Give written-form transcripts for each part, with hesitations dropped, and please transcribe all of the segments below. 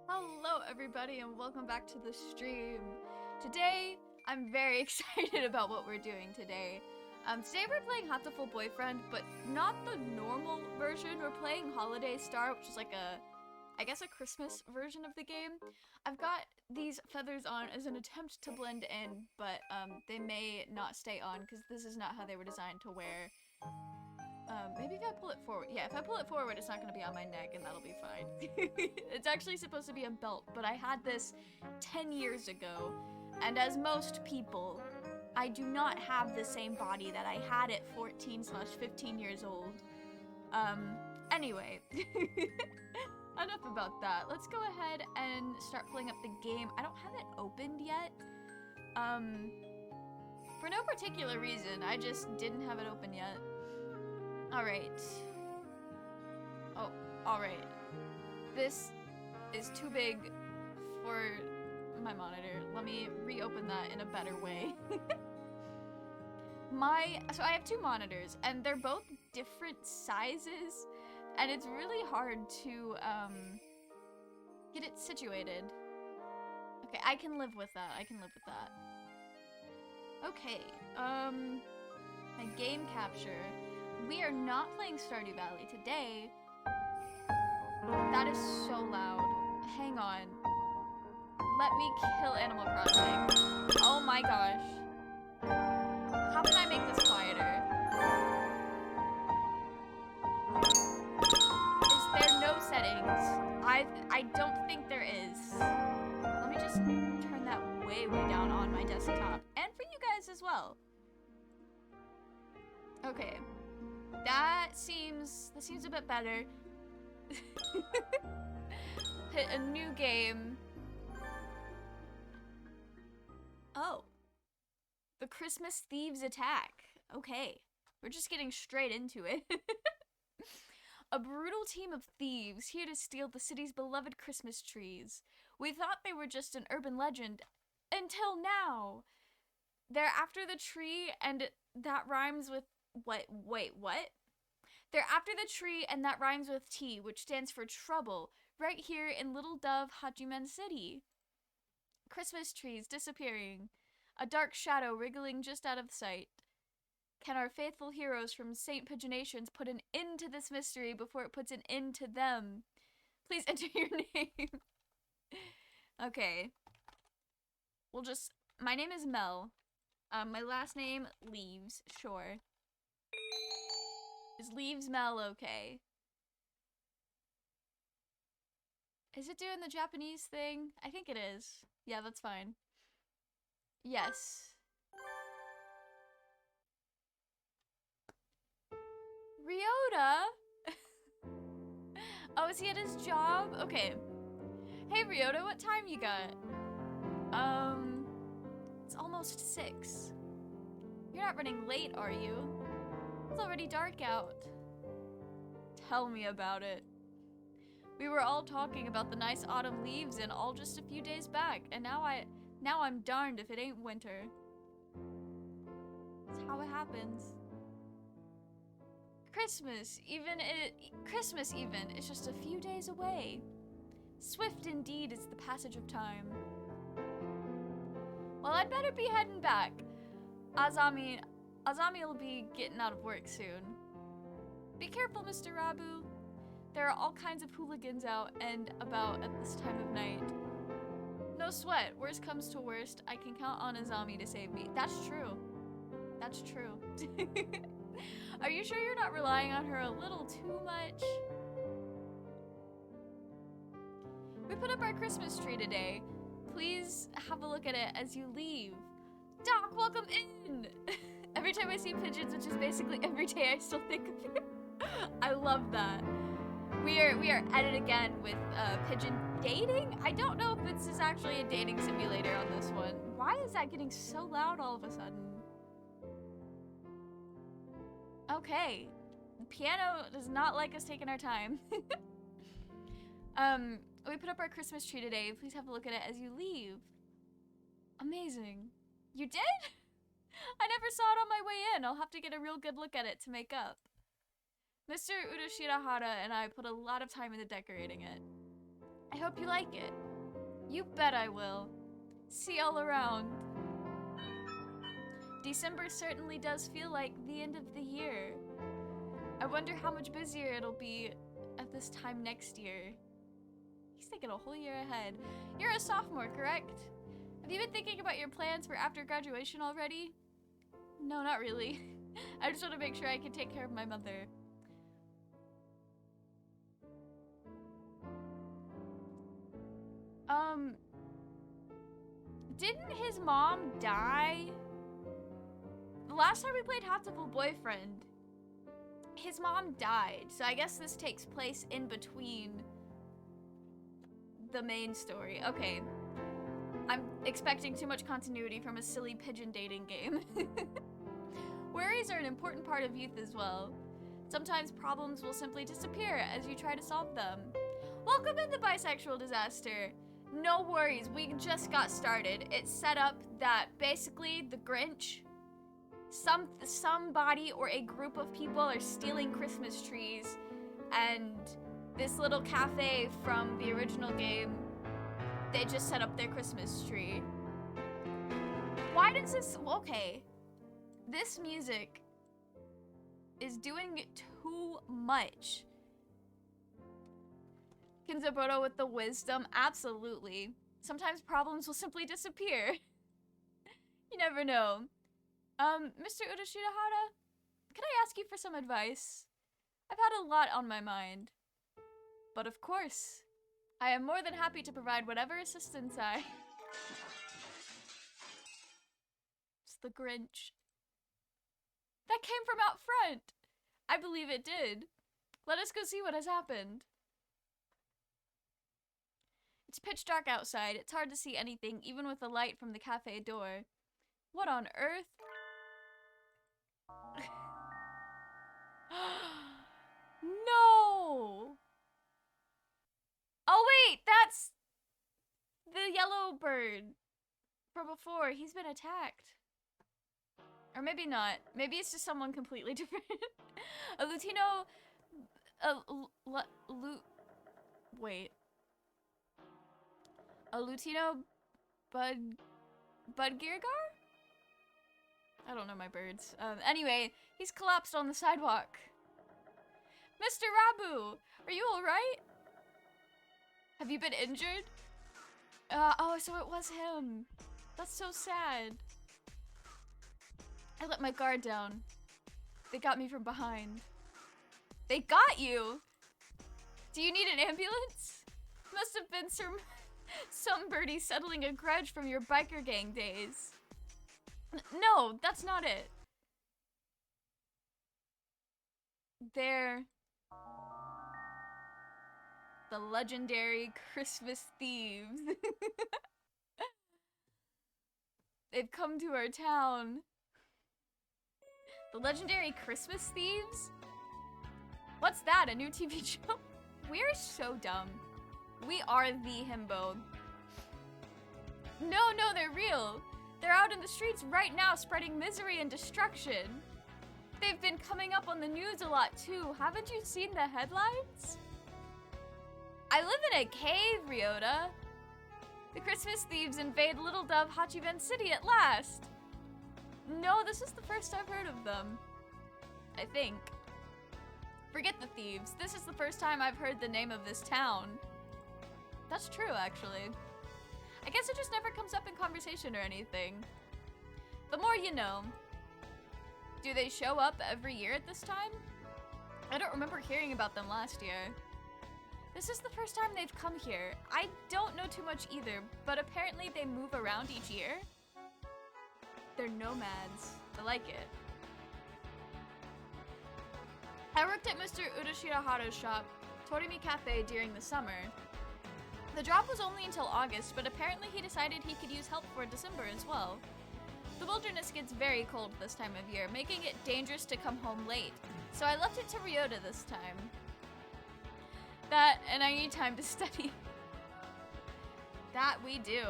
Hello everybody and welcome back to the stream. Today, I'm very excited about what we're doing today. Today we're playing Hatoful Boyfriend, but not the normal version. We're playing Holiday Star, which is like I guess a Christmas version of the game. I've got these feathers on as an attempt to blend in, but they may not stay on because this is not how they were designed to wear. Maybe if I pull it forward. Yeah, if I pull it forward, it's not going to be on my neck, and that'll be fine. It's actually supposed to be a belt, but I had this 10 years ago, and as most people, I do not have the same body that I had at 14/15 years old. Anyway. Enough about that. Let's go ahead and start pulling up the game. I don't have it opened yet. For no particular reason, I just didn't have it open yet. Alright. Oh, alright. This is too big for my monitor. Let me reopen that in a better way. So I have two monitors, and they're both different sizes, and it's really hard to, get it situated. Okay, I can live with that. I can live with that. Okay, my game capture. We are not playing Stardew Valley today. That is so loud. Hang on. Let me kill Animal Crossing. Oh my gosh. How can I make this quieter? Is there no Okay. That seems a bit better. Hit a new game. Oh. The Christmas Thieves attack. Okay. We're just getting straight into it. A brutal team of thieves here to steal the city's beloved Christmas trees. We thought they were just an urban legend until now. They're after the tree and that rhymes with what? Wait, what? They're after the tree and that rhymes with T, which stands for trouble, right here in Little Dove, Hachimen City. Christmas trees disappearing. A dark shadow wriggling just out of sight. Can our faithful heroes from St. Pigeonations put an end to this mystery before it puts an end to them? Please enter your name. Okay. We'll just... My name is Mel. My last name, Leaves. Sure. Is Leaves Mel okay? Is it doing the Japanese thing? I think it is. Yeah, that's fine. Yes. Ryota? Oh, is he at his job? Okay. Hey, Ryota, what time you got? It's almost 6. You're not running late, are you? It's already dark out. Tell me about it. We were all talking about the nice autumn leaves and all just a few days back, and now I'm darned if it ain't winter. That's how it happens. Christmas even is just a few days away. Swift indeed is the passage of time. Well, I'd better be heading back. Azami will be getting out of work soon. Be careful, Mr. Rabu. There are all kinds of hooligans out and about at this time of night. No sweat. Worst comes to worst, I can count on Azami to save me. That's true. That's true. Are you sure you're not relying on her a little too much? We put up our Christmas tree today. Please have a look at it as you leave. Doc, welcome in! Every time I see pigeons, which is basically every day, I still think of you. I love that. We are at it again with pigeon dating? I don't know if this is actually a dating simulator on this one. Why is that getting so loud all of a sudden? Okay. The piano does not like us taking our time. We put up our Christmas tree today. Please have a look at it as you leave. Amazing. You did? I never saw it on my way in. I'll have to get a real good look at it to make up. Mr. Udoshirahara and I put a lot of time into decorating it. I hope you like it. You bet I will. See y'all around. December certainly does feel like the end of the year. I wonder how much busier it'll be at this time next year. He's thinking a whole year ahead. You're a sophomore, correct? Have you been thinking about your plans for after graduation already? No, not really. I just want to make sure I can take care of my mother. Didn't his mom die? The last time we played Hatoful Boyfriend, his mom died, so I guess this takes place in between the main story. Okay. I'm expecting too much continuity from a silly pigeon dating game. Worries are an important part of youth as well. Sometimes problems will simply disappear as you try to solve them. Welcome in the bisexual disaster. No worries, we just got started. It's set up that basically the Grinch, somebody or a group of people are stealing Christmas trees, and this little cafe from the original game, they just set up their Christmas tree. Why does this... Okay. This music is doing too much. Kinzaboto with the wisdom. Absolutely. Sometimes problems will simply disappear. You never know. Mr. Udoshirahara, can I ask you for some advice? I've had a lot on my mind. But of course, I am more than happy to provide whatever assistance I... It's the Grinch. That came from out front. I believe it did. Let us go see what has happened. It's pitch dark outside. It's hard to see anything, even with the light from the cafe door. What on earth? No! Oh wait, that's the yellow bird from before. He's been attacked. Or maybe not. Maybe it's just someone completely different. A Lutino... Wait. A Lutino Budgirgar? I don't know my birds. Anyway, he's collapsed on the sidewalk. Mr. Rabu, are you alright? Have you been injured? Oh, so it was him. That's so sad. I let my guard down. They got me from behind. They got you? Do you need an ambulance? Must have been some birdie settling a grudge from your biker gang days. No, that's not it. They're the legendary Christmas thieves. They've come to our town. The legendary Christmas thieves? What's that, a new TV show? We're so dumb. We are the himbo. No, they're real. They're out in the streets right now spreading misery and destruction. They've been coming up on the news a lot too. Haven't you seen the headlines? I live in a cave, Ryota. The Christmas thieves invade Little Dove Hachiben City at last. No, this is the first I've heard of them. I think. Forget the thieves. This is the first time I've heard the name of this town. That's true, actually. I guess it just never comes up in conversation or anything. The more you know. Do they show up every year at this time? I don't remember hearing about them last year. This is the first time they've come here. I don't know too much either, but apparently they move around each year. They're nomads. I like it. I worked at Mr. Udashiraharu's shop, Torimi Cafe, during the summer. The job was only until August, but apparently he decided he could use help for December as well. The wilderness gets very cold this time of year, making it dangerous to come home late, so I left it to Ryota this time. That, and I need time to study. That we do.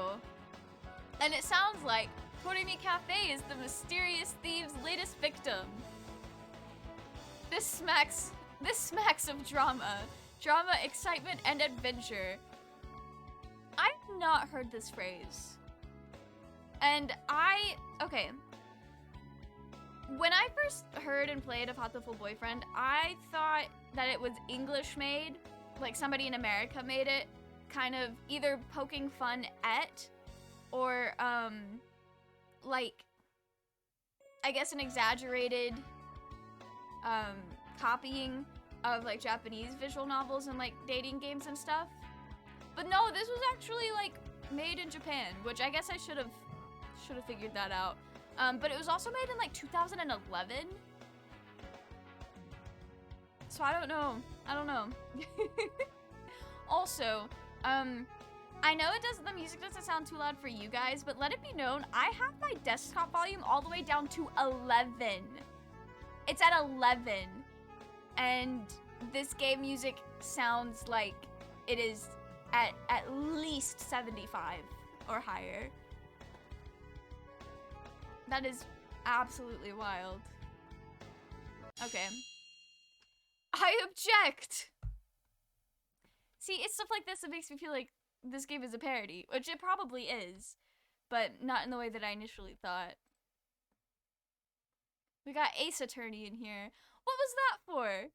And it sounds like Torimi Cafe is the mysterious thieves' latest victim. This smacks of drama. Drama, excitement, and adventure. I've not heard this phrase. And okay. When I first heard and played of Hatoful Boyfriend, I thought that it was English made, like somebody in America made it, kind of either poking fun at, or, like, I guess an exaggerated, copying of, like, Japanese visual novels and, like, dating games and stuff. But no, this was actually, like, made in Japan, which I guess I should have figured that out. But it was also made in, like, 2011. So I don't know. Also, I know the music doesn't sound too loud for you guys, but let it be known, I have my desktop volume all the way down to 11. It's at 11. And this game music sounds like it is at least 75 or higher. That is absolutely wild. Okay. I object! See, it's stuff like this that makes me feel like this game is a parody, which it probably is, but not in the way that I initially thought. We got Ace Attorney in here. What was that for?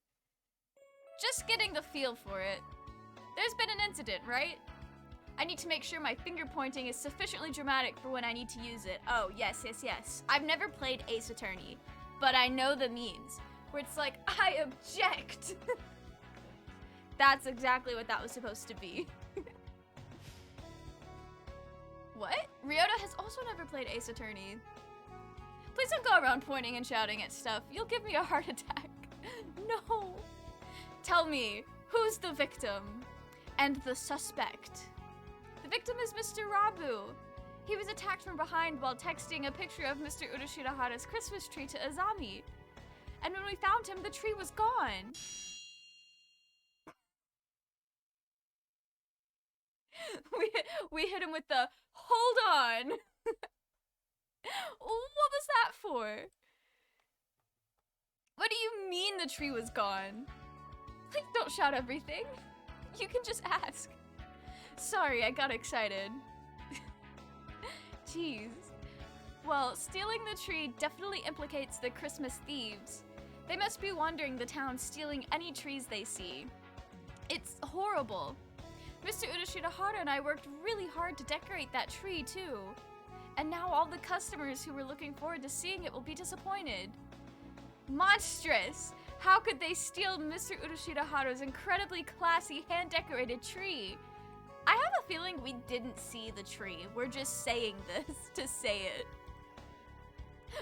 Just getting the feel for it. There's been an incident, right? I need to make sure my finger pointing is sufficiently dramatic for when I need to use it. Oh, yes. I've never played Ace Attorney, but I know the memes, where it's like, I object! That's exactly what that was supposed to be. What? Ryota has also never played Ace Attorney. Please don't go around pointing and shouting at stuff. You'll give me a heart attack. No. Tell me, who's the victim? And the suspect? The victim is Mr. Rabu. He was attacked from behind while texting a picture of Mr. Urashirahara's Christmas tree to Azami. And when we found him, the tree was gone. We hit him with the, hold on. What was that for? What do you mean the tree was gone? Please don't shout everything. You can just ask. Sorry, I got excited. Jeez. Well, stealing the tree definitely implicates the Christmas thieves. They must be wandering the town stealing any trees they see. It's horrible. Mr. Urashirahara and I worked really hard to decorate that tree too. And now all the customers who were looking forward to seeing it will be disappointed. Monstrous! How could they steal Mr. Urashirahara's incredibly classy hand-decorated tree? I have a feeling we didn't see the tree. We're just saying this to say it.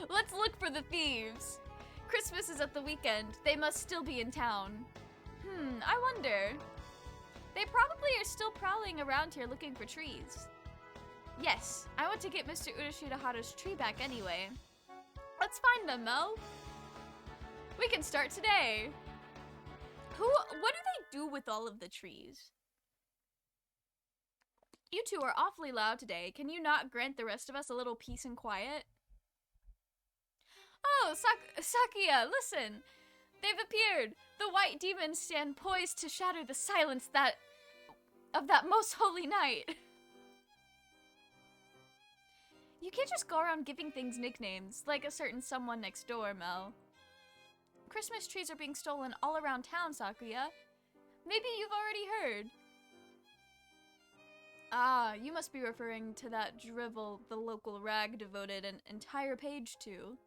Let's look for the thieves. Christmas is at the weekend. They must still be in town. I wonder. They probably are still prowling around here looking for trees. Yes, I want to get Mr. Urashirahara's tree back anyway. Let's find them, Mo. We can start today. What do they do with all of the trees? You two are awfully loud today. Can you not grant the rest of us a little peace and quiet? Oh, Sakuya, listen. They've appeared. The white demons stand poised to shatter the silence of that most holy night. You can't just go around giving things nicknames, like a certain someone next door, Mel. Christmas trees are being stolen all around town, Sakuya. Maybe you've already heard. Ah, you must be referring to that drivel the local rag devoted an entire page to.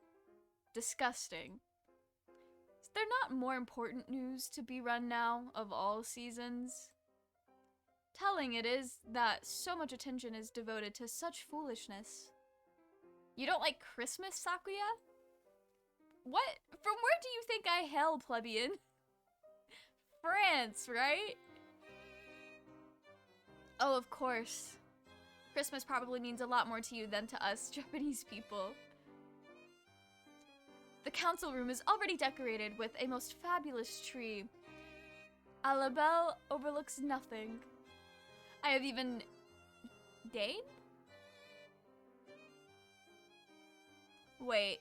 Disgusting. Is there not more important news to be run now, of all seasons? Telling it is that so much attention is devoted to such foolishness. You don't like Christmas, Sakuya? What? From where do you think I hail, plebeian? France, right? Oh, of course. Christmas probably means a lot more to you than to us Japanese people. The council room is already decorated with a most fabulous tree. A la belle overlooks nothing. I have even... Dane? Wait.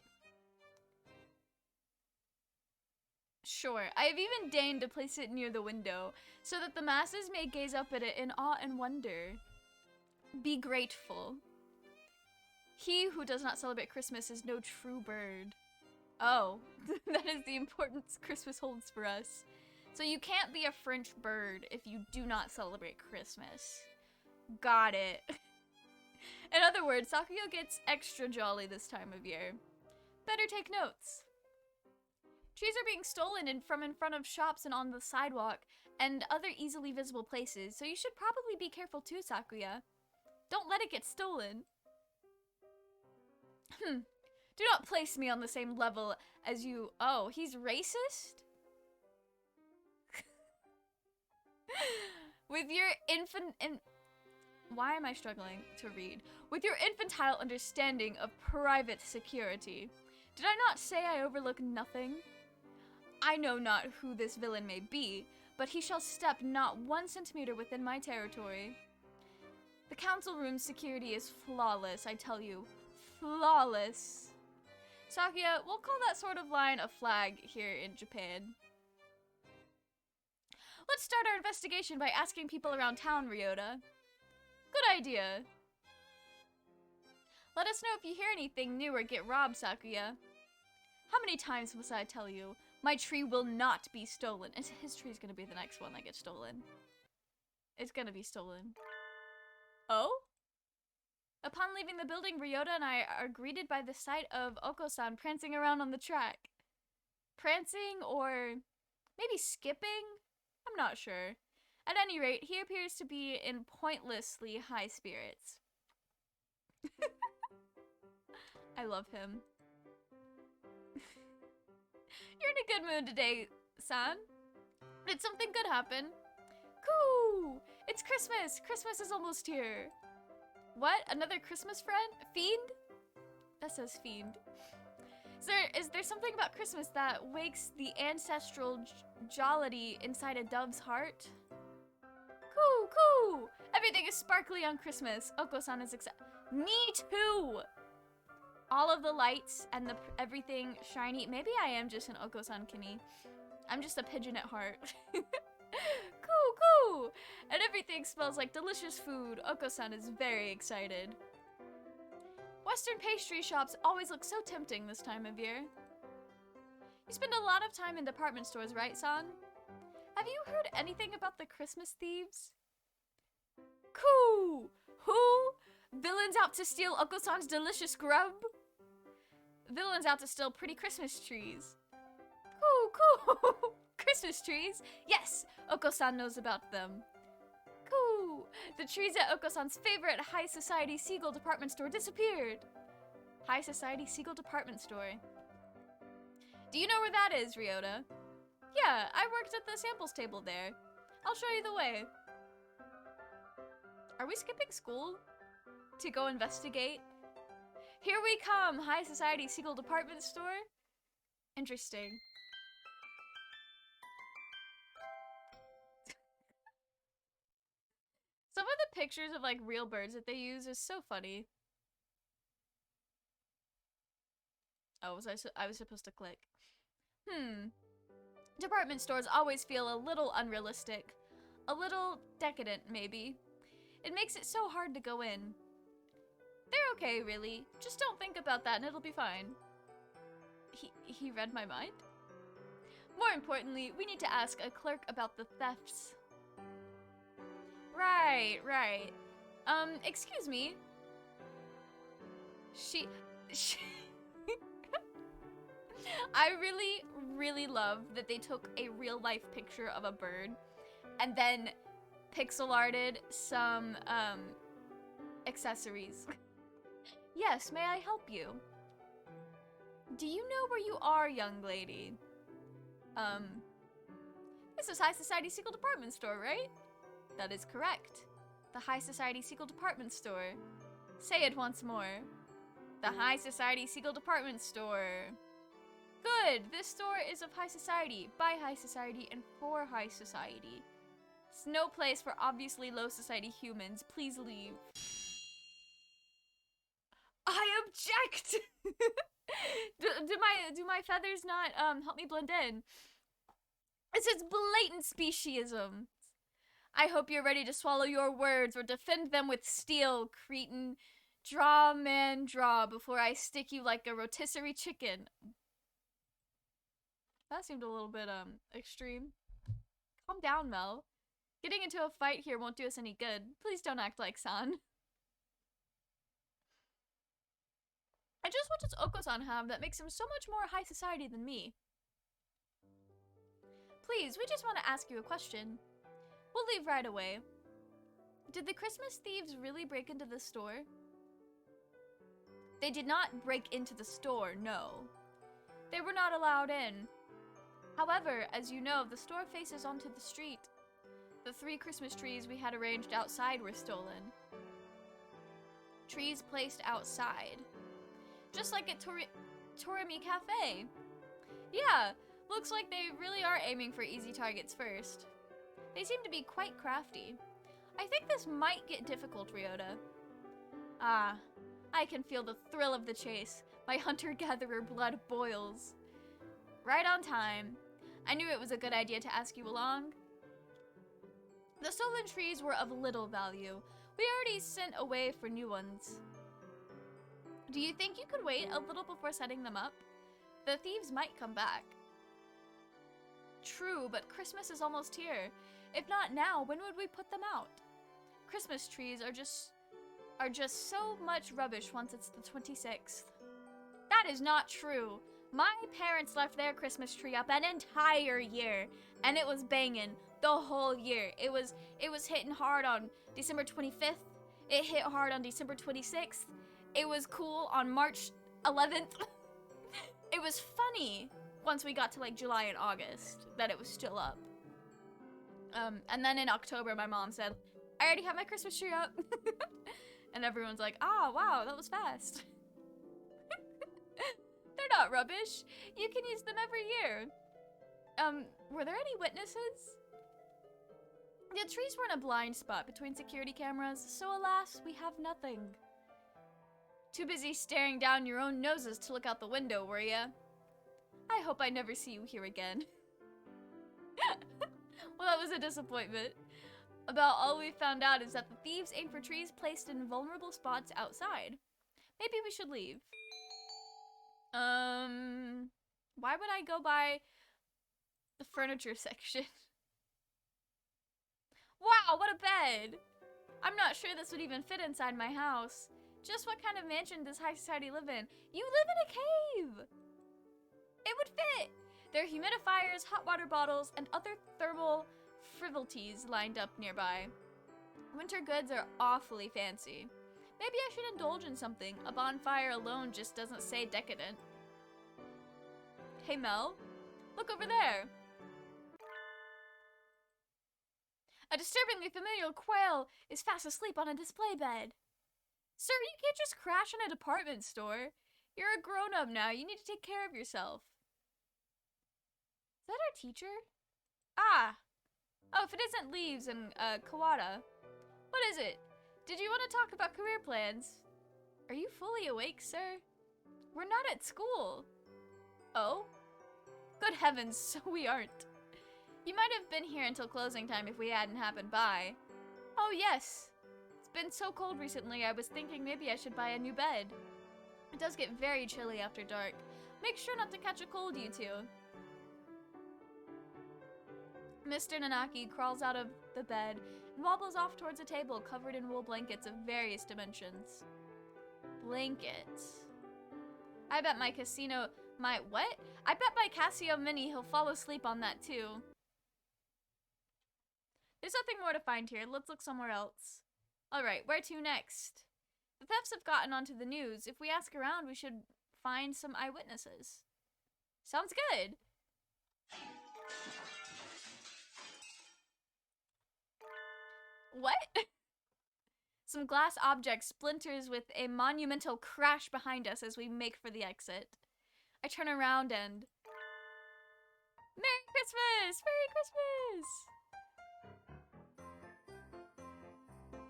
Sure, I have even deigned to place it near the window, so that the masses may gaze up at it in awe and wonder. Be grateful. He who does not celebrate Christmas is no true bird. Oh, that is the importance Christmas holds for us. So you can't be a French bird if you do not celebrate Christmas. Got it. In other words, Sakuya gets extra jolly this time of year. Better take notes. Trees are being stolen from in front of shops and on the sidewalk and other easily visible places, so you should probably be careful too, Sakuya. Don't let it get stolen. Do not place me on the same level as you. Oh, he's racist? With your why am I struggling to read? With your infantile understanding of private security. Did I not say I overlook nothing? I know not who this villain may be, but he shall step not 1 centimeter within my territory. The council room's security is flawless, I tell you. Flawless. Sakuya, we'll call that sort of line a flag here in Japan. Let's start our investigation by asking people around town, Ryota. Good idea. Let us know if you hear anything new or get robbed, Sakuya. How many times must I tell you? My tree will not be stolen. And his tree's gonna be the next one that gets stolen. It's gonna be stolen. Oh? Upon leaving the building, Ryota and I are greeted by the sight of Oko-san prancing around on the track. Prancing or maybe skipping? I'm not sure. At any rate, he appears to be in pointlessly high spirits. I love him. You're in a good mood today, son. Did something good happen? Cool! It's Christmas! Christmas is almost here. What? Another Christmas friend? Fiend? That says fiend. Is there something about Christmas that wakes the ancestral jollity inside a dove's heart? Cool! Everything is sparkly on Christmas. Oko-san is excited. Me too! All of the lights and everything shiny. Maybe I am just an Oko-san Kimi. I'm just a pigeon at heart. Cool! And everything smells like delicious food. Oko-san is very excited. Western pastry shops always look so tempting this time of year. You spend a lot of time in department stores, right, son? Have you heard anything about the Christmas thieves? Cool! Who? Villains out to steal Oko-san's delicious grub? Villains out to steal pretty Christmas trees. Cool! Christmas trees? Yes! Oko-san knows about them. Cool! The trees at Oko-san's favorite high society seagull department store disappeared. High society seagull department store. Do you know where that is, Ryota? Yeah, I worked at the samples table there. I'll show you the way. Are we skipping school to go investigate? Here we come, high society seagull department store. Interesting. Some of the pictures of like real birds that they use is so funny. Oh, I was supposed to click. Department stores always feel a little unrealistic. A little decadent, maybe. It makes it so hard to go in. They're okay, really. Just don't think about that and it'll be fine. He read my mind? More importantly, we need to ask a clerk about the thefts. Right. Excuse me. She I really love that they took a real life picture of a bird and then pixel arted some accessories. Yes, may I help you? Do you know where you are, young lady? This is High Society Seagull Department Store, right? That is correct. The High Society Seagull Department Store. Say it once more. The High Society Seagull Department Store. Good! This store is of high society, by high society, and for high society. It's no place for obviously low society humans. Please leave. I object! do my feathers not help me blend in? This is blatant speciesism. I hope you're ready to swallow your words or defend them with steel, cretin. Draw, man, draw, before I stick you like a rotisserie chicken. That seemed a little bit, extreme. Calm down, Mel. Getting into a fight here won't do us any good. Please don't act like San. I just what does Oko-san have that makes him so much more high society than me? Please, we just want to ask you a question. We'll leave right away. Did the Christmas thieves really break into the store? They did not break into the store, no. They were not allowed in. However, as you know, the store faces onto the street. The 3 Christmas trees we had arranged outside were stolen. Trees placed outside. Just like at Torimi Cafe. Yeah, looks like they really are aiming for easy targets first. They seem to be quite crafty. I think this might get difficult, Ryota. Ah, I can feel the thrill of the chase. My hunter-gatherer blood boils. Right on time. I knew it was a good idea to ask you along. The stolen trees were of little value. We already sent away for new ones. Do you think you could wait a little before setting them up? The thieves might come back. True, but Christmas is almost here. If not now, when would we put them out? Christmas trees are just so much rubbish once it's the 26th. That is not true. My parents left their Christmas tree up an entire year, and it was banging the whole year. It was hitting hard on December 25th. It hit hard on December 26th. It was cool on March 11th. It was funny. once we got to like July and August that it was still up. And then in October, my mom said, I already have my Christmas tree up. And everyone's like, ah, wow, that was fast. They're not rubbish. You can use them every year. Were there any witnesses? The trees were in a blind spot between security cameras, so alas, we have nothing. Too busy staring down your own noses to look out the window, were ya? I hope I never see you here again. Well, that was a disappointment. About all we found out is that the thieves aim for trees placed in vulnerable spots outside. Maybe we should leave. Why would I go by the furniture section? Wow, what a bed! I'm not sure this would even fit inside my house. Just what kind of mansion does high society live in? You live in a cave! It would fit! There are humidifiers, hot water bottles, and other thermal frivolities lined up nearby. Winter goods are awfully fancy. Maybe I should indulge in something. A bonfire alone just doesn't say decadent. Hey Mel, look over there. A disturbingly familiar quail is fast asleep on a display bed. Sir, you can't just crash in a department store. You're a grown-up now. You need to take care of yourself. Is that our teacher? Ah! Oh, if it isn't Leaves and Kawada. What is it? Did you want to talk about career plans? Are you fully awake, sir? We're not at school. Oh? Good heavens, so we aren't. You might have been here until closing time if we hadn't happened by. Oh yes. It's been so cold recently, I was thinking maybe I should buy a new bed. It does get very chilly after dark. Make sure not to catch a cold, you two. Mr. Nanaki crawls out of the bed and wobbles off towards a table covered in wool blankets of various dimensions. Blankets. I bet my what? I bet my Casio Mini he'll fall asleep on that too. There's nothing more to find here. Let's look somewhere else. Alright, where to next? The thefts have gotten onto the news. If we ask around, we should find some eyewitnesses. Sounds good. What? Some glass object splinters with a monumental crash behind us as we make for the exit. I turn around and... Merry Christmas! Merry Christmas!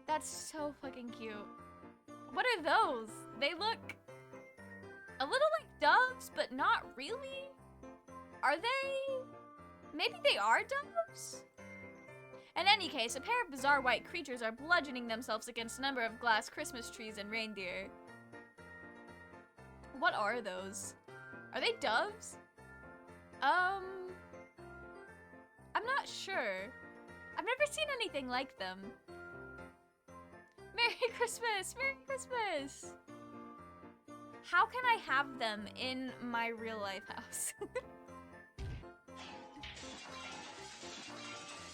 That's so fucking cute. What are those? They look a little like doves, but not really. Are they? Maybe they are doves? In any case, a pair of bizarre white creatures are bludgeoning themselves against a number of glass Christmas trees and reindeer. What are those? Are they doves? I'm not sure. I've never seen anything like them. Merry Christmas! Merry Christmas! How can I have them in my real life house?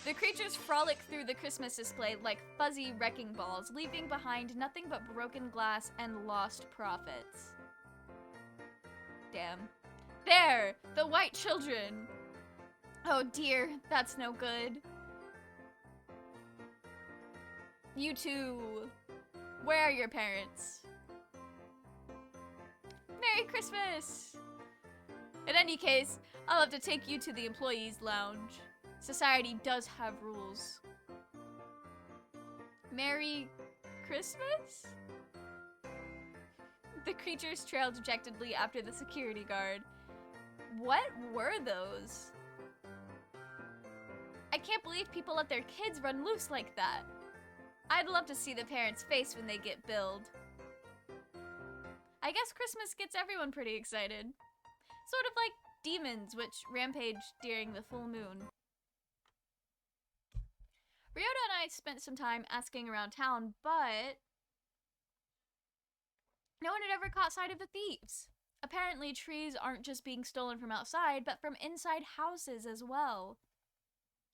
The creatures frolic through the Christmas display like fuzzy wrecking balls, leaving behind nothing but broken glass and lost profits. Damn. There! The white children! Oh dear, that's no good. You two, where are your parents? Merry Christmas! In any case, I'll have to take you to the employees' lounge. Society does have rules. Merry Christmas? The creatures trailed dejectedly after the security guard. What were those? I can't believe people let their kids run loose like that. I'd love to see the parents' face when they get billed. I guess Christmas gets everyone pretty excited. Sort of like demons, which rampage during the full moon. Ryota and I spent some time asking around town, but no one had ever caught sight of the thieves. Apparently, trees aren't just being stolen from outside, but from inside houses as well.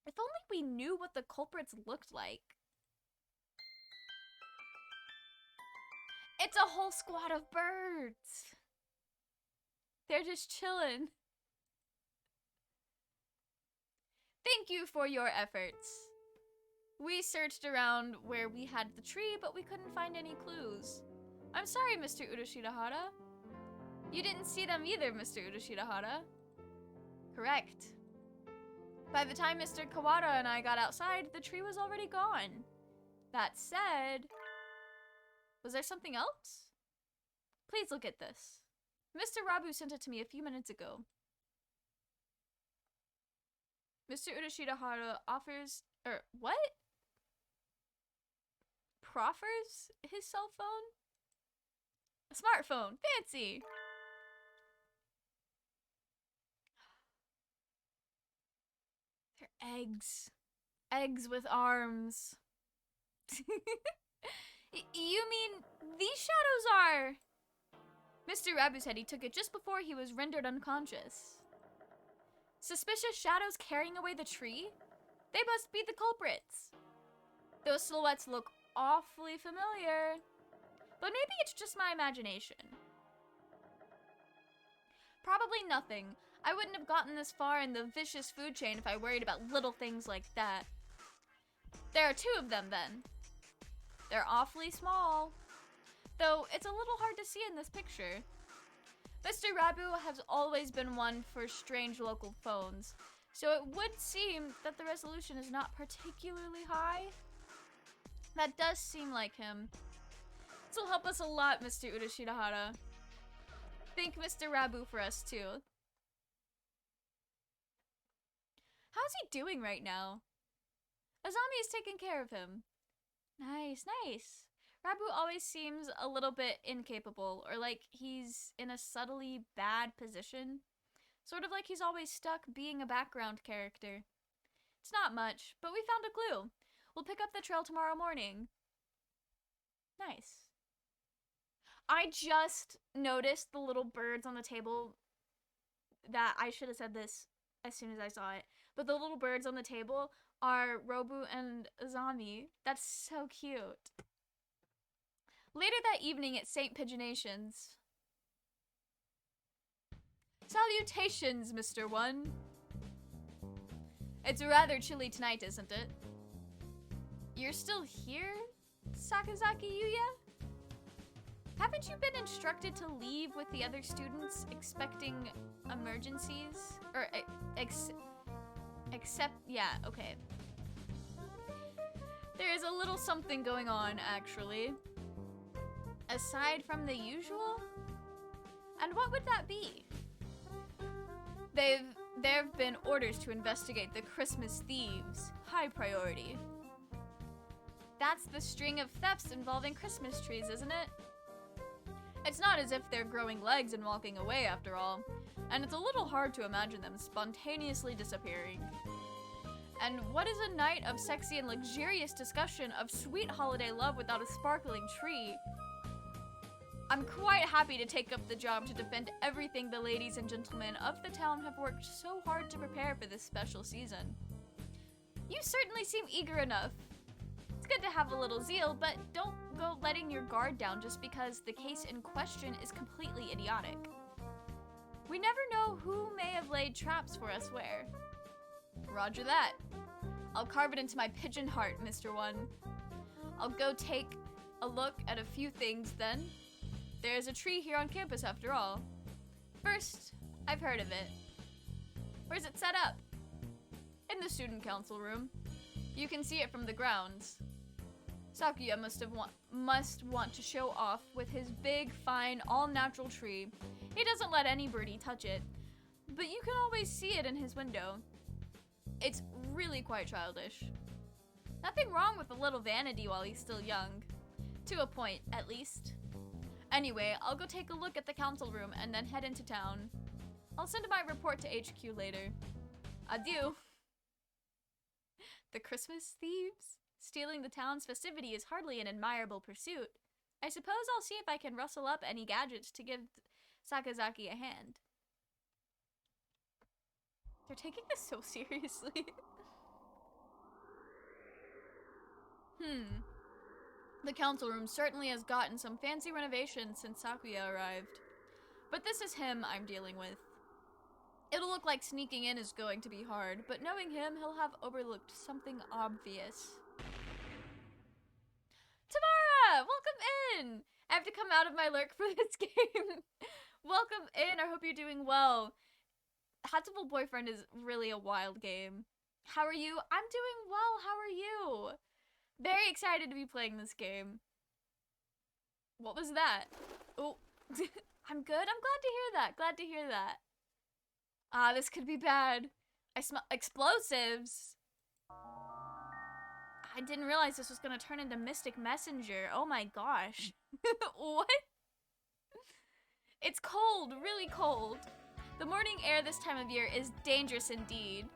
If only we knew what the culprits looked like. It's a whole squad of birds. They're just chilling. Thank you for your efforts. We searched around where we had the tree, but we couldn't find any clues. I'm sorry, Mr. Urushidahara. You didn't see them either, Mr. Urushidahara. Correct. By the time Mr. Kawada and I got outside, the tree was already gone. That said, was there something else? Please look at this. Mr. Rabu sent it to me a few minutes ago. Mr. Urushidahara offers, what? Proffers his cell phone? A smartphone, fancy! They're eggs. Eggs with arms. You mean these shadows are? Mr. Rabu said he took it just before he was rendered unconscious. Suspicious shadows carrying away the tree? They must be the culprits. Those silhouettes look awfully familiar. But maybe it's just my imagination. Probably nothing. I wouldn't have gotten this far in the vicious food chain if I worried about little things like that. There are 2 of them then. They're awfully small. Though it's a little hard to see in this picture. Mr. Rabu has always been one for strange local phones, so it would seem that the resolution is not particularly high. That does seem like him. This will help us a lot, Mr. Urushidahara. Thank Mr. Rabu for us too. How's he doing right now? Azami is taking care of him. Nice, nice. Rabu always seems a little bit incapable, or like he's in a subtly bad position. Sort of like he's always stuck being a background character. It's not much, but we found a clue. We'll pick up the trail tomorrow morning. Nice. I just noticed the little birds on the table. That I should have said this as soon as I saw it. But the little birds on the table are Robu and Azami. That's so cute. Later that evening at St. Pigeonations. Salutations, Mr. One. It's rather chilly tonight, isn't it? You're still here, Sakazaki Yuya? Haven't you been instructed to leave with the other students expecting emergencies? Or, except, yeah, okay. There is a little something going on, actually. Aside from the usual? And what would that be? There have been orders to investigate the Christmas thieves. High priority. That's the string of thefts involving Christmas trees, isn't it? It's not as if they're growing legs and walking away after all, and it's a little hard to imagine them spontaneously disappearing. And what is a night of sexy and luxurious discussion of sweet holiday love without a sparkling tree? I'm quite happy to take up the job to defend everything the ladies and gentlemen of the town have worked so hard to prepare for this special season. You certainly seem eager enough. It's good to have a little zeal, but don't go letting your guard down just because the case in question is completely idiotic. We never know who may have laid traps for us where. Roger that. I'll carve it into my pigeon heart, Mr. One. I'll go take a look at a few things then. There's a tree here on campus after all. First, I've heard of it. Where's it set up? In the student council room. You can see it from the grounds. Sakuya must want to show off with his big, fine, all-natural tree. He doesn't let anybody touch it, but you can always see it in his window. It's really quite childish. Nothing wrong with a little vanity while he's still young. To a point, at least. Anyway, I'll go take a look at the council room and then head into town. I'll send my report to HQ later. Adieu. The Christmas thieves? Stealing the town's festivity is hardly an admirable pursuit. I suppose I'll see if I can rustle up any gadgets to give Sakazaki a hand. They're taking this so seriously. The council room certainly has gotten some fancy renovations since Sakuya arrived. But this is him I'm dealing with. It'll look like sneaking in is going to be hard, but knowing him, he'll have overlooked something obvious. Tamara! Welcome in! I have to come out of my lurk for this game. Welcome in, I hope you're doing well. Hatoful Boyfriend is really a wild game. How are you? I'm doing well, how are you? Very excited to be playing this game. What was that? Oh, I'm good, I'm glad to hear that, glad to hear that. Ah, this could be bad. I smell explosives. I didn't realize this was gonna turn into Mystic Messenger. Oh my gosh. What? It's cold, really cold. The morning air this time of year is dangerous indeed.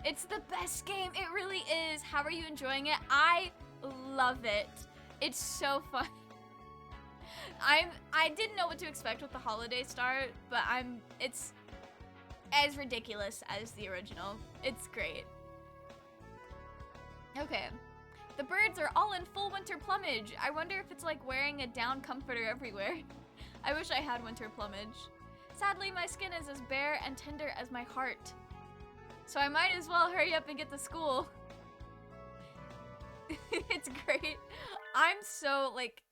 It's the best game, it really is. How are you enjoying it? I love it. It's so fun. I didn't know what to expect with the holiday start, but it's as ridiculous as the original. It's great. Okay. The birds are all in full winter plumage. I wonder if it's like wearing a down comforter everywhere. I wish I had winter plumage. Sadly, my skin is as bare and tender as my heart. So I might as well hurry up and get to school. It's great. I'm so, like,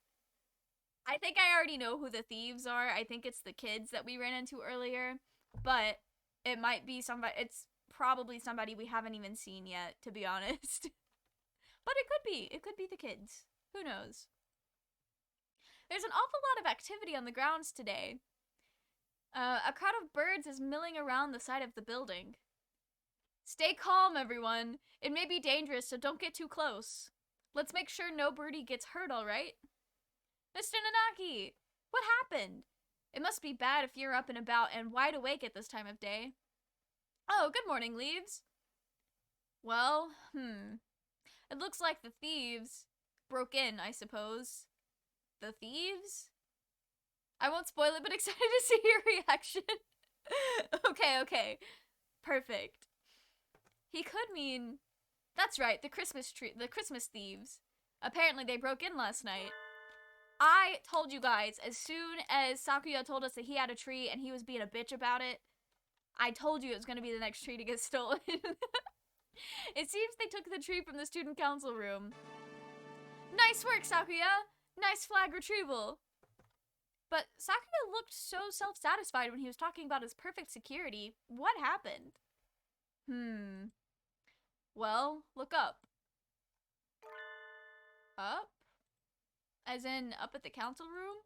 I think I already know who the thieves are. I think it's the kids that we ran into earlier. But it might be somebody, it's probably somebody we haven't even seen yet, to be honest. But it could be the kids. Who knows? There's an awful lot of activity on the grounds today. A crowd of birds is milling around the side of the building. Stay calm, everyone. It may be dangerous, so don't get too close. Let's make sure no birdie gets hurt, alright? Mr. Nanaki, what happened? It must be bad if you're up and about and wide awake at this time of day. Oh, good morning, Leaves. Well, it looks like the thieves broke in, I suppose. The thieves? I won't spoil it, but excited to see your reaction. Okay. Perfect. He could mean... That's right, the Christmas thieves. Apparently they broke in last night. I told you guys, as soon as Sakuya told us that he had a tree and he was being a bitch about it, I told you it was going to be the next tree to get stolen. It seems they took the tree from the student council room. Nice work, Sakuya! Nice flag retrieval. But Sakuya looked so self-satisfied when he was talking about his perfect security. What happened? Well, look up. Up? As in, up at the council room?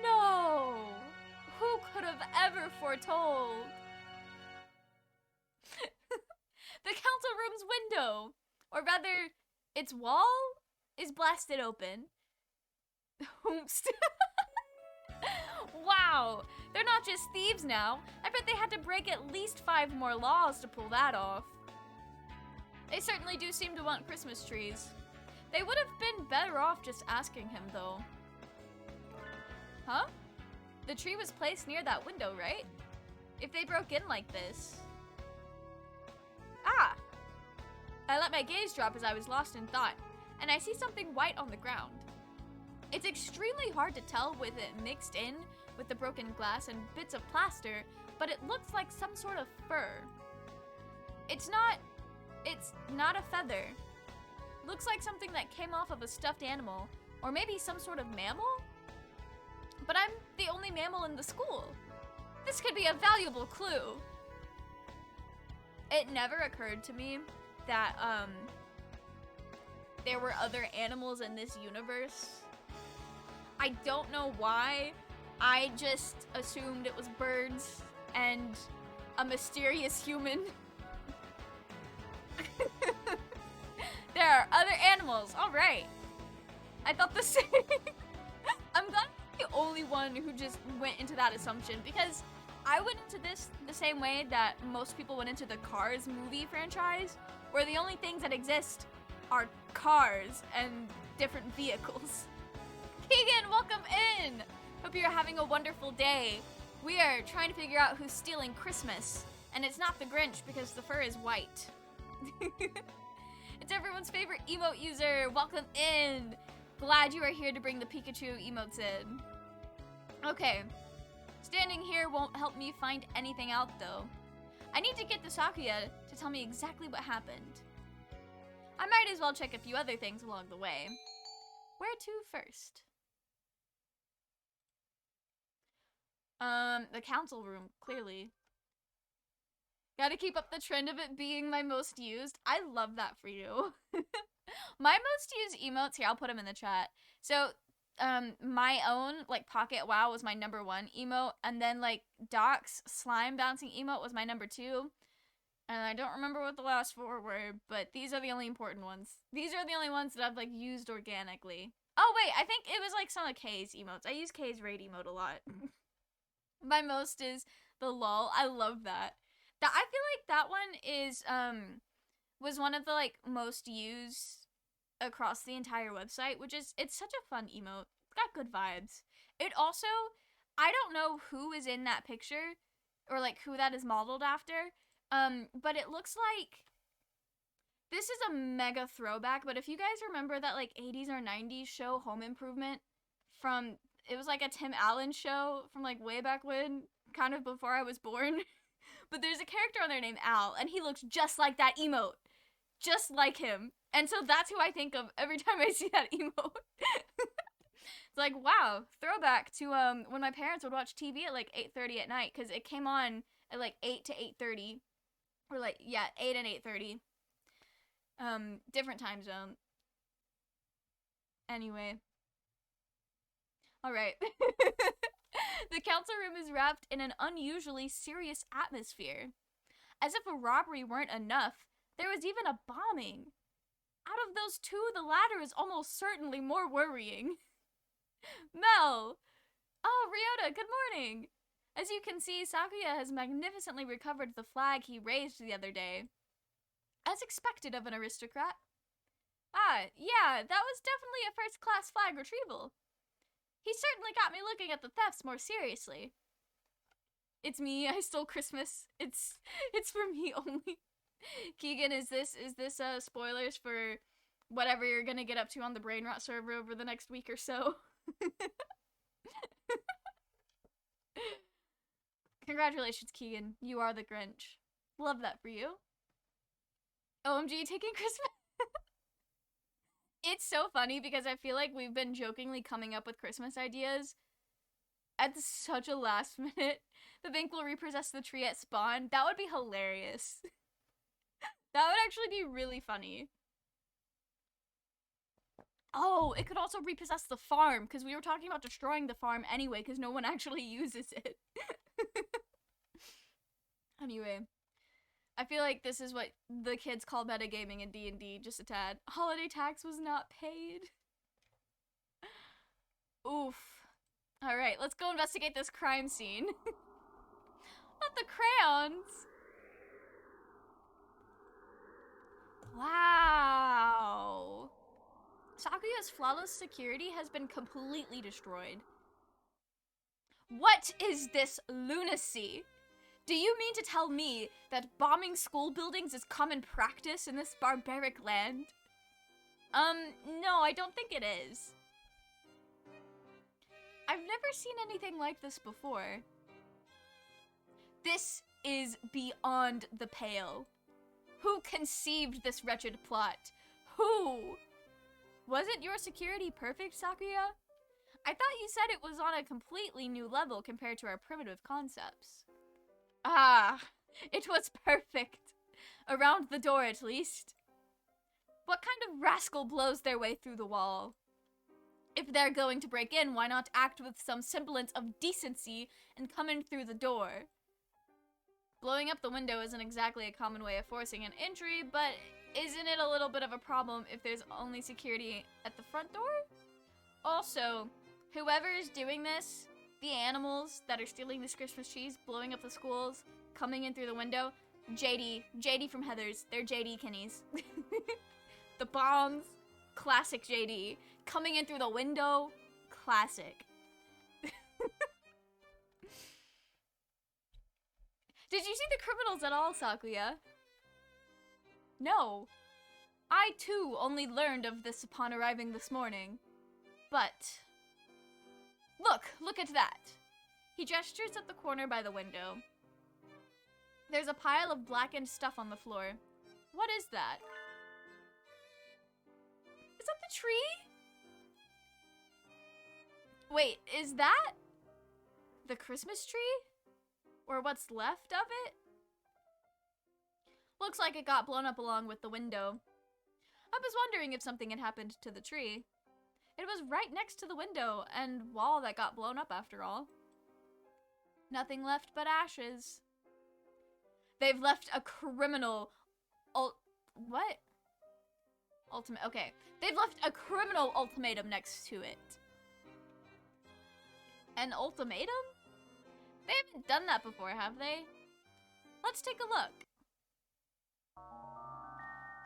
No! Who could have ever foretold? The council room's window, or rather, its wall, is blasted open. Oops. Wow! They're not just thieves now. I bet they had to break at least 5 more laws to pull that off. They certainly do seem to want Christmas trees. They would have been better off just asking him, though. Huh? The tree was placed near that window, right? If they broke in like this... Ah! I let my gaze drop as I was lost in thought, and I see something white on the ground. It's extremely hard to tell with it mixed in with the broken glass and bits of plaster, but it looks like some sort of fur. It's not a feather. Looks like something that came off of a stuffed animal, or maybe some sort of mammal? But I'm the only mammal in the school. This could be a valuable clue. It never occurred to me that, there were other animals in this universe. I don't know why. I just assumed it was birds and a mysterious human. There are other animals, alright. I thought the same. I'm glad I'm the only one who just went into that assumption, because I went into this the same way that most people went into the Cars movie franchise, where the only things that exist are cars and different vehicles. Keegan, welcome in! Hope you're having a wonderful day. We are trying to figure out who's stealing Christmas, and it's not the Grinch because the fur is white. It's everyone's favorite emote user. Welcome in. Glad you are here to bring the Pikachu emotes in. Okay. Standing here won't help me find anything out, though. I need to get to Sakuya to tell me exactly what happened. I might as well check a few other things along the way. Where to first? The council room, clearly. Gotta keep up the trend of it being my most used. I love that for you. My most used emotes, here, I'll put them in the chat. So, my own, like, Pocket Wow was my #1 emote, and then, like, Doc's slime bouncing emote was my #2. And I don't remember what the last 4 were, but these are the only important ones. These are the only ones that I've, like, used organically. Oh, wait, I think it was, like, some of Kay's emotes. I use Kay's raid emote a lot. My most is the lol. I love that. I feel like that one is, was one of the, like, most used across the entire website, which is, it's such a fun emote. It's got good vibes. It also, I don't know who is in that picture, or, like, who that is modeled after, but it looks like, this is a mega throwback, but if you guys remember that, like, 80s or 90s show Home Improvement from, it was like a Tim Allen show from, like, way back when, kind of before I was born. But there's a character on there named Al, and he looks just like that emote. Just like him. And so that's who I think of every time I see that emote. It's like, wow, throwback to when my parents would watch TV at, like, 8:30 at night, because it came on at, like, 8 to 8:30. Or, like, yeah, 8 and 8:30. Different time zone. Anyway. Alright. The council room is wrapped in an unusually serious atmosphere. As if a robbery weren't enough, there was even a bombing. Out of those two, the latter is almost certainly more worrying. Mel! Oh, Ryota, good morning! As you can see, Sakuya has magnificently recovered the flag he raised the other day. As expected of an aristocrat. Ah, yeah, that was definitely a first-class flag retrieval. He certainly got me looking at the thefts more seriously. It's me, I stole Christmas. It's for me only. Keegan, is this spoilers for whatever you're gonna get up to on the Brain Rot server over the next week or so? Congratulations, Keegan. You are the Grinch. Love that for you. OMG, taking Christmas. It's so funny because I feel like we've been jokingly coming up with Christmas ideas at such a last minute. The bank will repossess the tree at spawn. That would be hilarious. That would actually be really funny. Oh, it could also repossess the farm, because we were talking about destroying the farm anyway, because no one actually uses it. Anyway. I feel like this is what the kids call metagaming in D&D, just a tad. Holiday tax was not paid. Oof. Alright, let's go investigate this crime scene. Not the crayons! Wow. Sakuya's flawless security has been completely destroyed. What is this lunacy? Do you mean to tell me that bombing school buildings is common practice in this barbaric land? No, I don't think it is. I've never seen anything like this before. This is beyond the pale. Who conceived this wretched plot? Who? Wasn't your security perfect, Sakuya? I thought you said it was on a completely new level compared to our primitive concepts. Ah, it was perfect. Around the door, at least. What kind of rascal blows their way through the wall? If they're going to break in, why not act with some semblance of decency and come in through the door? Blowing up the window isn't exactly a common way of forcing an entry, but isn't it a little bit of a problem if there's only security at the front door? Also, whoever is doing this, the animals that are stealing this Christmas cheese, blowing up the schools, coming in through the window, JD from Heathers, they're JD Kinnies. The bombs, classic JD. Coming in through the window, classic. Did you see the criminals at all, Sakuya? No. I, too, only learned of this upon arriving this morning. But Look at that. He gestures at the corner by the window. There's a pile of blackened stuff on the floor. What is that? Is that the tree? Wait, is that the Christmas tree? Or what's left of it? Looks like it got blown up along with the window. I was wondering if something had happened to the tree. It was right next to the window and wall that got blown up after all. Nothing left but ashes. They've left a criminal what? Okay. They've left a criminal ultimatum next to it. An ultimatum? They haven't done that before, have they? Let's take a look.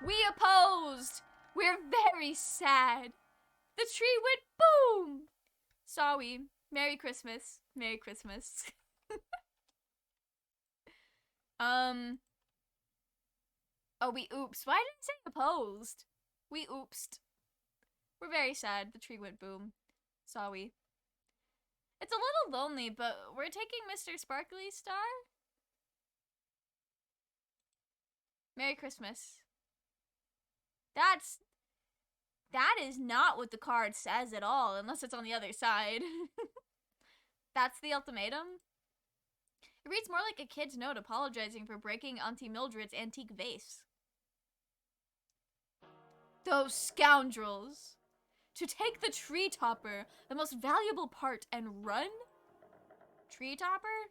We opposed! We're very sad. The tree went boom! Sorry. Merry Christmas. Merry Christmas. Oh, we oops. Why did I say opposed? We oopsed. We're very sad. The tree went boom. Sorry. It's a little lonely, but we're taking Mr. Sparkly Star. Merry Christmas. That is not what the card says at all, unless it's on the other side. That's the ultimatum? It reads more like a kid's note apologizing for breaking Auntie Mildred's antique vase. Those scoundrels! To take the tree topper, the most valuable part, and run? Tree topper?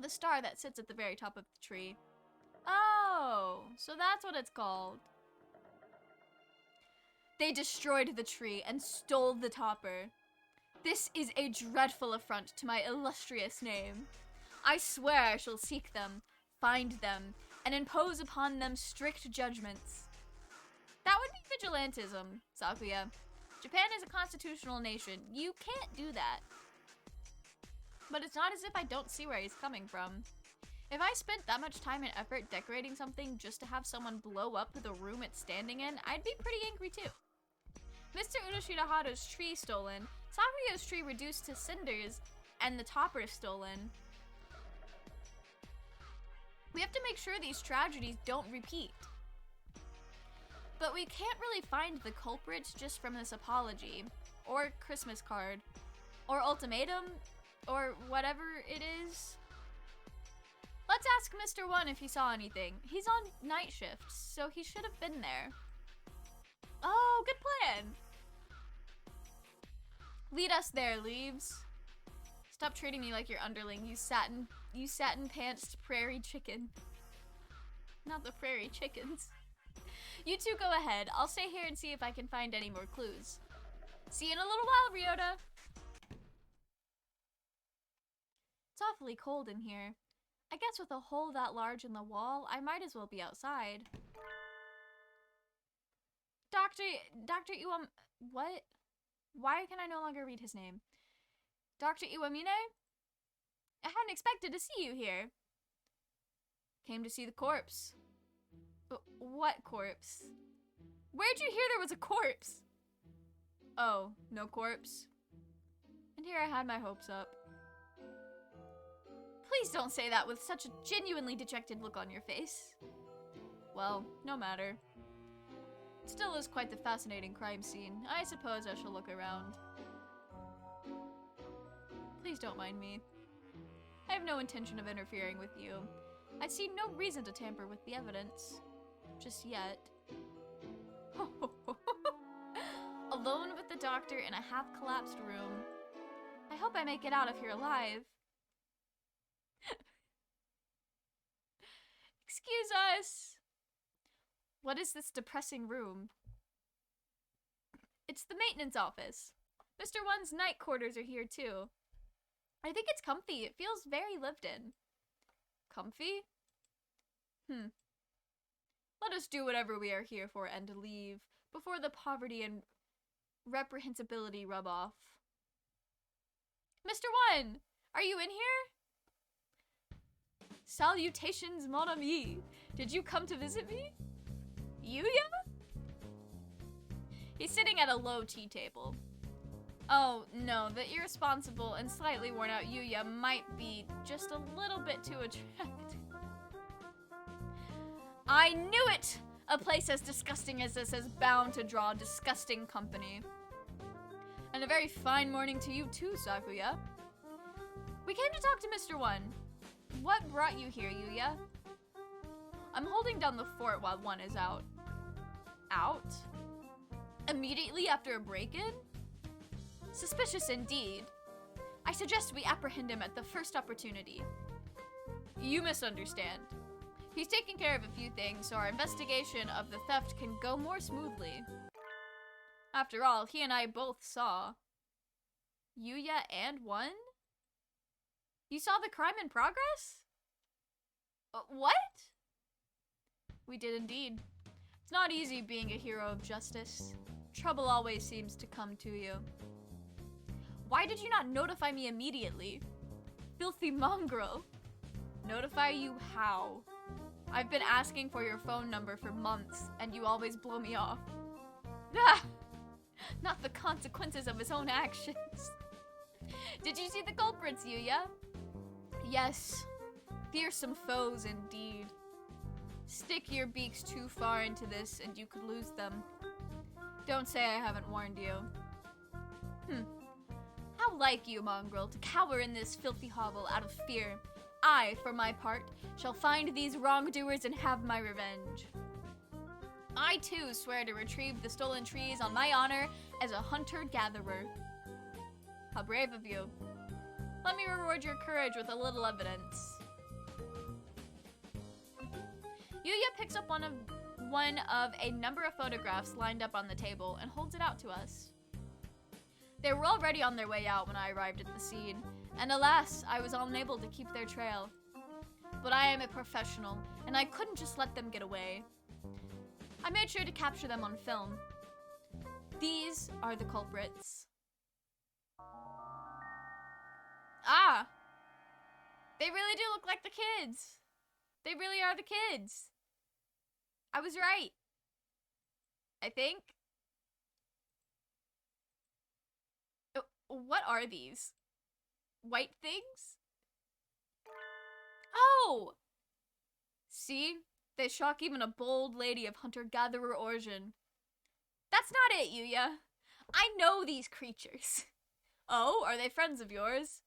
The star that sits at the very top of the tree. Oh, so that's what it's called. They destroyed the tree and stole the topper. This is a dreadful affront to my illustrious name. I swear I shall seek them, find them, and impose upon them strict judgments. That would be vigilantism, Sakuya. Japan is a constitutional nation. You can't do that. But it's not as if I don't see where he's coming from. If I spent that much time and effort decorating something just to have someone blow up the room it's standing in, I'd be pretty angry too. Mr. Unoshida Haru's tree stolen, Sakuya's tree reduced to cinders, and the topper stolen. We have to make sure these tragedies don't repeat. But we can't really find the culprits just from this apology, or Christmas card, or ultimatum, or whatever it is. Let's ask Mr. One if he saw anything. He's on night shift, so he should have been there. Oh, good plan. Lead us there, Leaves. Stop treating me like your underling, you satin pantsed prairie chicken. Not the prairie chickens. You two go ahead. I'll stay here and see if I can find any more clues. See you in a little while, Ryota. It's awfully cold in here. I guess with a hole that large in the wall, I might as well be outside. Dr. what? Why can I no longer read his name? Dr. Iwamine? I hadn't expected to see you here. Came to see the corpse. What corpse? Where'd you hear there was a corpse? Oh, no corpse? And here I had my hopes up. Please don't say that with such a genuinely dejected look on your face. Well, no matter. It still is quite the fascinating crime scene. I suppose I shall look around. Please don't mind me. I have no intention of interfering with you. I see no reason to tamper with the evidence. Just yet. Alone with the doctor in a half-collapsed room. I hope I make it out of here alive. Excuse us! What is this depressing room? It's the maintenance office. Mr. One's night quarters are here too. I think it's comfy. It feels very lived in. Comfy? Let us do whatever we are here for and leave, before the poverty and reprehensibility rub off. Mr. One! Are you in here? Salutations, mon ami! Did you come to visit me? Yuya? He's sitting at a low tea table. Oh, no, the irresponsible and slightly worn out Yuya might be just a little bit too attractive. I knew it! A place as disgusting as this is bound to draw disgusting company. And a very fine morning to you too, Sakuya. We came to talk to Mr. One. What brought you here, Yuya? I'm holding down the fort while One is out. Out? Immediately after a break-in? Suspicious indeed. I suggest we apprehend him at the first opportunity. You misunderstand. He's taking care of a few things, so our investigation of the theft can go more smoothly. After all, he and I both saw. Yuya and One? You saw the crime in progress? What? We did indeed. It's not easy being a hero of justice. Trouble always seems to come to you. Why did you not notify me immediately? Filthy mongrel. Notify you how? I've been asking for your phone number for months, and you always blow me off. Ah! Not the consequences of his own actions. Did you see the culprits, Yuya? Yes. Fearsome foes indeed. Stick your beaks too far into this, and you could lose them. Don't say I haven't warned you. How like you, mongrel, to cower in this filthy hovel out of fear. I, for my part, shall find these wrongdoers and have my revenge. I, too, swear to retrieve the stolen trees on my honor as a hunter-gatherer. How brave of you. Let me reward your courage with a little evidence. Yuya picks up one of a number of photographs lined up on the table and holds it out to us. They were already on their way out when I arrived at the scene, and alas, I was unable to keep their trail. But I am a professional, and I couldn't just let them get away. I made sure to capture them on film. These are the culprits. Ah! They really do look like the kids. They really are the kids. I was right. I think. What are these? White things? Oh! See? They shock even a bold lady of hunter-gatherer origin. That's not it, Yuya. I know these creatures. Oh, are they friends of yours?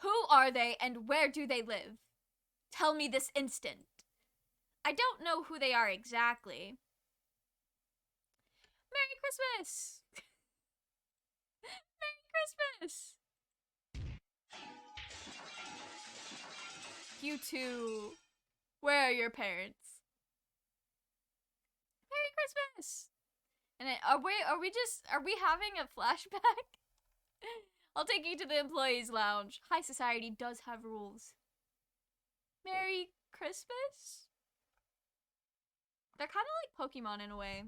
Who are they and where do they live? Tell me this instant. I don't know who they are exactly. Merry Christmas! Merry Christmas! You two. Where are your parents? Merry Christmas! And are we having a flashback? I'll take you to the employees' lounge. High society does have rules. Merry Christmas? They're kind of like Pokemon in a way.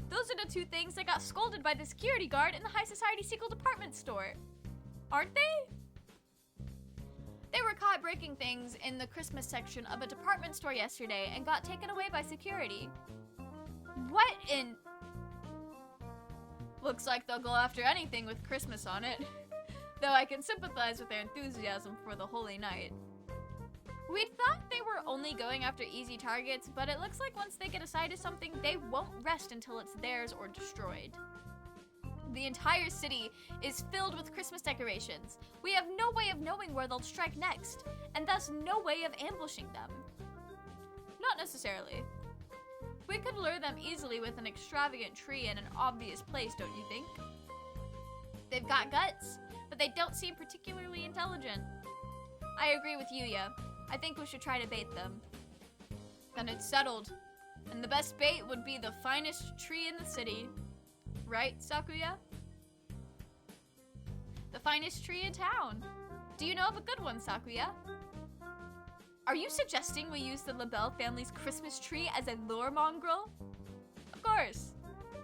Those are the two things that got scolded by the security guard in the High Society Sequel department store. Aren't they? They were caught breaking things in the Christmas section of a department store yesterday and got taken away by security. What in... Looks like they'll go after anything with Christmas on it. Though I can sympathize with their enthusiasm for the holy night. We thought they were only going after easy targets, but it looks like once they get a sight of something, they won't rest until it's theirs or destroyed. The entire city is filled with Christmas decorations. We have no way of knowing where they'll strike next, and thus no way of ambushing them. Not necessarily. We could lure them easily with an extravagant tree in an obvious place, don't you think? They've got guts, but they don't seem particularly intelligent. I agree with Yuya. I think we should try to bait them. Then it's settled. And the best bait would be the finest tree in the city. Right, Sakuya? The finest tree in town. Do you know of a good one, Sakuya? Are you suggesting we use the LaBelle family's Christmas tree as a lure mongrel? Of course.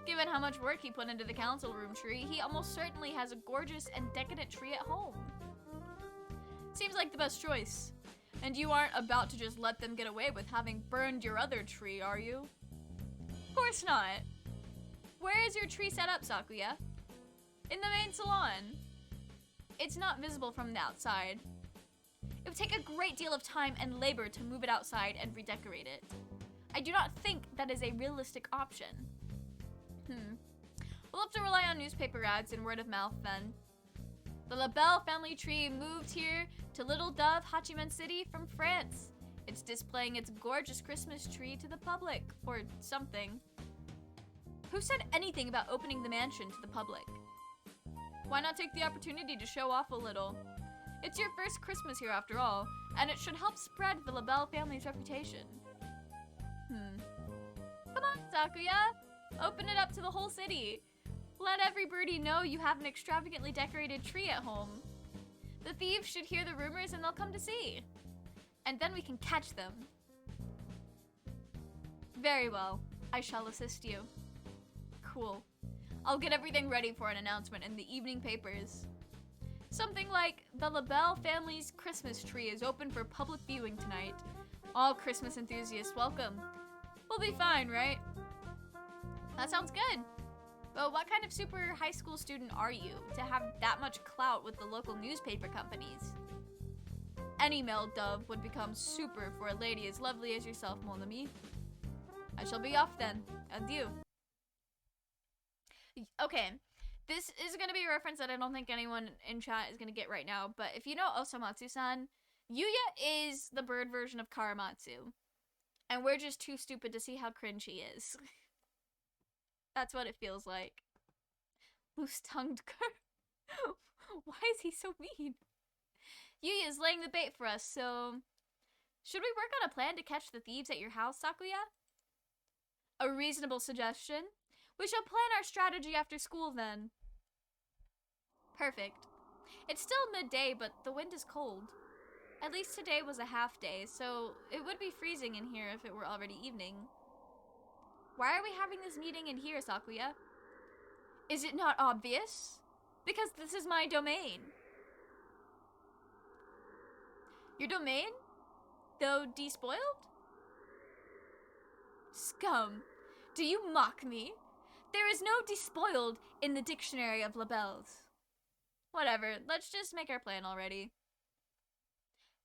Given how much work he put into the council room tree, he almost certainly has a gorgeous and decadent tree at home. Seems like the best choice. And you aren't about to just let them get away with having burned your other tree, are you? Of course not. Where is your tree set up, Sakuya? In the main salon. It's not visible from the outside. It would take a great deal of time and labor to move it outside and redecorate it. I do not think that is a realistic option. We'll have to rely on newspaper ads and word of mouth then. The LaBelle family tree moved here to Little Dove, Hachiman City from France. It's displaying its gorgeous Christmas tree to the public, or something. Who said anything about opening the mansion to the public? Why not take the opportunity to show off a little? It's your first Christmas here after all, and it should help spread the LaBelle family's reputation. Come on, Sakuya! Open it up to the whole city. Let every birdie know you have an extravagantly decorated tree at home. The thieves should hear the rumors and they'll come to see. And then we can catch them. Very well. I shall assist you. Cool. I'll get everything ready for an announcement in the evening papers. Something like, the LaBelle family's Christmas tree is open for public viewing tonight. All Christmas enthusiasts welcome. We'll be fine, right? That sounds good. But what kind of super high school student are you to have that much clout with the local newspaper companies? Any male dove would become super for a lady as lovely as yourself, mon ami. I shall be off then. Adieu. Okay, this is going to be a reference that I don't think anyone in chat is going to get right now, but if you know Osamatsu-san, Yuya is the bird version of Karamatsu. And we're just too stupid to see how cringe he is. That's what it feels like. Loose-tongued cur. Why is he so mean? Yuya is laying the bait for us, so... Should we work on a plan to catch the thieves at your house, Sakuya? A reasonable suggestion. We shall plan our strategy after school then. Perfect. It's still midday, but the wind is cold. At least today was a half day, so it would be freezing in here if it were already evening. Why are we having this meeting in here, Sakuya? Is it not obvious? Because this is my domain. Your domain? Though despoiled? Scum, do you mock me? There is no despoiled in the dictionary of LaBelles. Whatever, let's just make our plan already.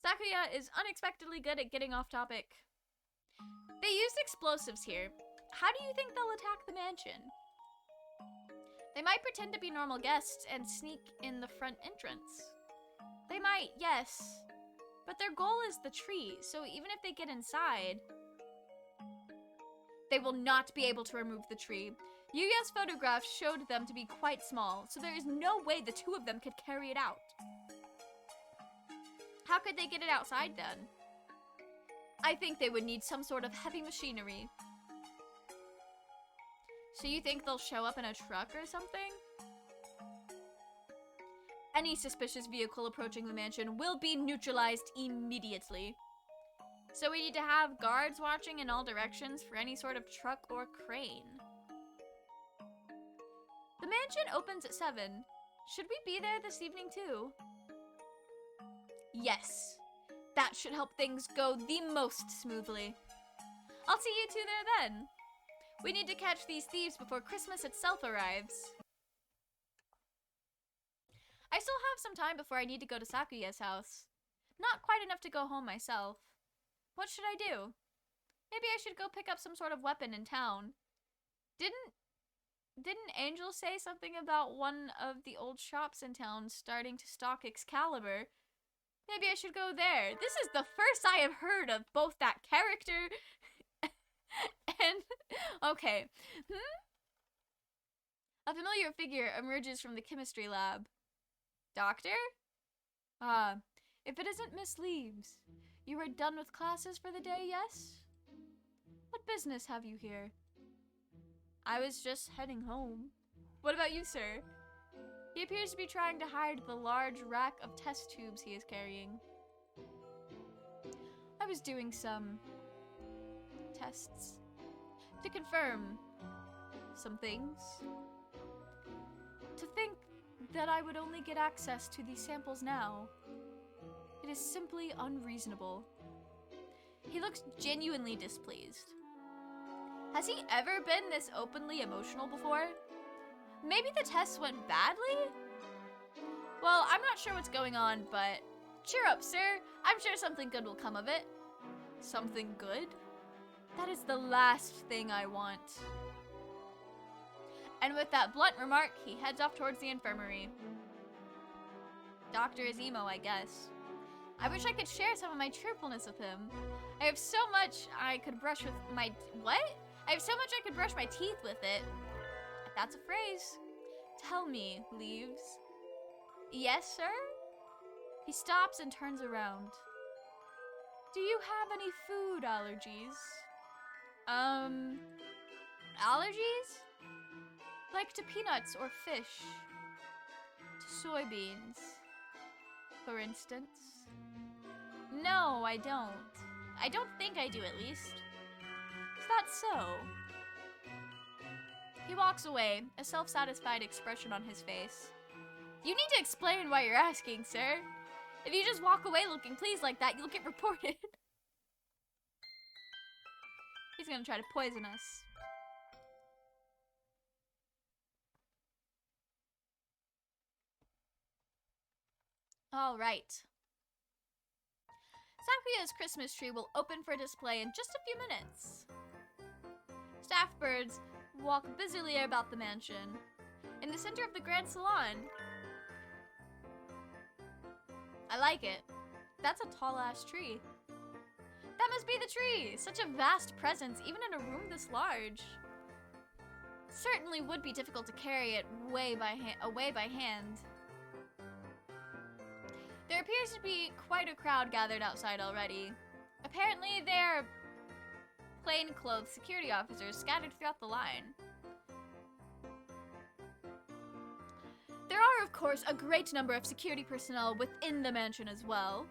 Sakuya is unexpectedly good at getting off topic. They used explosives here. How do you think they'll attack the mansion? They might pretend to be normal guests and sneak in the front entrance. They might, yes. But their goal is the tree, so even if they get inside, they will not be able to remove the tree. Yuya's photographs showed them to be quite small, so there is no way the two of them could carry it out. How could they get it outside then? I think they would need some sort of heavy machinery. So you think they'll show up in a truck or something? Any suspicious vehicle approaching the mansion will be neutralized immediately. So we need to have guards watching in all directions for any sort of truck or crane. The mansion opens at 7. Should we be there this evening too? Yes. That should help things go the most smoothly. I'll see you two there then. We need to catch these thieves before Christmas itself arrives. I still have some time before I need to go to Sakuya's house. Not quite enough to go home myself. What should I do? Maybe I should go pick up some sort of weapon in town. Didn't Angel say something about one of the old shops in town starting to stock Excalibur? Maybe I should go there. This is the first I have heard of both that character and... Okay. A familiar figure emerges from the chemistry lab. Doctor? Ah, if it isn't Miss Leaves. You are done with classes for the day, yes? What business have you here? I was just heading home. What about you, sir? He appears to be trying to hide the large rack of test tubes he is carrying. I was doing some tests to confirm some things. To think that I would only get access to these samples now. It is simply unreasonable. He looks genuinely displeased. Has he ever been this openly emotional before? Maybe the test went badly? Well, I'm not sure what's going on, but cheer up, sir. I'm sure something good will come of it. Something good? That is the last thing I want. And with that blunt remark, he heads off towards the infirmary. Doctor is emo, I guess. I wish I could share some of my truthfulness with him. I have so much I could brush with my... What? I have so much I could brush my teeth with it. If that's a phrase. Tell me, Leaves. Yes, sir? He stops and turns around. Do you have any food allergies? Allergies? Like to peanuts or fish? To soybeans, for instance? No, I don't. I don't think I do, at least. Is that so? He walks away, a self-satisfied expression on his face. You need to explain why you're asking, sir. If you just walk away looking pleased like that, you'll get reported. He's gonna try to poison us. Alright. Sakuya's Christmas tree will open for display in just a few minutes. Staff birds walk busily about the mansion. In the center of the grand salon. I like it. That's a tall-ass tree. That must be the tree! Such a vast presence, even in a room this large. Certainly would be difficult to carry it away by hand. There appears to be quite a crowd gathered outside already. Apparently they're plainclothes security officers scattered throughout the line. There are, of course, a great number of security personnel within the mansion as well.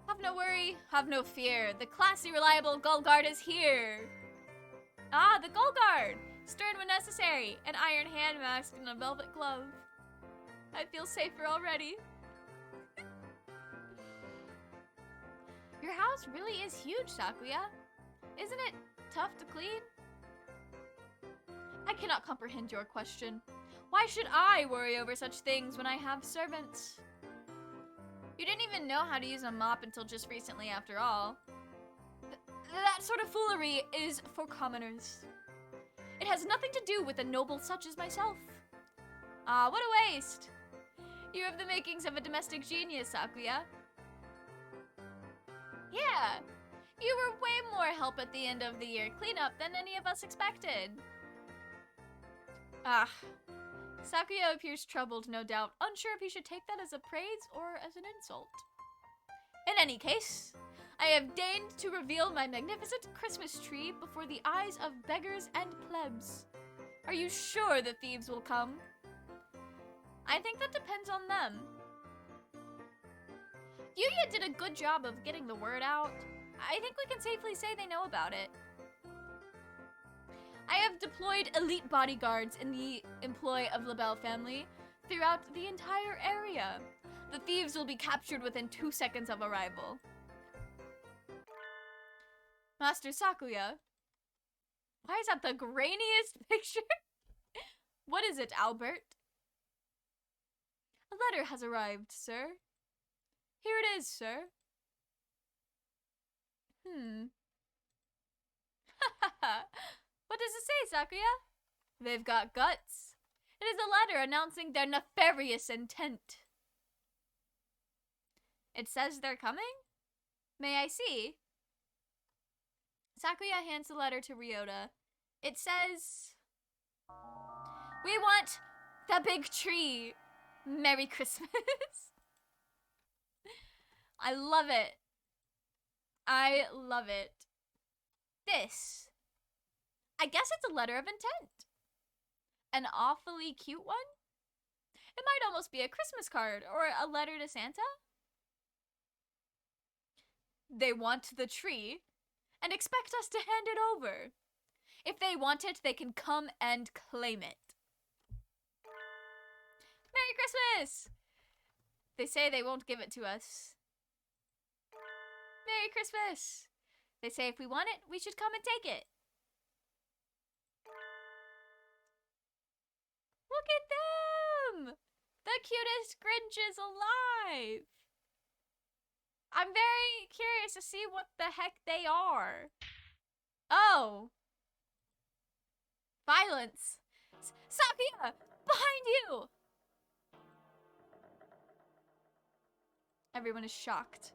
Have no worry, have no fear. The classy, reliable Gull Guard is here. Ah, the Gull Guard! Stern when necessary, an iron hand mask and a velvet glove. I feel safer already. Your house really is huge, Sakuya. Isn't it tough to clean? I cannot comprehend your question. Why should I worry over such things when I have servants? You didn't even know how to use a mop until just recently, after all. That sort of foolery is for commoners. It has nothing to do with a noble such as myself. Ah, what a waste. You have the makings of a domestic genius, Sakuya. Yeah, you were way more help at the end of the year cleanup than any of us expected. Ah, Sakuya appears troubled, no doubt, unsure if he should take that as a praise or as an insult. In any case, I have deigned to reveal my magnificent Christmas tree before the eyes of beggars and plebs. Are you sure the thieves will come? I think that depends on them. Yuya did a good job of getting the word out. I think we can safely say they know about it. I have deployed elite bodyguards in the employ of LaBelle family throughout the entire area. The thieves will be captured within 2 seconds of arrival. Master Sakuya. Why is that the grainiest picture? What is it, Albert? A letter has arrived, sir. Here it is, sir. What does it say, Sakuya? They've got guts. It is a letter announcing their nefarious intent. It says they're coming? May I see? Sakuya hands the letter to Ryota. It says, we want the big tree. Merry Christmas. I love it. I love it. This. I guess it's a letter of intent. An awfully cute one? It might almost be a Christmas card or a letter to Santa. They want the tree and expect us to hand it over. If they want it, they can come and claim it. Merry Christmas! They say they won't give it to us. Merry Christmas! They say if we want it, we should come and take it. Look at them! The cutest Grinches alive! I'm very curious to see what the heck they are. Oh. Violence. Sakuya! Behind you! Everyone is shocked.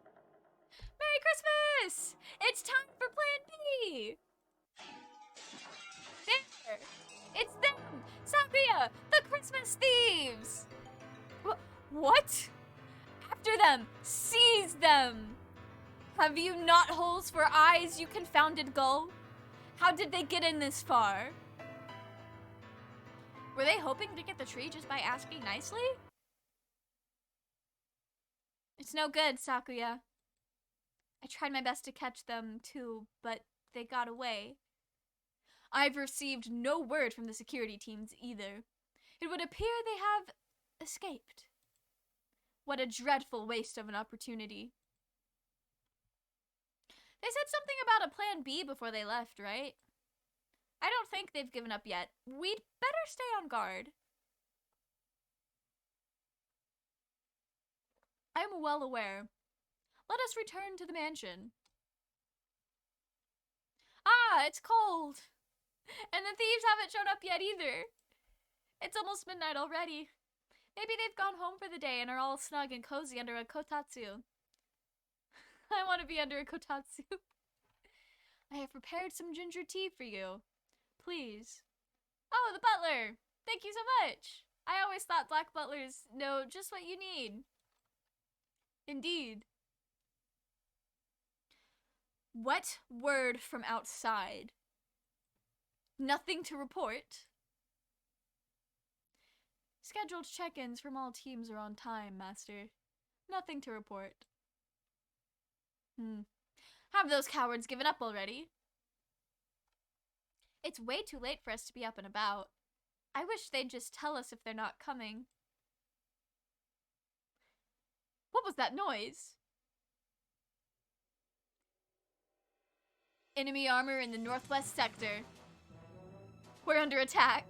Merry Christmas! It's time for Plan B! There! It's them! Sakuya! The Christmas thieves! What? After them! Seize them! Have you not holes for eyes, you confounded gull? How did they get in this far? Were they hoping to get the tree just by asking nicely? It's no good, Sakuya. I tried my best to catch them, too, but they got away. I've received no word from the security teams either. It would appear they have escaped. What a dreadful waste of an opportunity. They said something about a plan B before they left, right? I don't think they've given up yet. We'd better stay on guard. I am well aware. Let us return to the mansion. Ah, it's cold. And the thieves haven't shown up yet either. It's almost midnight already. Maybe they've gone home for the day and are all snug and cozy under a kotatsu. I want to be under a kotatsu. I have prepared some ginger tea for you. Please. Oh, the butler. Thank you so much. I always thought black butlers know just what you need. Indeed. What word from outside? Nothing to report. Scheduled check-ins from all teams are on time, Master. Nothing to report. Have those cowards given up already? It's way too late for us to be up and about. I wish they'd just tell us if they're not coming. What was that noise? Enemy armor in the northwest sector. We're under attack.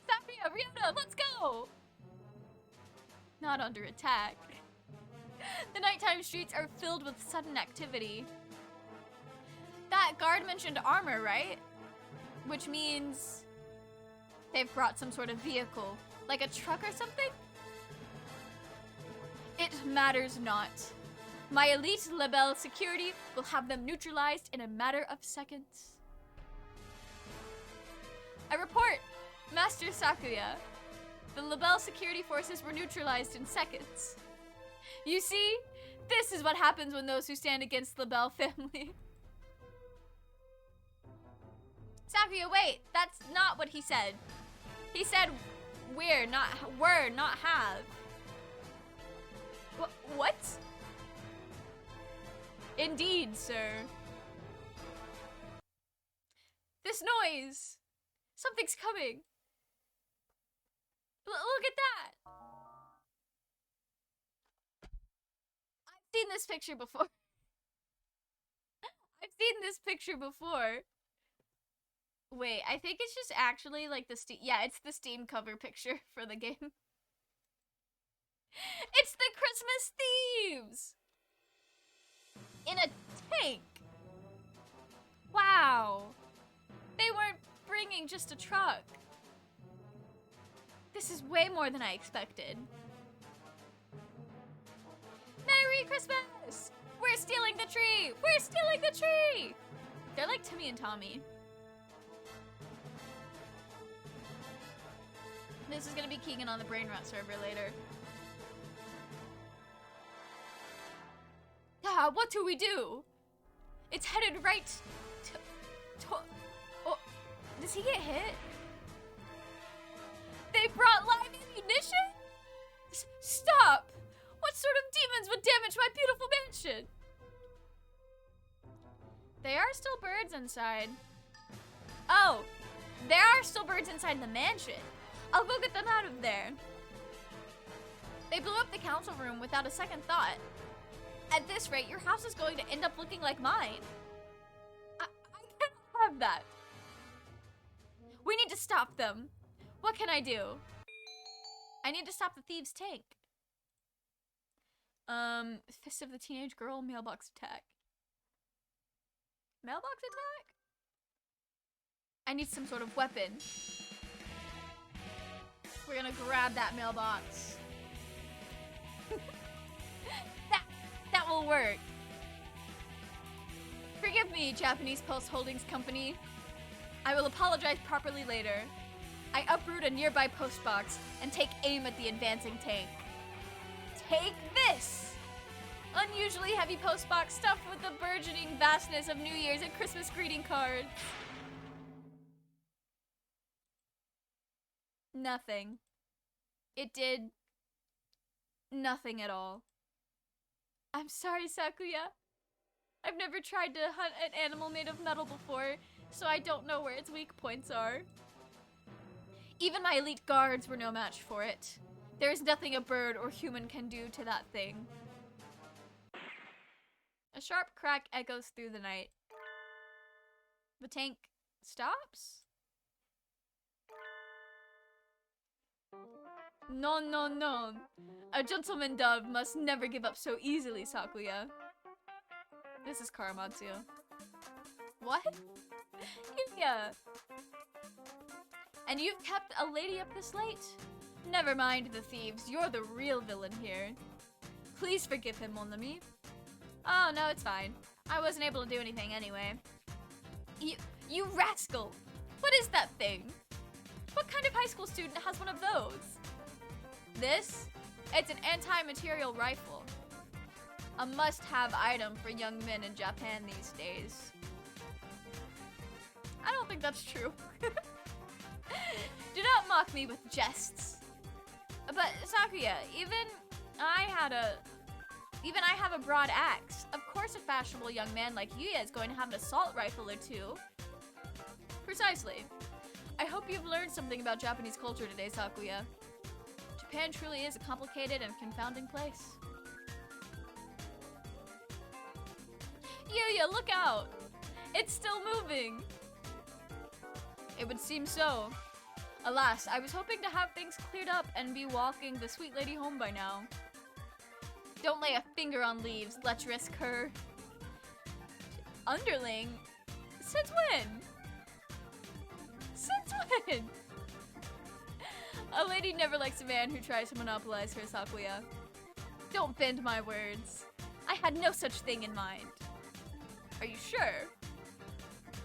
Sakuya, Ryota, let's go! Not under attack. The nighttime streets are filled with sudden activity. That guard mentioned armor, right? Which means they've brought some sort of vehicle, like a truck or something? It matters not. My elite Label security will have them neutralized in a matter of seconds. I report, Master Sakuya. The Label security forces were neutralized in seconds. You see, this is what happens when those who stand against the Label family. Sakuya, wait, that's not what he said. He said we're, not were, not have. What? Indeed, sir. This noise! Something's coming. Look at that! I've seen this picture before. I've seen this picture before. Wait, I think it's just actually like the Steam. Yeah, it's the Steam cover picture for the game. It's the Christmas thieves! In a tank! Wow! They weren't bringing just a truck. This is way more than I expected. Merry Christmas! We're stealing the tree! We're stealing the tree! They're like Timmy and Tommy. This is gonna be Keegan on the Brain Rot server later. Ah, what do we do? It's headed right to oh, does he get hit? They brought live ammunition? Stop! What sort of demons would damage my beautiful mansion? There are still birds inside. Oh, there are still birds inside the mansion. I'll go get them out of there. They blew up the council room without a second thought. At this rate, your house is going to end up looking like mine. I can't have that. We need to stop them. What can I do? I need to stop the thieves' tank. Fist of the Teenage Girl, mailbox attack. Mailbox attack? I need some sort of weapon. We're gonna grab that mailbox. that will work. Forgive me, Japanese Post Holdings Company. I will apologize properly later. I uproot a nearby post box and take aim at the advancing tank. Take this! Unusually heavy post box stuffed with the burgeoning vastness of New Year's and Christmas greeting cards. Nothing. It did nothing at all. I'm sorry, Sakuya. I've never tried to hunt an animal made of metal before, so I don't know where its weak points are. Even my elite guards were no match for it. There is nothing a bird or human can do to that thing. A sharp crack echoes through the night. The tank stops? No, no, no. A gentleman dove must never give up so easily, Sakuya. This is Karamatsu. What? Yeah. And you've kept a lady up this late? Never mind the thieves, you're the real villain here. Please forgive him, mon ami. Oh, no, it's fine. I wasn't able to do anything anyway. You rascal! What is that thing? What kind of high school student has one of those? This? It's an anti-material rifle. A must-have item for young men in Japan these days. I don't think that's true. Do not mock me with jests. But Sakuya, even I have a broad axe. Of course a fashionable young man like Yuya is going to have an assault rifle or two. Precisely. I hope you've learned something about Japanese culture today, Sakuya. Japan truly is a complicated and confounding place. Yuya, look out! It's still moving! It would seem so. Alas, I was hoping to have things cleared up and be walking the sweet lady home by now. Don't lay a finger on leaves, lecherous cur. Underling? Since when? Since when? A lady never likes a man who tries to monopolize her, Sakuya. Don't bend my words. I had no such thing in mind. Are you sure?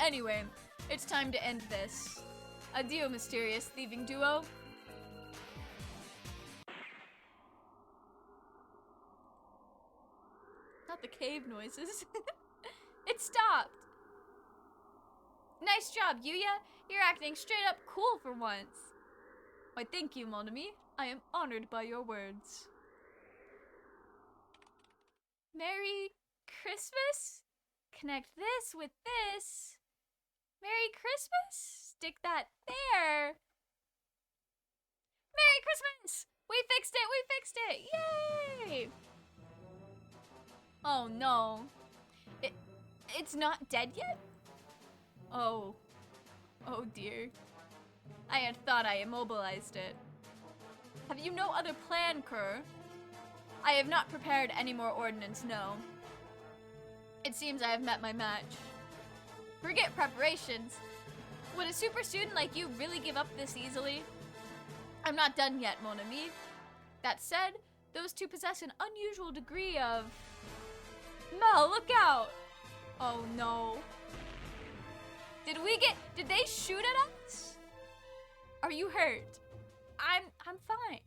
Anyway, it's time to end this. Adieu, mysterious thieving duo. Not the cave noises. It stopped. Nice job, Yuya. You're acting straight up cool for once. Why, thank you, mon ami. I am honored by your words. Merry Christmas? Connect this with this. Merry Christmas? Stick that there. Merry Christmas! We fixed it! We fixed it! Yay! Oh no. It's not dead yet? Oh. Oh dear. I had thought I immobilized it. Have you no other plan, Kerr? I have not prepared any more ordnance, no. It seems I have met my match. Forget preparations. Would a super student like you really give up this easily? I'm not done yet, mon ami. That said, those two possess an unusual degree of... Mel, look out! Oh no. Did they shoot at us? Are you hurt? I'm fine.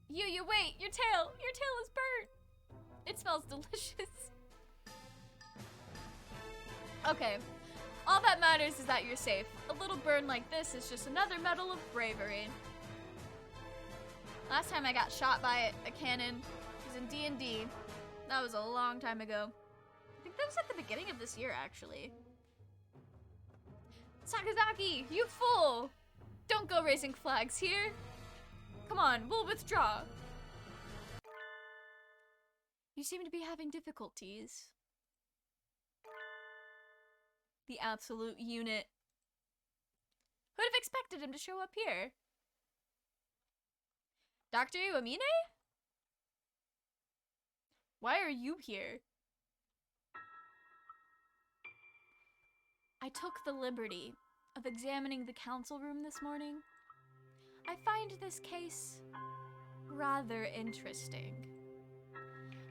You wait, your tail is burnt. It smells delicious. Okay, all that matters is that you're safe. A little burn like this is just another medal of bravery. Last time I got shot by a cannon was in D&D. That was a long time ago. I think that was at the beginning of this year, actually. Sakazaki, you fool! Don't go raising flags here. Come on, we'll withdraw. You seem to be having difficulties. The absolute unit. Who'd have expected him to show up here? Dr. Iwamine? Why are you here? I took the liberty of examining the council room this morning. I find this case rather interesting.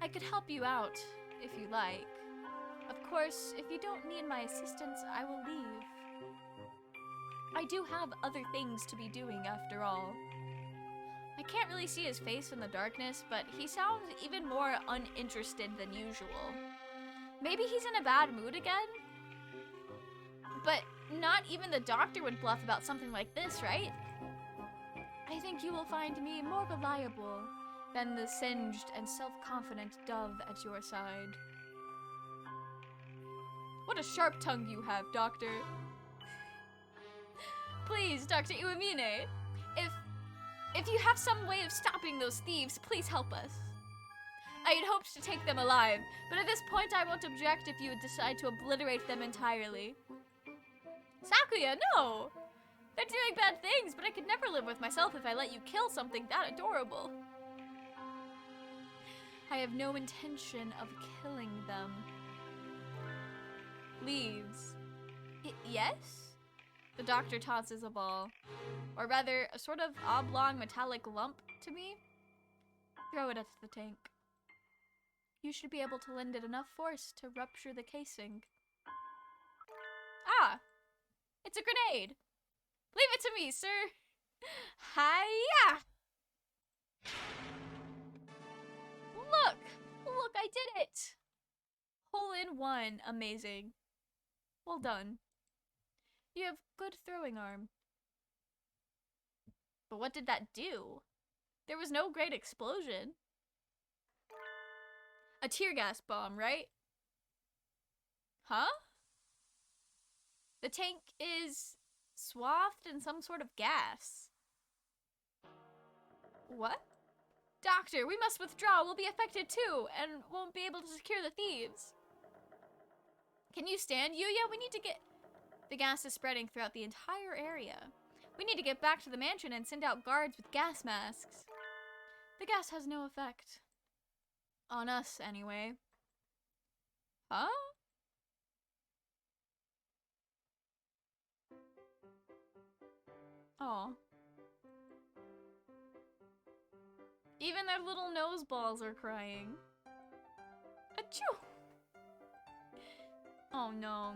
I could help you out if you like. Of course, if you don't need my assistance, I will leave. I do have other things to be doing after all. I can't really see his face in the darkness, but he sounds even more uninterested than usual. Maybe he's in a bad mood again? But not even the doctor would bluff about something like this, right? I think you will find me more reliable than the singed and self-confident dove at your side. What a sharp tongue you have, Doctor. Please, Dr. Iwamine, if you have some way of stopping those thieves, please help us. I had hoped to take them alive, but at this point I won't object if you would decide to obliterate them entirely. Sakuya, no! They're doing bad things, but I could never live with myself if I let you kill something that adorable. I have no intention of killing them. Leaves. Yes? The doctor tosses a ball, or rather, a sort of oblong metallic lump to me. Throw it at the tank. You should be able to lend it enough force to rupture the casing. Ah! It's a grenade! Leave it to me, sir! Hiya! Look! Look, I did it! Hole in one. Amazing. Well done. You have good throwing arm. But what did that do? There was no great explosion. A tear gas bomb, right? Huh? The tank is swathed in some sort of gas. What? Doctor, we must withdraw. We'll be affected too, and won't be able to secure the thieves. Can you stand, Yuya? We need to get... The gas is spreading throughout the entire area. We need to get back to the mansion and send out guards with gas masks. The gas has no effect. On us, anyway. Huh? Oh. Even their little nose balls are crying. Achoo! Oh no.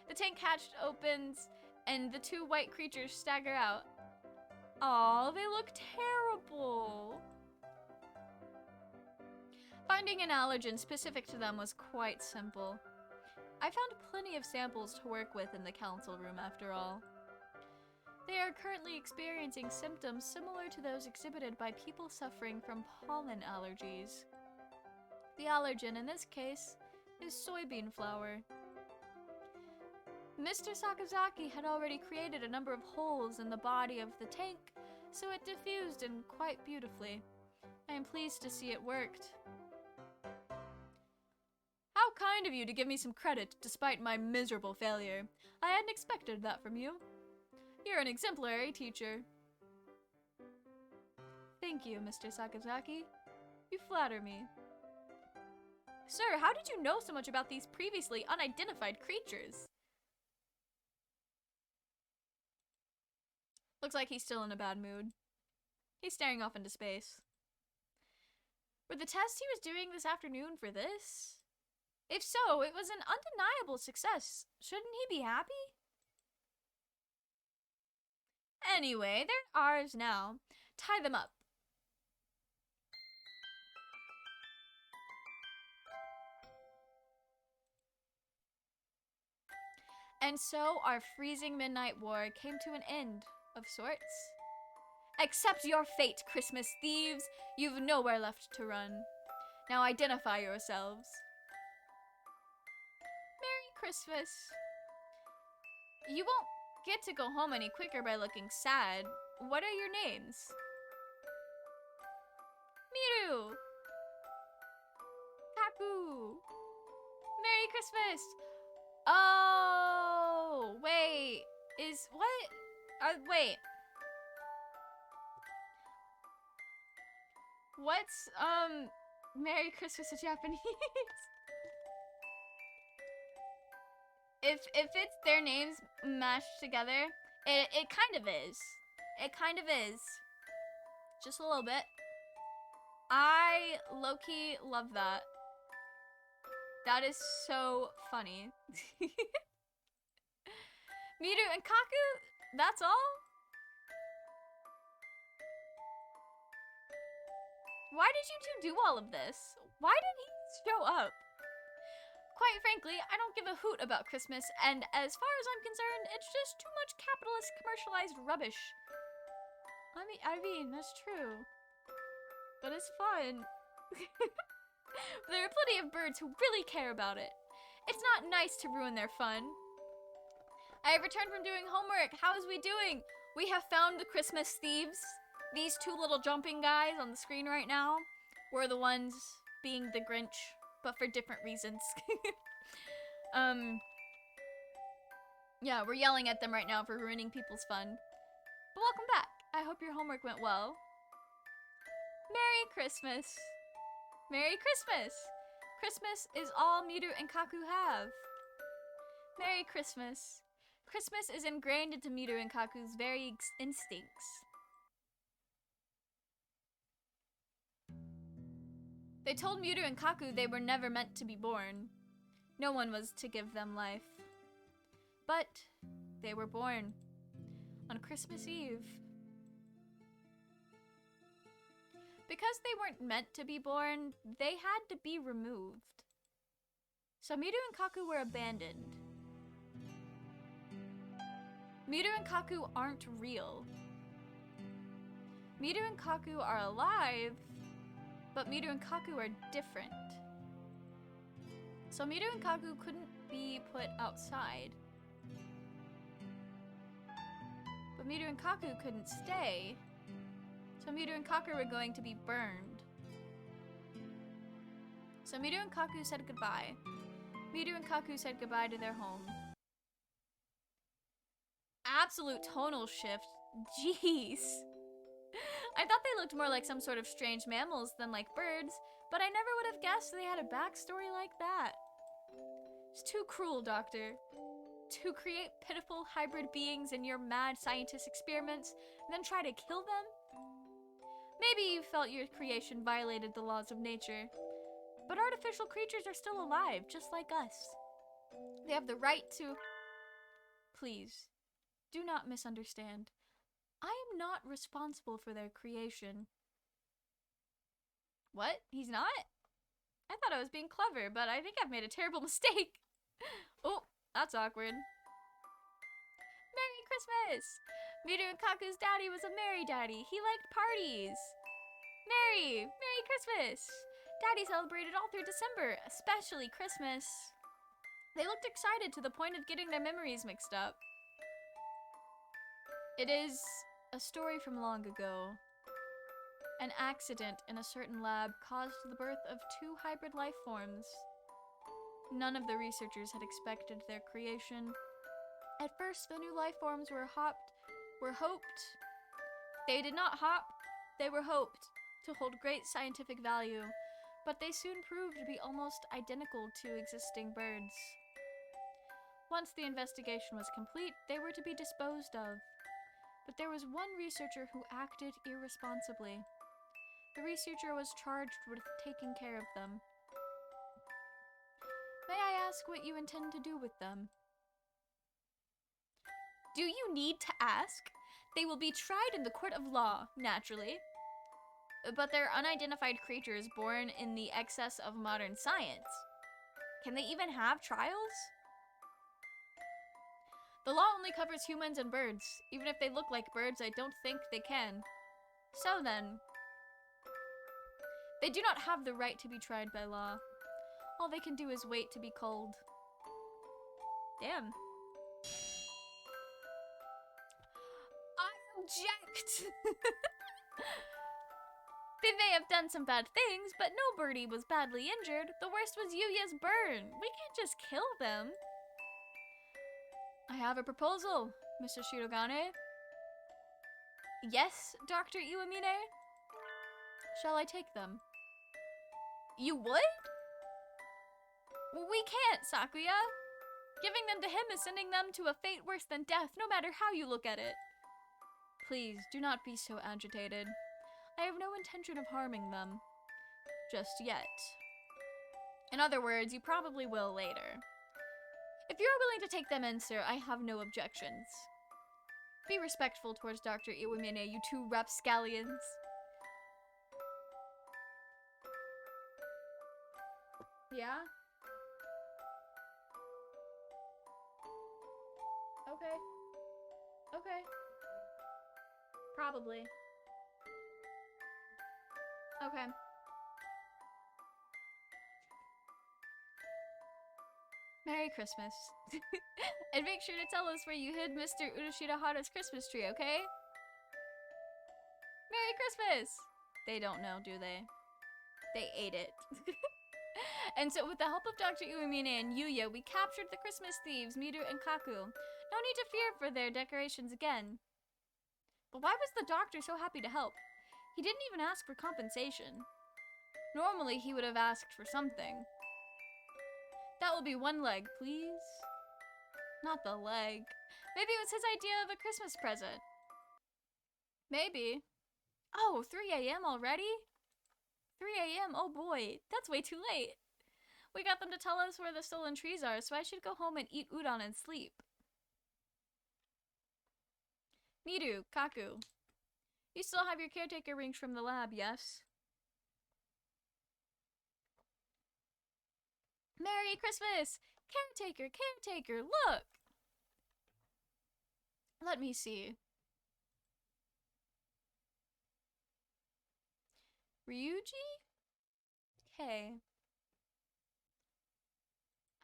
The tank hatch opens, and the two white creatures stagger out. Aw, they look terrible. Finding an allergen specific to them was quite simple. I found plenty of samples to work with in the council room after all. They are currently experiencing symptoms similar to those exhibited by people suffering from pollen allergies. The allergen in this case is soybean flour. Mr. Sakazaki had already created a number of holes in the body of the tank, so it diffused in quite beautifully. I am pleased to see it worked. How kind of you to give me some credit despite my miserable failure. I hadn't expected that from you. You're an exemplary teacher. Thank you, Mr. Sakazaki. You flatter me. Sir, how did you know so much about these previously unidentified creatures? Looks like he's still in a bad mood. He's staring off into space. Were the tests he was doing this afternoon for this? If so, it was an undeniable success. Shouldn't he be happy? Anyway, they're ours now. Tie them up. And so our freezing midnight war came to an end, of sorts. Accept your fate, Christmas thieves. You've nowhere left to run. Now identify yourselves. Merry Christmas. You won't get to go home any quicker by looking sad. What are your names? Miru. Kaku. Merry Christmas. Oh, wait. Wait. What's, Merry Christmas in Japanese? If it's their names mashed together, it kind of is. It kind of is. Just a little bit. I low-key love that. That is so funny. Miru and Kaku, that's all? Why did you two do all of this? Why did he show up? Quite frankly, I don't give a hoot about Christmas, and as far as I'm concerned, it's just too much capitalist commercialized rubbish. I mean, that's true. But it's fun. There are plenty of birds who really care about it. It's not nice to ruin their fun. I have returned from doing homework. How is we doing? We have found the Christmas thieves. These two little jumping guys on the screen right now were the ones being the Grinch, but for different reasons. Yeah, we're yelling at them right now for ruining people's fun. But welcome back. I hope your homework went well. Merry Christmas. Merry Christmas. Christmas is all Miru and Kaku have. Merry Christmas. Christmas is ingrained into Miru and Kaku's very instincts. They told Miru and Kaku they were never meant to be born. No one was to give them life. But they were born on Christmas Eve. Because they weren't meant to be born, they had to be removed. So Miru and Kaku were abandoned. Miru and Kaku aren't real. Miru and Kaku are alive, but Miru and Kaku are different. So Miru and Kaku couldn't be put outside. But Miru and Kaku couldn't stay. So Miru and Kaku were going to be burned. So Miru and Kaku said goodbye. Miru and Kaku said goodbye to their home. Absolute tonal shift. Jeez. I thought they looked more like some sort of strange mammals than like birds, but I never would have guessed they had a backstory like that. It's too cruel, Doctor. To create pitiful hybrid beings in your mad scientist experiments, and then try to kill them? Maybe you felt your creation violated the laws of nature, but artificial creatures are still alive, just like us. They have the right to... Please, do not misunderstand. I am not responsible for their creation. What? He's not? I thought I was being clever, but I think I've made a terrible mistake. Oh, that's awkward. Merry Christmas! Miru and Kaku's daddy was a merry daddy. He liked parties. Merry Christmas! Daddy celebrated all through December, especially Christmas. They looked excited to the point of getting their memories mixed up. It is a story from long ago. An accident in a certain lab caused the birth of two hybrid life forms. None of the researchers had expected their creation. At first, the new life forms were hoped. They did not hop, they were hoped to hold great scientific value, but they soon proved to be almost identical to existing birds. Once the investigation was complete, they were to be disposed of. But there was one researcher who acted irresponsibly. The researcher was charged with taking care of them. May I ask what you intend to do with them? Do you need to ask? They will be tried in the court of law, naturally. But they're unidentified creatures born in the excess of modern science. Can they even have trials? The law only covers humans and birds. Even if they look like birds, I don't think they can. So then, they do not have the right to be tried by law. All they can do is wait to be culled. Damn. I object! They may have done some bad things, but no birdie was badly injured. The worst was Yuya's burn. We can't just kill them. I have a proposal, Mr. Shirogane. Yes, Dr. Iwamine? Shall I take them? You would? We can't, Sakuya. Giving them to him is sending them to a fate worse than death, no matter how you look at it. Please, do not be so agitated. I have no intention of harming them. Just yet. In other words, you probably will later. If you are willing to take them in, sir, I have no objections. Be respectful towards Dr. Iwamine, you two rapscallions. Yeah? Okay. Okay. Probably. Okay. Merry Christmas. And make sure to tell us where you hid Mr. Urushidahara's Christmas tree, okay? Merry Christmas! They don't know, do they? They ate it. And so with the help of Dr. Iwamine and Yuya, we captured the Christmas thieves, Miru and Kaku. No need to fear for their decorations again. But why was the doctor so happy to help? He didn't even ask for compensation. Normally, he would have asked for something. That will be one leg, please. Not the leg. Maybe it was his idea of a Christmas present. Maybe. Oh, 3 a.m. already? 3 a.m. Oh boy, that's way too late. We got them to tell us where the stolen trees are, so I should go home and eat udon and sleep. Miru, Kaku. You still have your caretaker rings from the lab, yes? Merry Christmas! Caretaker, caretaker, look! Let me see. Ryuji? Hey.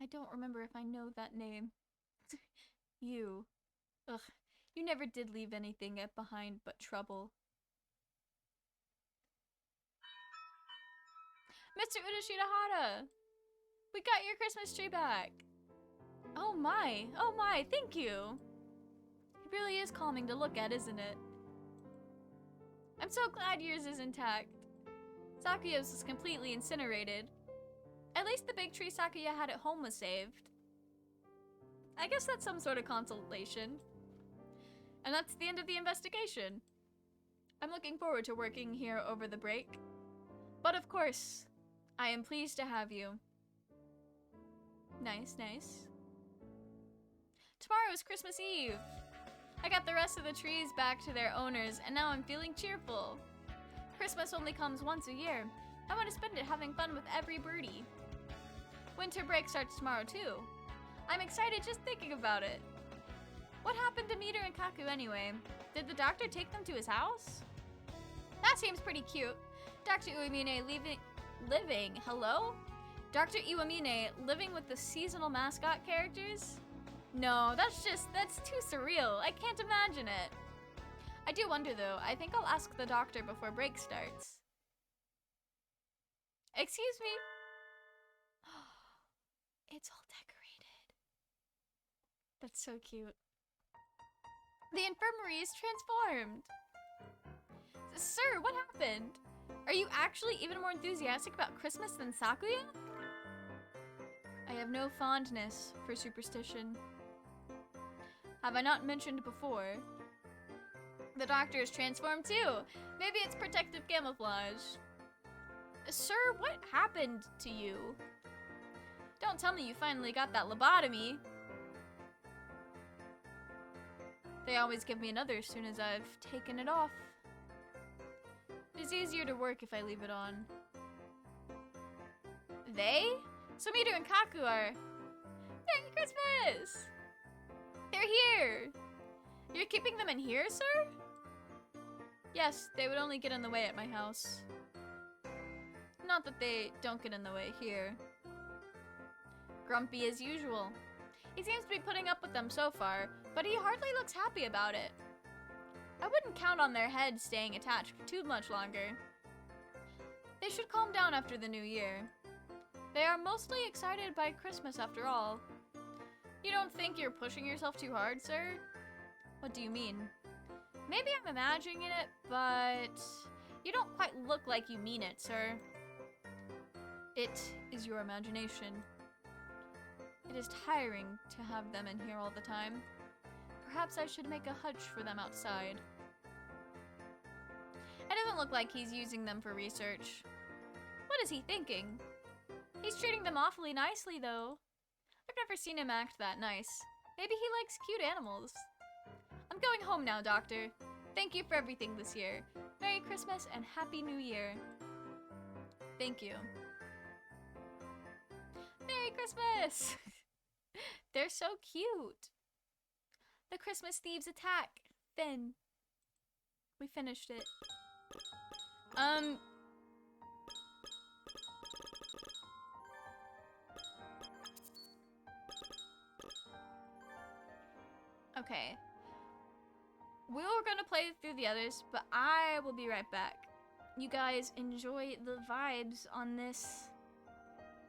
I don't remember if I know that name. You. Ugh. You never did leave anything behind but trouble. Mr. Urushidahara! We got your Christmas tree back! Oh my, thank you! It really is calming to look at, isn't it? I'm so glad yours is intact. Sakuya's is completely incinerated. At least the big tree Sakuya had at home was saved. I guess that's some sort of consolation. And that's the end of the investigation. I'm looking forward to working here over the break. But of course, I am pleased to have you. Nice, nice. Tomorrow is Christmas Eve. I got the rest of the trees back to their owners, and now I'm feeling cheerful. Christmas only comes once a year. I want to spend it having fun with every birdie. Winter break starts tomorrow too. I'm excited just thinking about it. What happened to Miru and Kaku anyway? Did the doctor take them to his house? That seems pretty cute. Dr. Iwamine living, hello? Dr. Iwamine living with the seasonal mascot characters? No, that's too surreal. I can't imagine it. I do wonder though. I think I'll ask the doctor before break starts. Excuse me? It's all decorated. That's so cute. The infirmary is transformed. Sir, what happened? Are you actually even more enthusiastic about Christmas than Sakuya? I have no fondness for superstition. Have I not mentioned before? The doctor is transformed too. Maybe it's protective camouflage. Sir, what happened to you? Don't tell me you finally got that lobotomy. They always give me another as soon as I've taken it off. It's easier to work if I leave it on. They? So Miru and Kaku are... Merry Christmas! They're here! You're keeping them in here, sir? Yes, they would only get in the way at my house. Not that they don't get in the way here. Grumpy as usual. He seems to be putting up with them so far, but he hardly looks happy about it. I wouldn't count on their heads staying attached for too much longer. They should calm down after the new year. They are mostly excited by Christmas after all. You don't think you're pushing yourself too hard, sir? What do you mean? Maybe I'm imagining it, but You don't quite look like you mean it, sir. It is your imagination. It is tiring to have them in here all the time. Perhaps I should make a hutch for them outside. It doesn't look like he's using them for research. What is he thinking? He's treating them awfully nicely, though. I've never seen him act that nice. Maybe he likes cute animals. I'm going home now, Doctor. Thank you for everything this year. Merry Christmas and Happy New Year. Thank you. Merry Christmas! They're so cute. The Christmas Thieves attack. Finn. We finished it. Okay. We were gonna play through the others, but I will be right back. You guys enjoy the vibes on this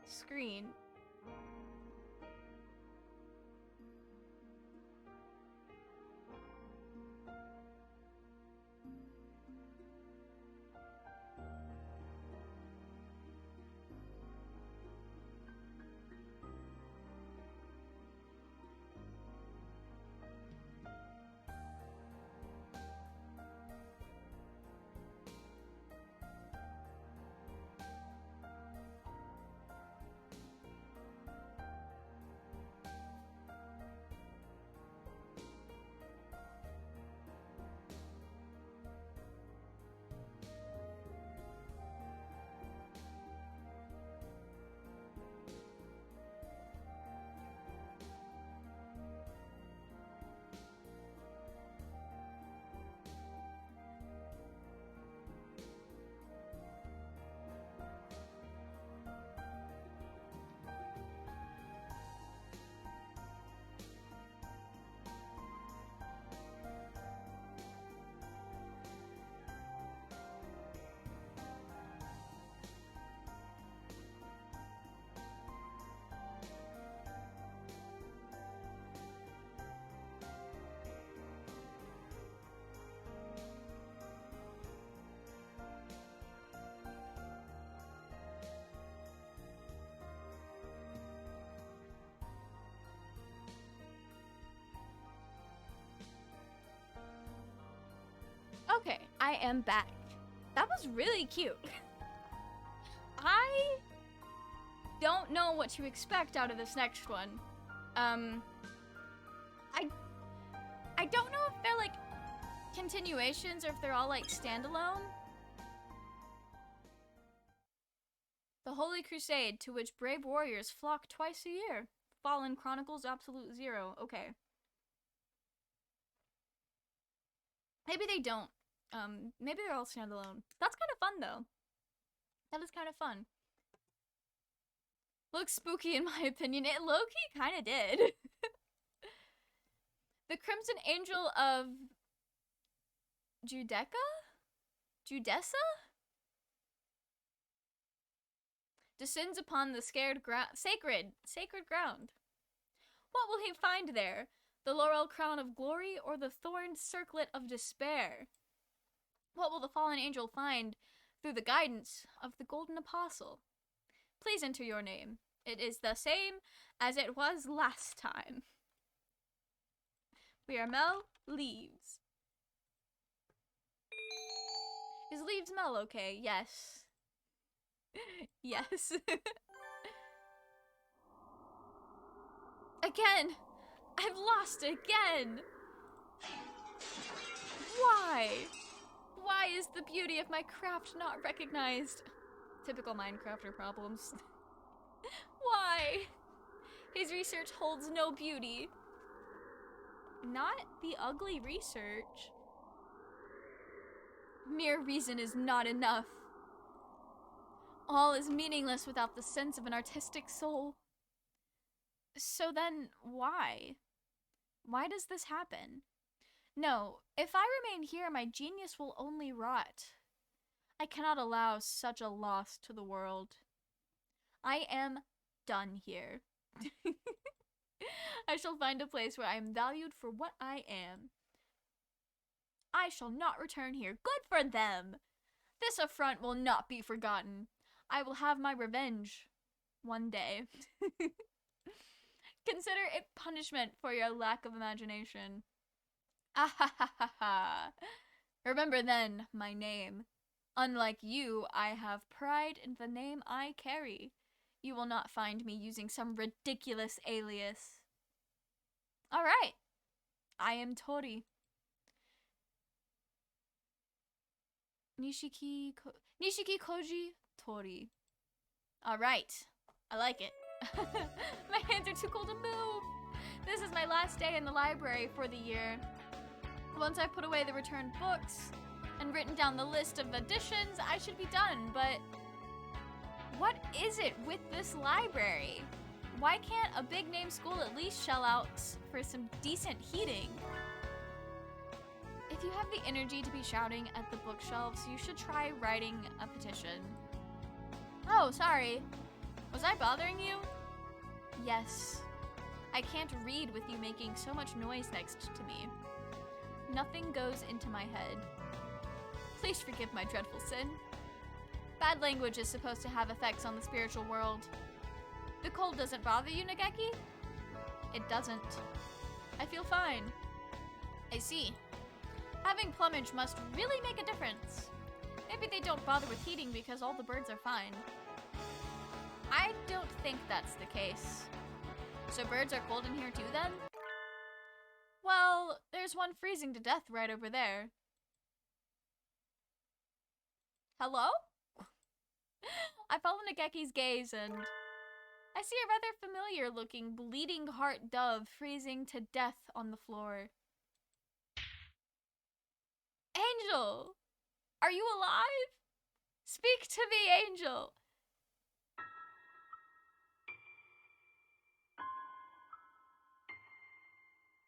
screen. Okay, I am back. That was really cute. I don't know what to expect out of this next one. I don't know if they're like continuations or if they're all like standalone. The Holy Crusade, to which brave warriors flock twice a year. Fallen Chronicles Absolute Zero. Okay. Maybe they don't. Maybe they're all standalone. That's kind of fun, though. That is kind of fun. Looks spooky, in my opinion. It low-key kind of did. The Crimson Angel of Judessa? Descends upon the sacred ground. What will he find there? The laurel crown of glory or the thorned circlet of despair? What will the fallen angel find through the guidance of the golden apostle? Please enter your name. It is the same as it was last time. We are Mel Leaves. Is Leaves Mel okay? Yes. Yes. Again! I've lost again! Why? Why is the beauty of my craft not recognized? Typical Minecrafter problems. Why? His research holds no beauty. Not the ugly research. Mere reason is not enough. All is meaningless without the sense of an artistic soul. So then, why? Why does this happen? No, if I remain here, my genius will only rot. I cannot allow such a loss to the world. I am done here. I shall find a place where I am valued for what I am. I shall not return here. Good for them! This affront will not be forgotten. I will have my revenge one day. Consider it punishment for your lack of imagination. Ah ha ha ha ha. Remember then my name. Unlike you, I have pride in the name I carry. You will not find me using some ridiculous alias. Alright. I am Tori. Nishiki Koji Tori. Alright. I like it. My hands are too cold to move. This is my last day in the library for the year. Once I've put away the returned books and written down the list of additions, I should be done, but what is it with this library? Why can't a big name school at least shell out for some decent heating? If you have the energy to be shouting at the bookshelves, you should try writing a petition. Oh, sorry. Was I bothering you? Yes. I can't read with you making so much noise next to me. Nothing goes into my head. Please forgive my dreadful sin. Bad language is supposed to have effects on the spiritual world. The cold doesn't bother you, Nageki? It doesn't. I feel fine. I see. Having plumage must really make a difference. Maybe they don't bother with heating because all the birds are fine. I don't think that's the case. So birds are cold in here too then? Well, there's one freezing to death right over there. Hello? I follow Nageki's gaze and I see a rather familiar looking bleeding heart dove freezing to death on the floor. Angel! Are you alive? Speak to me, Angel!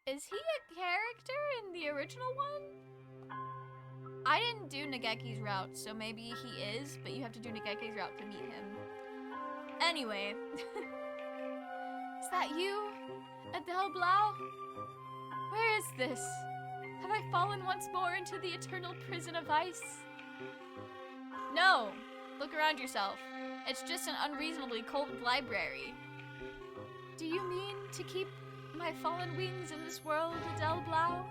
Is he a character in the original one? I didn't do Nageki's route, so maybe he is, but you have to do Nageki's route to meet him. Anyway. Is that you, Adele Blau? Where is this? Have I fallen once more into the eternal prison of ice? No! Look around yourself. It's just an unreasonably cold library. Do you mean to keep my fallen wings in this world, Adele Blau?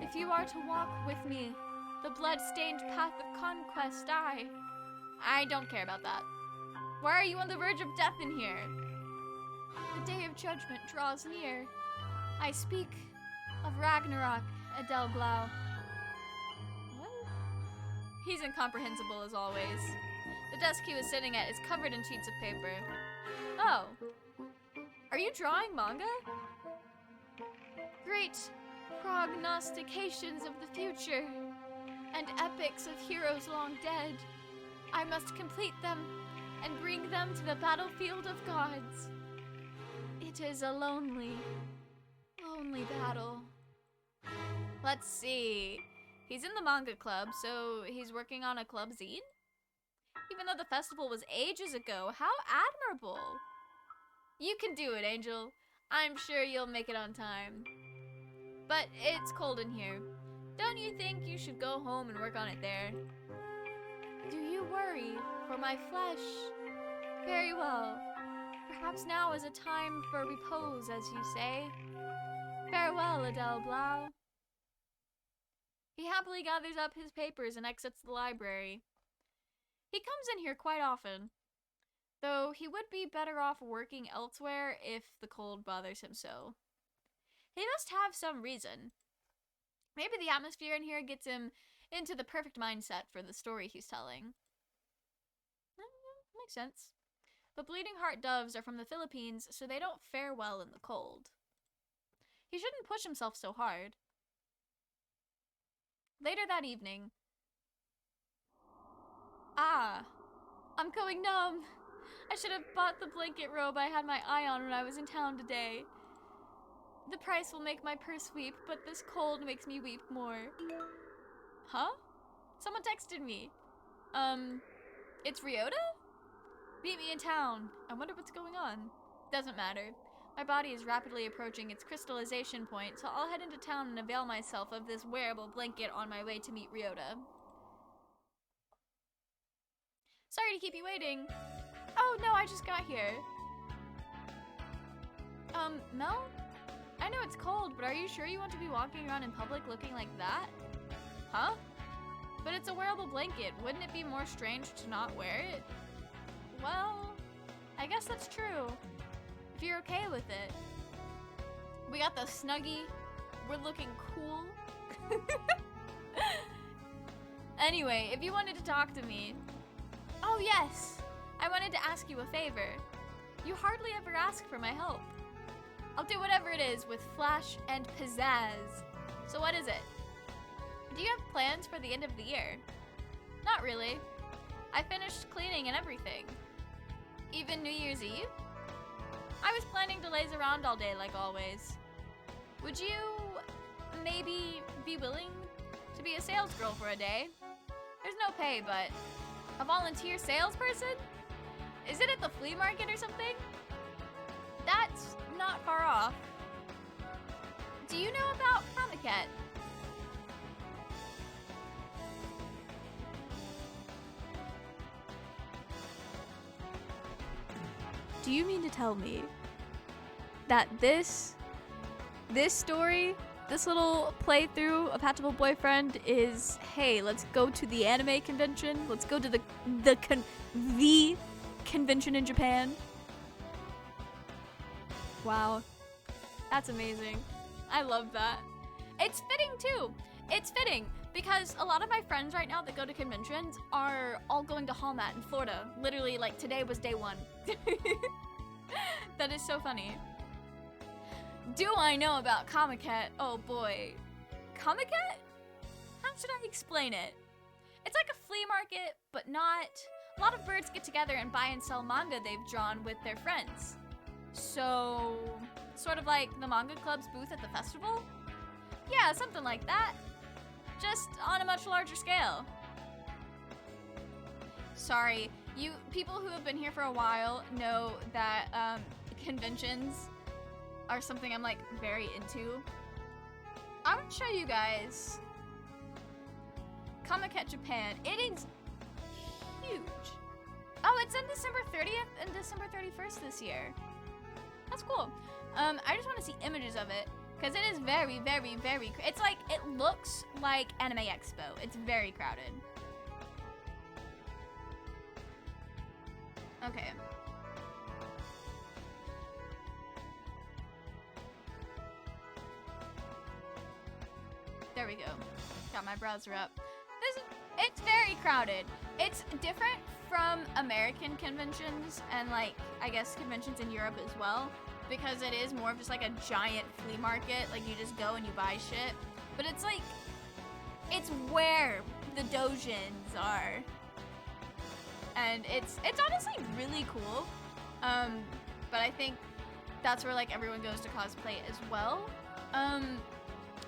If you are to walk with me, the blood-stained path of conquest, I don't care about that. Why are you on the verge of death in here? The day of judgment draws near. I speak of Ragnarok, Adele Blau. What? He's incomprehensible as always. The desk he was sitting at is covered in sheets of paper. Oh. Are you drawing manga? Great prognostications of the future and epics of heroes long dead. I must complete them and bring them to the battlefield of gods. It is a lonely, lonely battle. Let's see. He's in the manga club, so he's working on a club zine? Even though the festival was ages ago, how admirable. You can do it, Angel. I'm sure you'll make it on time. But it's cold in here. Don't you think you should go home and work on it there? Do you worry for my flesh? Very well. Perhaps now is a time for repose, as you say. Farewell, Adele Blau. He happily gathers up his papers and exits the library. He comes in here quite often, though he would be better off working elsewhere if the cold bothers him so. He must have some reason. Maybe the atmosphere in here gets him into the perfect mindset for the story he's telling. Makes sense. But bleeding heart doves are from the Philippines, so they don't fare well in the cold. He shouldn't push himself so hard. Later that evening. I'm going numb. I should have bought the blanket robe I had my eye on when I was in town today. The price will make my purse weep, but this cold makes me weep more. Huh? Someone texted me. It's Ryota? Meet me in town. I wonder what's going on. Doesn't matter. My body is rapidly approaching its crystallization point, so I'll head into town and avail myself of this wearable blanket on my way to meet Ryota. Sorry to keep you waiting. Oh, no, I just got here. Mel? I know it's cold, but are you sure you want to be walking around in public looking like that? Huh? But it's a wearable blanket. Wouldn't it be more strange to not wear it? Well, I guess that's true. If you're okay with it. We got the Snuggie. We're looking cool. Anyway, if you wanted to talk to me. Oh yes, I wanted to ask you a favor. You hardly ever ask for my help. I'll do whatever it is with flash and pizzazz. So what is it? Do you have plans for the end of the year? Not really. I finished cleaning and everything. Even New Year's Eve? I was planning to laze around all day like always. Would you maybe be willing to be a sales girl for a day? There's no pay, but a volunteer salesperson? Is it at the flea market or something? That's not far off. Do you know about Comiket? Do you mean to tell me that this story, this little playthrough of Hatoful Boyfriend is, hey, let's go to the anime convention, let's go to the convention in Japan? Wow, that's amazing. I love that. It's fitting too. It's fitting because a lot of my friends right now that go to conventions are all going to Hallmat in Florida. Literally, like, today was day one. That is so funny. Do I know about Comiket? Oh boy. Comiket? How should I explain it? It's like a flea market, but not. A lot of birds get together and buy and sell manga they've drawn with their friends. So, sort of like the manga club's booth at the festival? Yeah, something like that. Just on a much larger scale. Sorry, you people who have been here for a while know that conventions are something I'm like very into. I want to show you guys Comiket Japan. It is huge. Oh, it's on December 30th and December 31st this year. That's cool. I just want to see images of it because it is very, very, very. It's like it looks like Anime Expo. It's very crowded. Okay. There we go. Got my browser up. It's very crowded. It's different from American conventions and, like, I guess conventions in Europe as well, because it is more of just like a giant flea market. Like, you just go and you buy shit. But it's like, it's where the dojins are. And it's honestly really cool. But I think that's where, like, everyone goes to cosplay as well.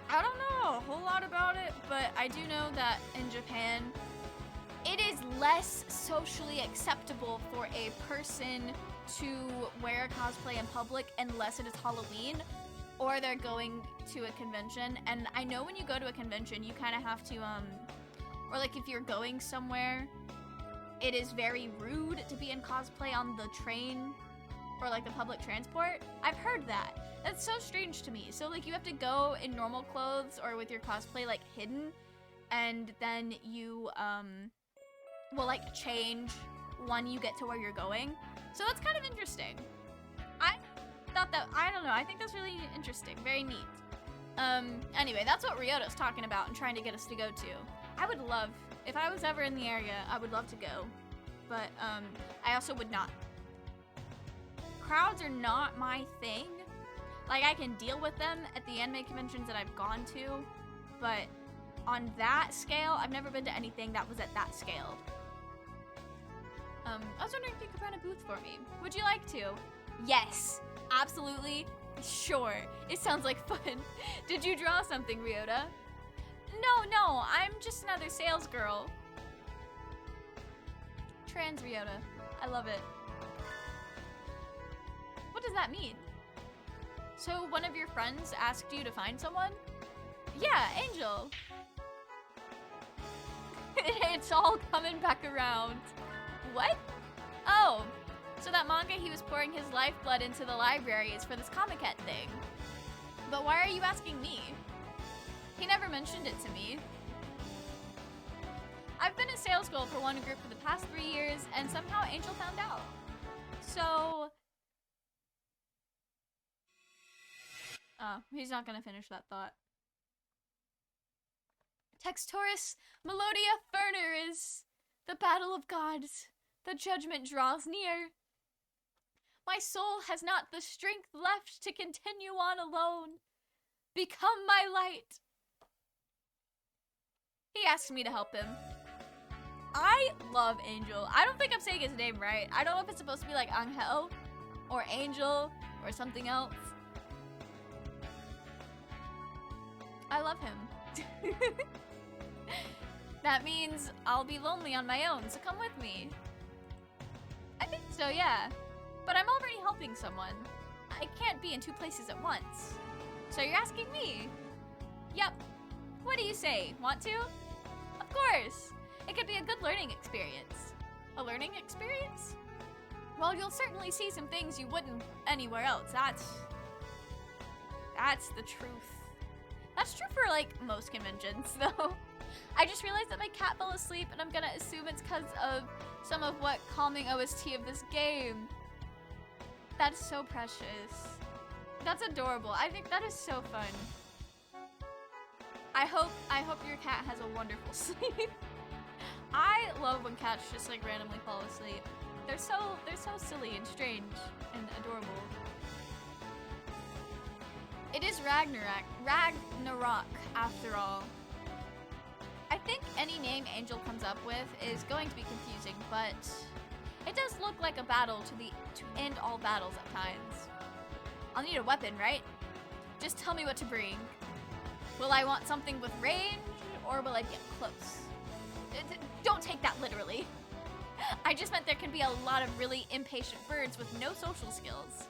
I don't know a whole lot about it, but I do know that in Japan, it is less socially acceptable for a person to wear a cosplay in public unless it is Halloween or they're going to a convention. And I know when you go to a convention, you kind of have to, or like if you're going somewhere, it is very rude to be in cosplay on the train or like the public transport. I've heard that. That's so strange to me. So like you have to go in normal clothes or with your cosplay like hidden, and then you will like change when you get to where you're going. So that's kind of interesting. I thought that, I don't know, I think that's really interesting. Very neat. Anyway, that's what Ryota's talking about and trying to get us to go to. I would love, if I was ever in the area, I would love to go. But I also would not. Crowds are not my thing. Like, I can deal with them at the anime conventions that I've gone to, but on that scale, I've never been to anything that was at that scale. I was wondering if you could run a booth for me. Would you like to? Yes, absolutely, sure. It sounds like fun. Did you draw something, Ryota? No, I'm just another sales girl. Trans Ryota. I love it. What does that mean? So one of your friends asked you to find someone? Yeah, Angel. It's all coming back around. What? Oh, so that manga he was pouring his lifeblood into the library is for this Comiket thing. But why are you asking me? He never mentioned it to me. I've been a sales girl for one group for the past 3 years, and somehow Angel found out. So... Oh, he's not gonna finish that thought. Textoris Melodia Ferneris. The battle of gods. The judgment draws near. My soul has not the strength left to continue on alone. Become my light. He asked me to help him. I love Angel. I don't think I'm saying his name right. I don't know if it's supposed to be like Angel or Angel or something else. I love him. That means I'll be lonely on my own, so come with me. I think so, yeah. But I'm already helping someone. I can't be in 2 places at once. So you're asking me? Yep. What do you say? Want to? Of course. It could be a good learning experience. A learning experience? Well, you'll certainly see some things you wouldn't anywhere else. That's the truth. That's true for, like, most conventions, though. I just realized that my cat fell asleep, and I'm gonna assume it's because of some of what calming OST of this game. That's so precious. That's adorable. I think that is so fun. I hope your cat has a wonderful sleep. I love when cats just like randomly fall asleep. They're so silly and strange and adorable. It is Ragnarok after all. I think any name Angel comes up with is going to be confusing, but it does look like a battle to end all battles at times. I'll need a weapon, right? Just tell me what to bring. Will I want something with range, or will I get close? Don't take that literally. I just meant there can be a lot of really impatient birds with no social skills.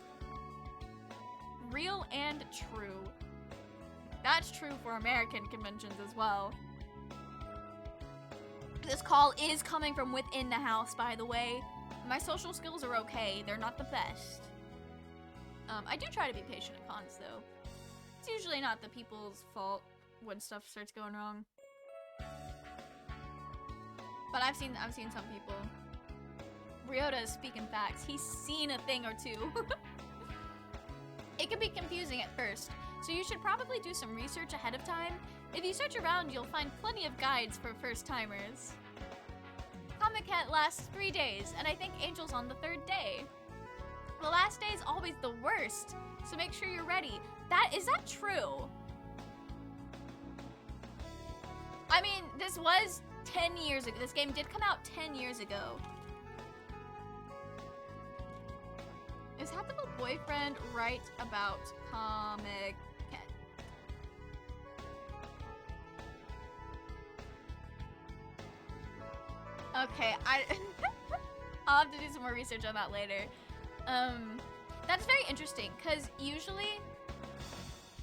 Real and true. That's true for American conventions as well. This call is coming from within the house, by the way. My social skills are okay. They're not the best. I do try to be patient at cons, though. It's usually not the people's fault when stuff starts going wrong. But I've seen some people. Ryota is speaking facts. He's seen a thing or two. It can be confusing at first, so you should probably do some research ahead of time. If you search around, you'll find plenty of guides for first-timers. Comiket lasts 3 days, and I think Angel's on the 3rd day. The last day is always the worst, so make sure you're ready. Is that true? I mean, this was 10 years ago. This game did come out 10 years ago. Is Hatoful boyfriend right about Comiket? Okay, I'll have to do some more research on that later. That's very interesting, because usually,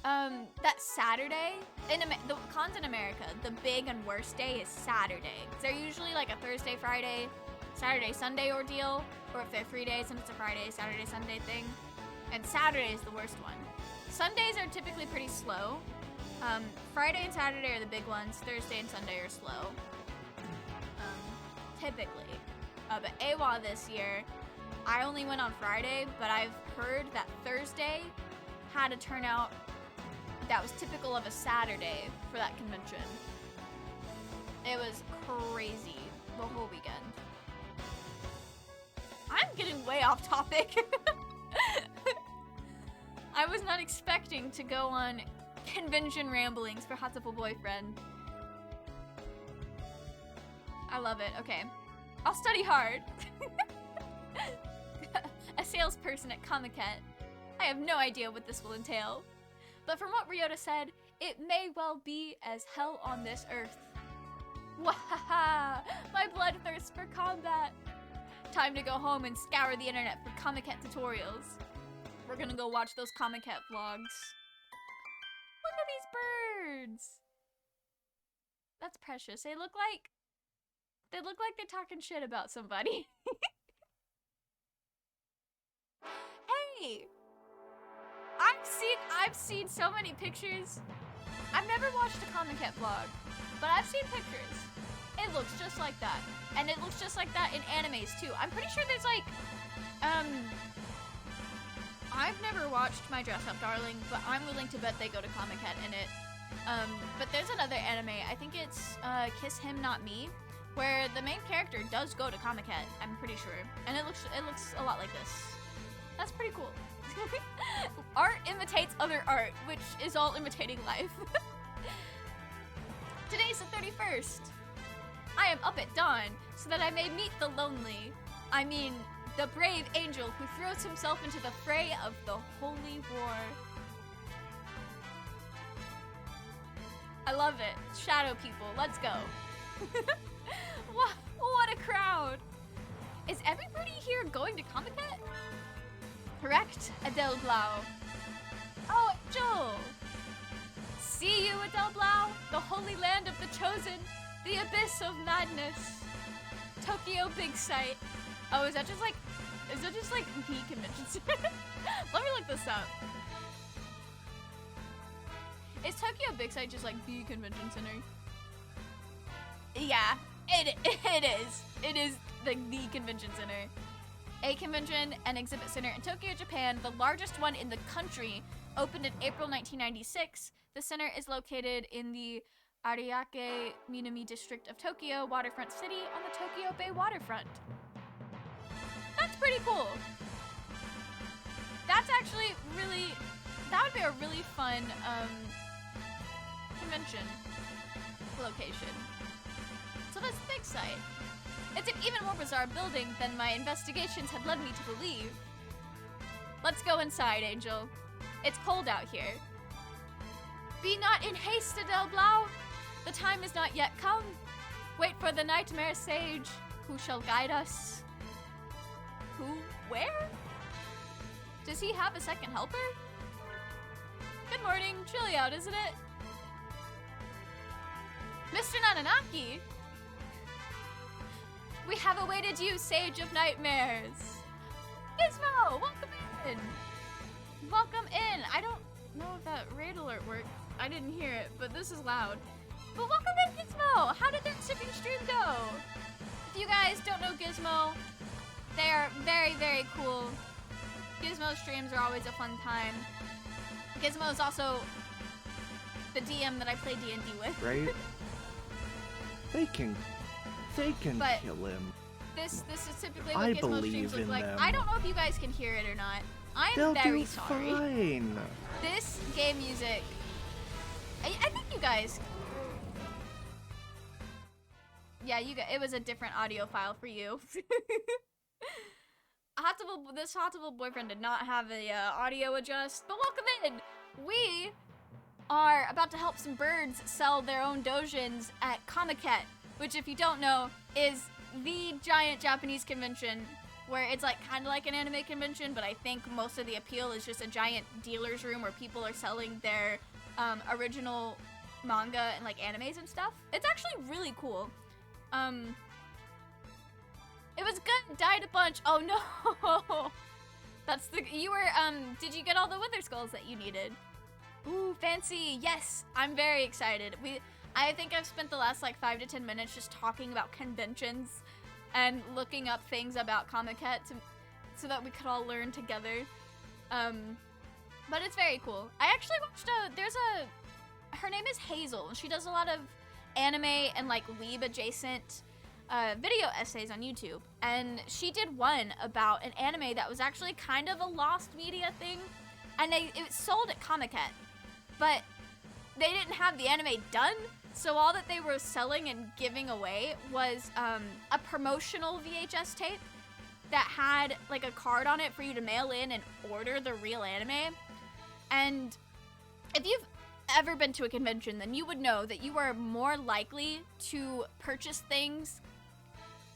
that Saturday, the cons in America, the big and worst day is Saturday. They're usually like a Thursday, Friday, Saturday, Sunday ordeal, or if they're 3 days and it's a Friday, Saturday, Sunday thing. And Saturday is the worst one. Sundays are typically pretty slow. Friday and Saturday are the big ones. Thursday and Sunday are slow. Typically. But AWA this year, I only went on Friday, but I've heard that Thursday had a turnout that was typical of a Saturday for that convention. It was crazy the whole weekend. I'm getting way off topic. I was not expecting to go on convention ramblings for Hatoful boyfriend. I love it. Okay. I'll study hard. A salesperson at Comiket. I have no idea what this will entail. But from what Ryota said, it may well be as hell on this earth. Wahaha! My blood thirsts for combat. Time to go home and scour the internet for Comiket tutorials. We're gonna go watch those Comiket vlogs. Look at these birds! That's precious. They look like They look like they're talking shit about somebody. Hey! I've seen so many pictures. I've never watched a Comiket vlog, but I've seen pictures. It looks just like that. And it looks just like that in animes too. I'm pretty sure there's like, I've never watched My Dress Up Darling, but I'm willing to bet they go to Comiket in it. But there's another anime, I think it's Kiss Him Not Me, where the main character does go to Comiket, I'm pretty sure. And it looks a lot like this. That's pretty cool. Art imitates other art, which is all imitating life. Today's the 31st. I am up at dawn, so that I may meet the lonely. I mean, the brave angel who throws himself into the fray of the holy war. I love it. Shadow people, let's go. What a crowd. Is everybody here going to Comiket? Correct, Adele Blau. Oh, Joel. See you, Adele Blau, the holy land of the chosen, the abyss of madness. Tokyo Big Sight. Oh, is that just like the convention center? Let me look this up. Is Tokyo Big Sight just like the convention center? Yeah, it is. It is the convention center. A convention and exhibit center in Tokyo, Japan, the largest one in the country, opened in April 1996. The center is located in the Ariake Minami district of Tokyo, waterfront city on the Tokyo Bay waterfront. That's pretty cool. That's actually that would be a really fun convention location. So that's Big Sight. It's an even more bizarre building than my investigations had led me to believe. Let's go inside, Angel. It's cold out here. Be not in haste, Adele Blau. The time is not yet come. Wait for the nightmare sage, who shall guide us. Who? Where? Does he have a second helper? Good morning. Chilly out, isn't it? Mr. Nananaki! We have awaited you, Sage of Nightmares. Gizmo, welcome in. Welcome in. I don't know if that raid alert worked. I didn't hear it, but this is loud. But welcome in, Gizmo. How did the rest of your stream go? If you guys don't know Gizmo, they are very, very cool. Gizmo streams are always a fun time. Gizmo is also the DM that I play D&D with. Right? They can kill him. This is typically what Gizmo streams look like. Them. I don't know if you guys can hear it or not. I'm They'll very do sorry. Fine. This game music, I think you guys. Yeah, it was a different audio file for you. This Hatoful boyfriend did not have a audio adjust, but welcome in. We are about to help some birds sell their own dojins at Comiket, which, if you don't know, is the giant Japanese convention where it's like kind of like an anime convention, but I think most of the appeal is just a giant dealer's room where people are selling their original manga and like animes and stuff. It's actually really cool. It was good. Died a bunch. Oh no. That's you were did you get all the wither skulls that you needed? Ooh, fancy. Yes, I'm very excited. I think I've spent the last like 5 to 10 minutes just talking about conventions and looking up things about Comiket so that we could all learn together. But it's very cool. I actually watched her name is Hazel. She does a lot of anime and like weeb adjacent video essays on YouTube. And she did one about an anime that was actually kind of a lost media thing. And it sold at Comiket. But they didn't have the anime done, so all that they were selling and giving away was a promotional VHS tape that had like a card on it for you to mail in and order the real anime. And if you've ever been to a convention, then you would know that you are more likely to purchase things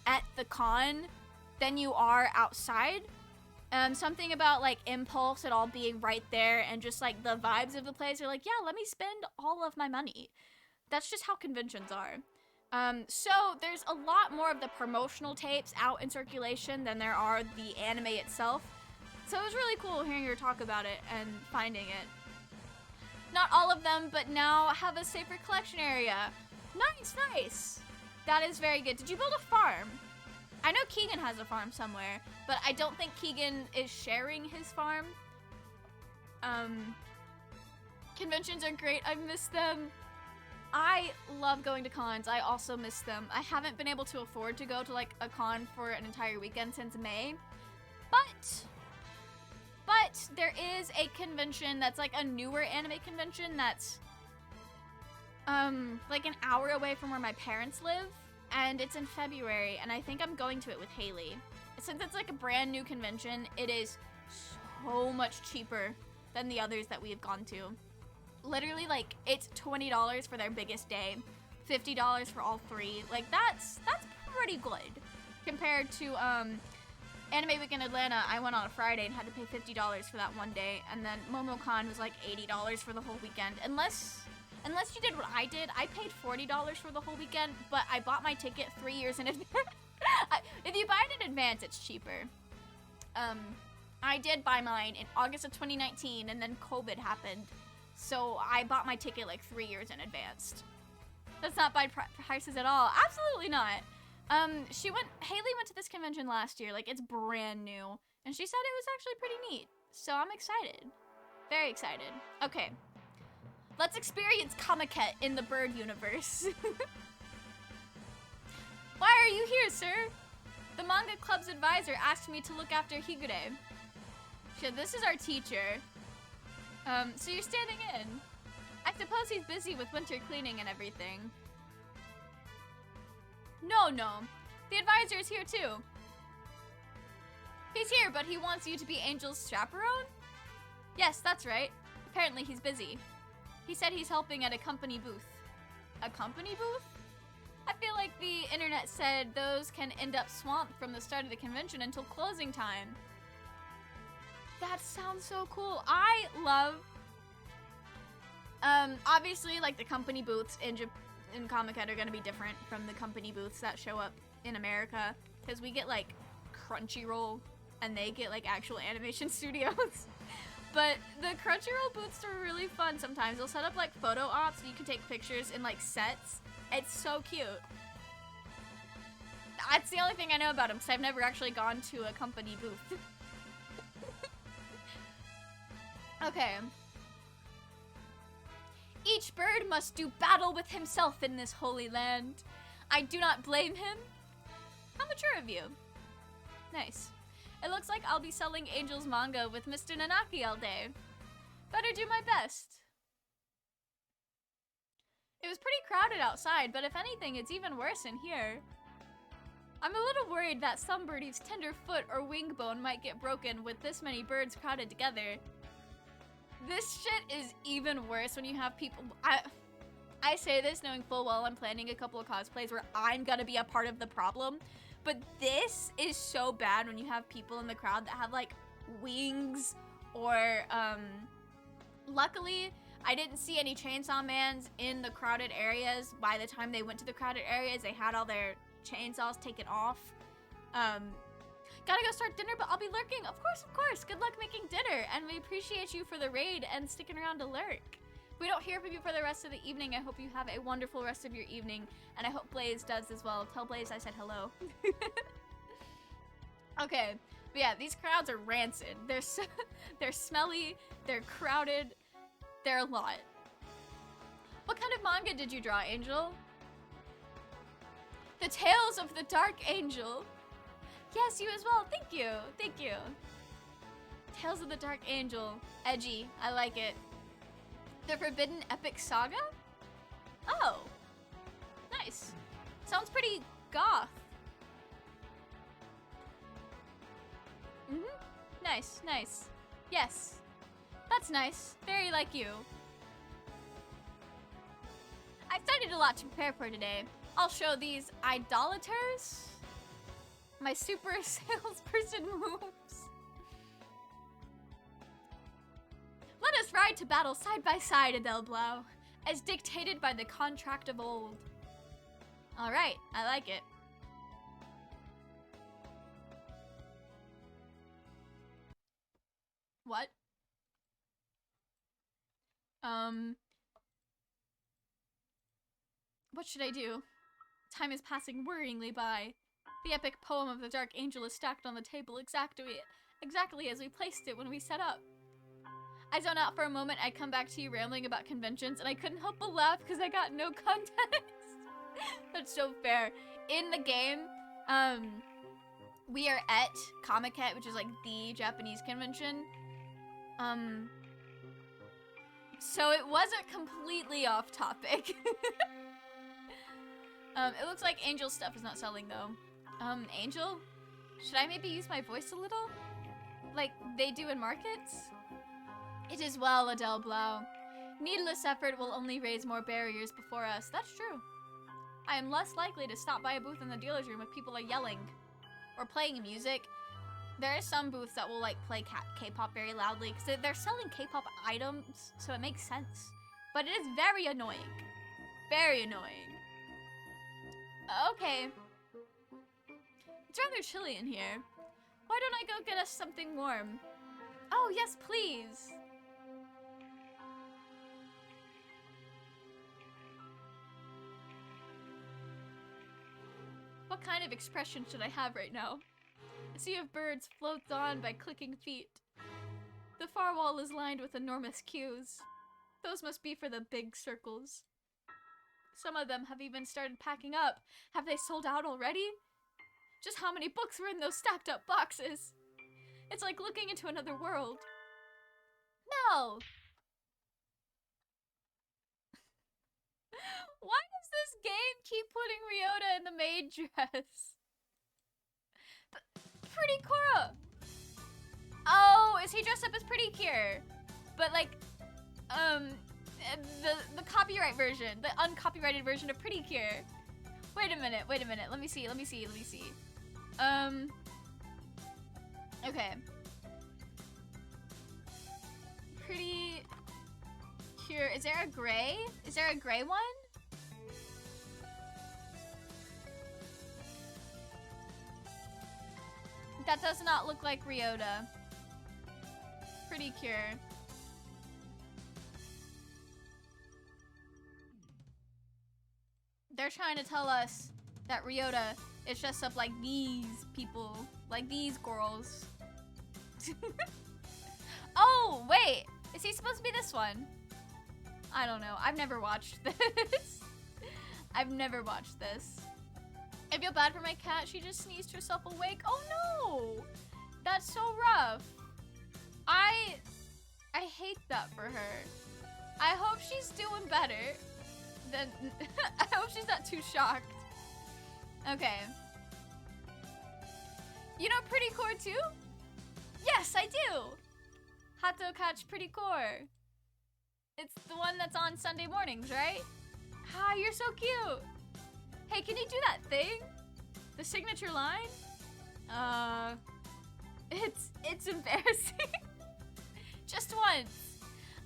at the con than you are outside. Something about like impulse, it all being right there, and just like the vibes of the place are like, yeah, let me spend all of my money. That's just how conventions are. So there's a lot more of the promotional tapes out in circulation than there are the anime itself. So it was really cool hearing her talk about it and finding it. Not all of them, but now have a safer collection area. Nice, nice. That is very good. Did you build a farm? I know Keegan has a farm somewhere, but I don't think Keegan is sharing his farm. Conventions are great. I miss them. I love going to cons. I also miss them. I haven't been able to afford to go to like a con for an entire weekend since May, but there is a convention that's like a newer anime convention that's like an hour away from where my parents live, and it's in February, and I think I'm going to it with Haley. Since it's like a brand new convention, it is so much cheaper than the others that we have gone to. Literally, like, it's $20 for their biggest day, $50 for all three. Like, that's pretty good compared to Anime Week in Atlanta. I went on a Friday and had to pay $50 for that one day, and then MomoCon was like $80 for the whole weekend. Unless you did what I did, I paid $40 for the whole weekend, but I bought my ticket 3 years in advance. If you buy it in advance, it's cheaper. I did buy mine in August of 2019, and then COVID happened. So I bought my ticket like 3 years in advance. That's not by prices at all. Absolutely not. Haley went to this convention last year. Like, it's brand new. And she said it was actually pretty neat. So I'm excited. Very excited. Okay. Let's experience Comiket in the bird universe. Why are you here, sir? The manga club's advisor asked me to look after Higure. So this is our teacher. So you're standing in. I suppose he's busy with winter cleaning and everything. No. The advisor is here too. He's here, but he wants you to be Angel's chaperone? Yes, that's right. Apparently he's busy. He said he's helping at a company booth. A company booth? I feel like the internet said those can end up swamped from the start of the convention until closing time. That sounds so cool. I love, obviously, like, the company booths in Comiket are gonna be different from the company booths that show up in America, because we get, like, Crunchyroll, and they get, like, actual animation studios. But the Crunchyroll booths are really fun sometimes. They'll set up, like, photo ops, so you can take pictures in, like, sets. It's so cute. That's the only thing I know about them, because I've never actually gone to a company booth. Okay. Each bird must do battle with himself in this holy land. I do not blame him. How mature of you. Nice. It looks like I'll be selling Angel's manga with Mr. Nanaki all day. Better do my best. It was pretty crowded outside, but if anything, it's even worse in here. I'm a little worried that some birdie's tender foot or wing bone might get broken with this many birds crowded together. This shit is even worse when you have people. I say this knowing full well I'm planning a couple of cosplays where I'm gonna be a part of the problem, but this is so bad when you have people in the crowd that have like wings or luckily I didn't see any chainsaw mans in the crowded areas. By the time they went to the crowded areas, they had all their chainsaws taken off. Gotta go start dinner, but I'll be lurking. Of course. Good luck making dinner, and we appreciate you for the raid and sticking around to lurk. If we don't hear from you for the rest of the evening, I hope you have a wonderful rest of your evening, and I hope Blaze does as well. Tell Blaze I said hello. Okay, but yeah, these crowds are rancid. They're smelly, they're crowded, they're a lot. What kind of manga did you draw, Angel? The Tales of the Dark Angel. Yes, you as well. Thank you. Tales of the Dark Angel. Edgy. I like it. The Forbidden Epic Saga? Oh. Nice. Sounds pretty goth. Nice. Yes. That's nice. Very like you. I studied a lot to prepare for today. I'll show these idolaters my super salesperson moves. Let us ride to battle side by side, Adelblau, as dictated by the contract of old. Alright, I like it. What? What should I do? Time is passing worryingly by. The epic poem of the Dark Angel is stacked on the table exactly as we placed it when we set up. I zone out for a moment. I come back to you rambling about conventions, and I couldn't help but laugh because I got no context. That's so fair. In the game, we are at Comic-Con, which is like the Japanese convention. So it wasn't completely off topic. It looks like Angel stuff is not selling though. Angel? Should I maybe use my voice a little? Like they do in markets? It is well, Adele Blau. Needless effort will only raise more barriers before us. That's true. I am less likely to stop by a booth in the dealer's room if people are yelling or playing music. There are some booths that will like play K-pop very loudly because they're selling K-pop items, so it makes sense. But it is very annoying. Very annoying. Okay. It's rather chilly in here. Why don't I go get us something warm? Oh, yes, please. What kind of expression should I have right now? A sea of birds floats on by clicking feet. The far wall is lined with enormous queues. Those must be for the big circles. Some of them have even started packing up. Have they sold out already? Just how many books were in those stacked up boxes? It's like looking into another world. No! Why does this game keep putting Ryota in the maid dress? Pretty Cora! Oh, is he dressed up as Pretty Cure? But like, the copyright version, the uncopyrighted version of Pretty Cure. Wait a minute, let me see. Okay. Pretty Cure, is there a gray? Is there a gray one? That does not look like Ryota. Pretty Cure. They're trying to tell us that Ryota is dressed up like these people, like these girls. Oh, wait. Is he supposed to be this one? I don't know. I've never watched this. I've never watched this. I feel bad for my cat. She just sneezed herself awake. Oh no! That's so rough. I hate that for her. I hope she's doing better. Then I hope she's not too shocked. Okay. You know Pretty Core too? Yes, I do. Hato Catch Pretty Core. It's the one that's on Sunday mornings, right? Ah, you're so cute. Hey, can you do that thing? The signature line? It's embarrassing. Just once.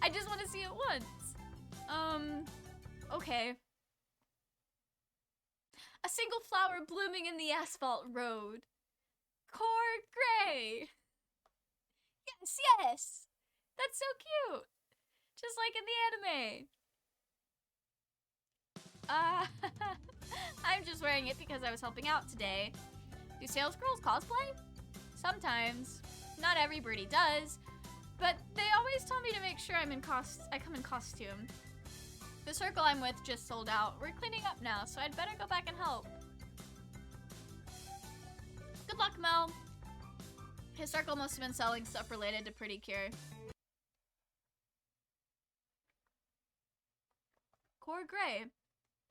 I just want to see it once. Okay. A single flower blooming in the asphalt road. Core gray. Yes, yes. That's so cute. Just like in the anime. I'm just wearing it because I was helping out today. Do sales girls cosplay? Sometimes. Not every birdie does, but they always tell me to make sure I come in costume. The circle I'm with just sold out. We're cleaning up now, so I'd better go back and help. Good luck, Mel. His circle must have been selling stuff related to Pretty Cure. Core gray.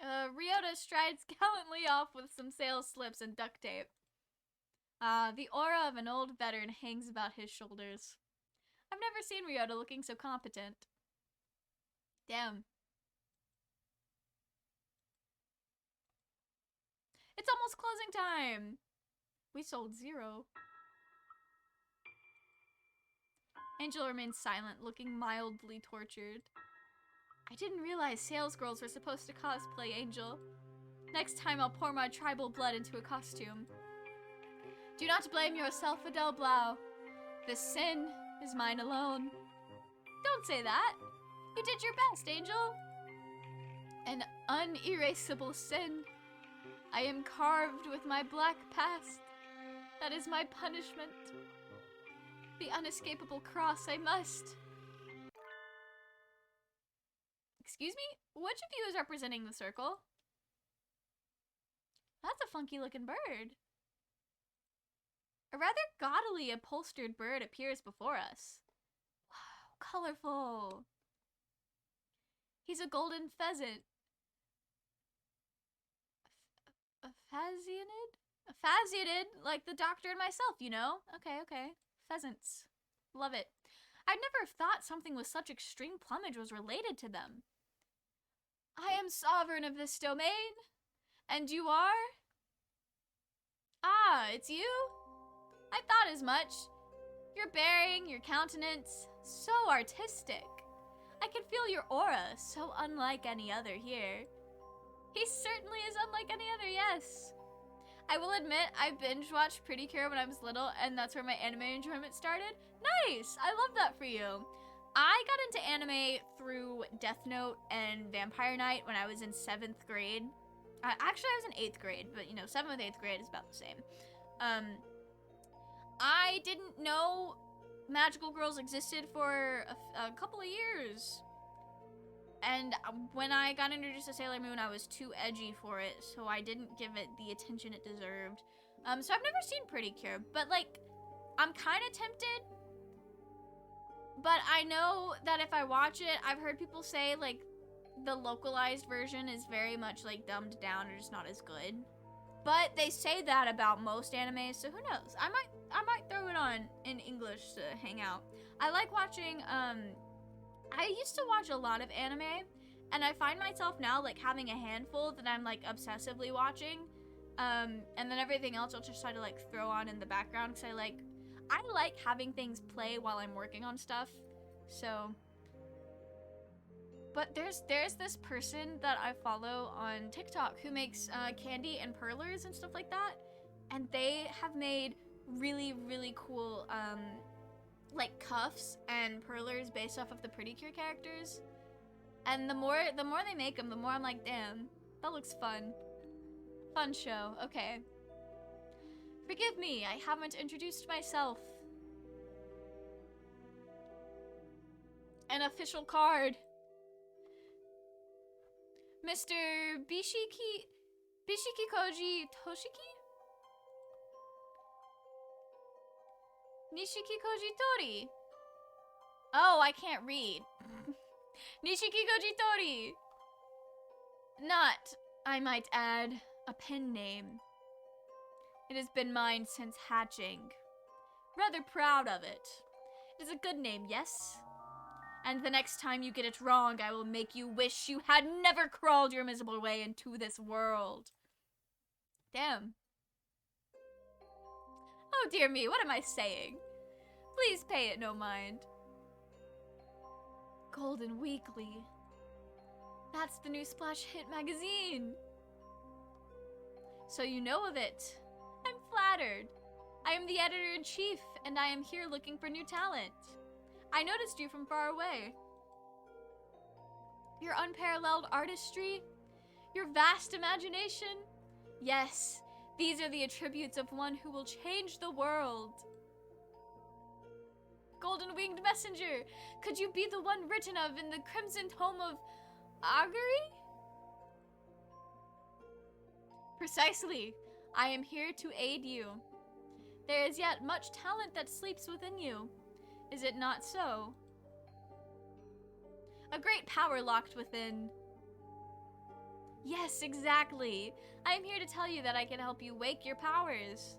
Ryota strides gallantly off with some sales slips and duct tape. The aura of an old veteran hangs about his shoulders. I've never seen Ryota looking so competent. Damn. It's almost closing time! We sold 0. Angel remains silent, looking mildly tortured. I didn't realize sales girls were supposed to cosplay Angel. Next time I'll pour my tribal blood into a costume. Do not blame yourself, Adele Blau. This sin is mine alone. Don't say that. You did your best, Angel. An unerasable sin. I am carved with my black past. That is my punishment. The unescapable cross I must. Excuse me? Which of you is representing the circle? That's a funky looking bird. A rather gaudily upholstered bird appears before us. Wow, colorful. He's a golden pheasant. A phasianid? A phasianid, like the doctor and myself, you know? Okay. Pheasants. Love it. I'd never thought something with such extreme plumage was related to them. I am sovereign of this domain. And you are? Ah, it's you? I thought as much. Your bearing, your countenance, so artistic. I can feel your aura, so unlike any other here. He certainly is unlike any other, yes. I will admit, I binge-watched Pretty Cure when I was little, and that's where my anime enjoyment started. Nice! I love that for you. I got into anime through Death Note and Vampire Knight when I was in 7th grade. Actually, I was in 8th grade, but, 7th and 8th grade is about the same. I didn't know magical girls existed for a couple of years. And when I got introduced to Sailor Moon, I was too edgy for it, so I didn't give it the attention it deserved. So I've never seen Pretty Cure, but, I'm kind of tempted. But I know that if I watch it, I've heard people say, the localized version is very much, dumbed down or just not as good. But they say that about most animes, so who knows? I might throw it on in English to hang out. I like watching, I used to watch a lot of anime, and I find myself now, having a handful that I'm, obsessively watching. And then everything else I'll just try to, throw on in the background, because I like having things play while I'm working on stuff, so. But there's this person that I follow on TikTok who makes candy and perlers and stuff like that, and they have made really, really cool, cuffs and perlers based off of the Pretty Cure characters. And the more they make them, the more I'm like, damn, that looks fun. Fun show. Okay. Forgive me, I haven't introduced myself. An official card. Mr. Bishiki Koji Toshiki? Nishiki Koji Tori. Oh, I can't read. Nishiki Koji Tori. Not, I might add, a pen name. It has been mine since hatching. Rather proud of it. It is a good name, yes? And the next time you get it wrong, I will make you wish you had never crawled your miserable way into this world. Damn. Oh dear me, what am I saying? Please pay it no mind. Golden Weekly. That's the new splash hit magazine. So you know of it. I'm flattered. I am the editor-in-chief, and I am here looking for new talent. I noticed you from far away. Your unparalleled artistry, your vast imagination. Yes, these are the attributes of one who will change the world. Golden Winged Messenger, could you be the one written of in the Crimson Tome of Augury? Precisely. I am here to aid you. There is yet much talent that sleeps within you. Is it not so? A great power locked within. Yes, exactly. I am here to tell you that I can help you wake your powers.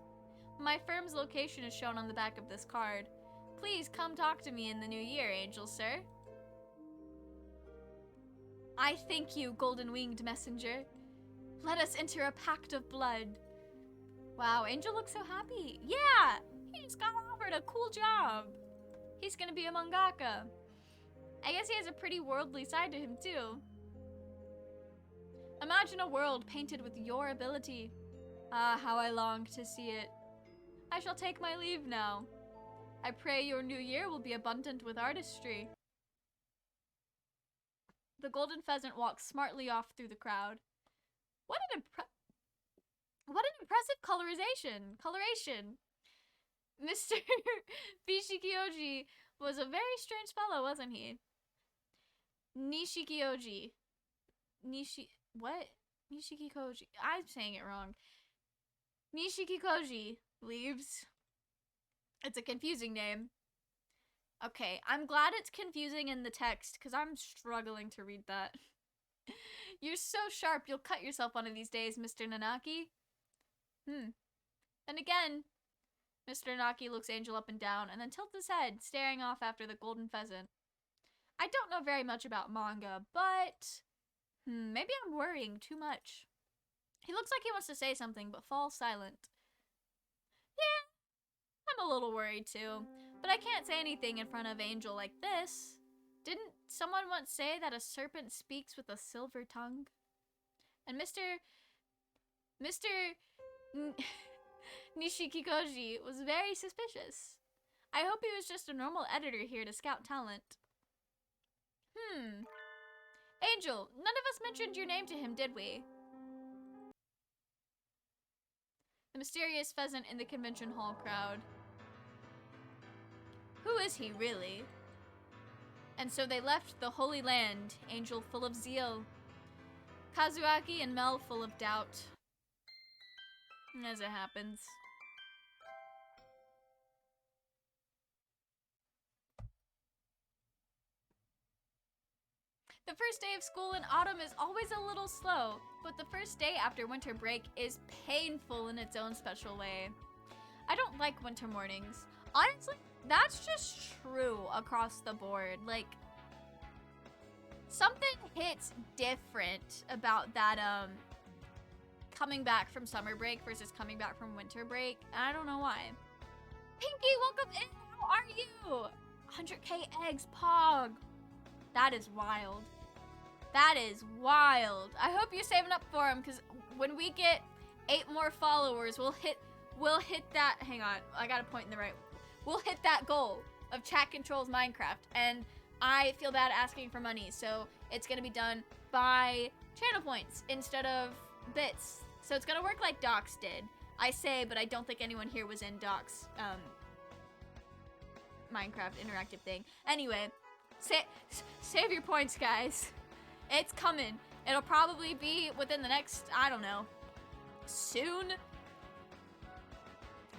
My firm's location is shown on the back of this card. Please come talk to me in the new year, Angel Sir. I thank you, Golden Winged Messenger. Let us enter a pact of blood. Wow, Angel looks so happy. Yeah, he just got offered a cool job. He's gonna be a mangaka. I guess he has a pretty worldly side to him too. Imagine a world painted with your ability. Ah, how I long to see it. I shall take my leave now. I pray your new year will be abundant with artistry. The golden pheasant walks smartly off through the crowd. What an impressive coloration. Mr. Bishikioji was a very strange fellow, wasn't he? Nishikioji. What? Nishikikoji. I'm saying it wrong. Nishikikoji leaves. It's a confusing name. Okay, I'm glad it's confusing in the text, because I'm struggling to read that. You're so sharp, you'll cut yourself one of these days, Mr. Nanaki. And again, Mr. Nanaki looks Angel up and down, and then tilts his head, staring off after the golden pheasant. I don't know very much about manga, but maybe I'm worrying too much. He looks like he wants to say something, but falls silent. Yeah, I'm a little worried too, but I can't say anything in front of Angel like this. Didn't someone once say that a serpent speaks with a silver tongue? And Mr. Nishikikoji was very suspicious. I hope he was just a normal editor here to scout talent. Angel, none of us mentioned your name to him, did we? The mysterious pheasant in the convention hall crowd. Who is he, really? And so they left the Holy Land, Angel full of zeal, Kazuaki and Mel full of doubt. As it happens. The first day of school in autumn is always a little slow, but the first day after winter break is painful in its own special way. I don't like winter mornings. Honestly, that's just true across the board. Like, something hits different about that, coming back from summer break versus coming back from winter break. And I don't know why. Pinky, welcome in. How are you? 100k eggs, Pog. That is wild. That is wild. I hope you're saving up for them, because when we get 8 more followers, we'll hit that. Hang on, I gotta point in the right. We'll hit that goal of chat controls Minecraft, and I feel bad asking for money, so it's gonna be done by channel points instead of bits. So it's gonna work like Docs did. I say, but I don't think anyone here was in Docs Minecraft interactive thing. Anyway, save your points, guys. It's coming. It'll probably be within the next, I don't know, soon.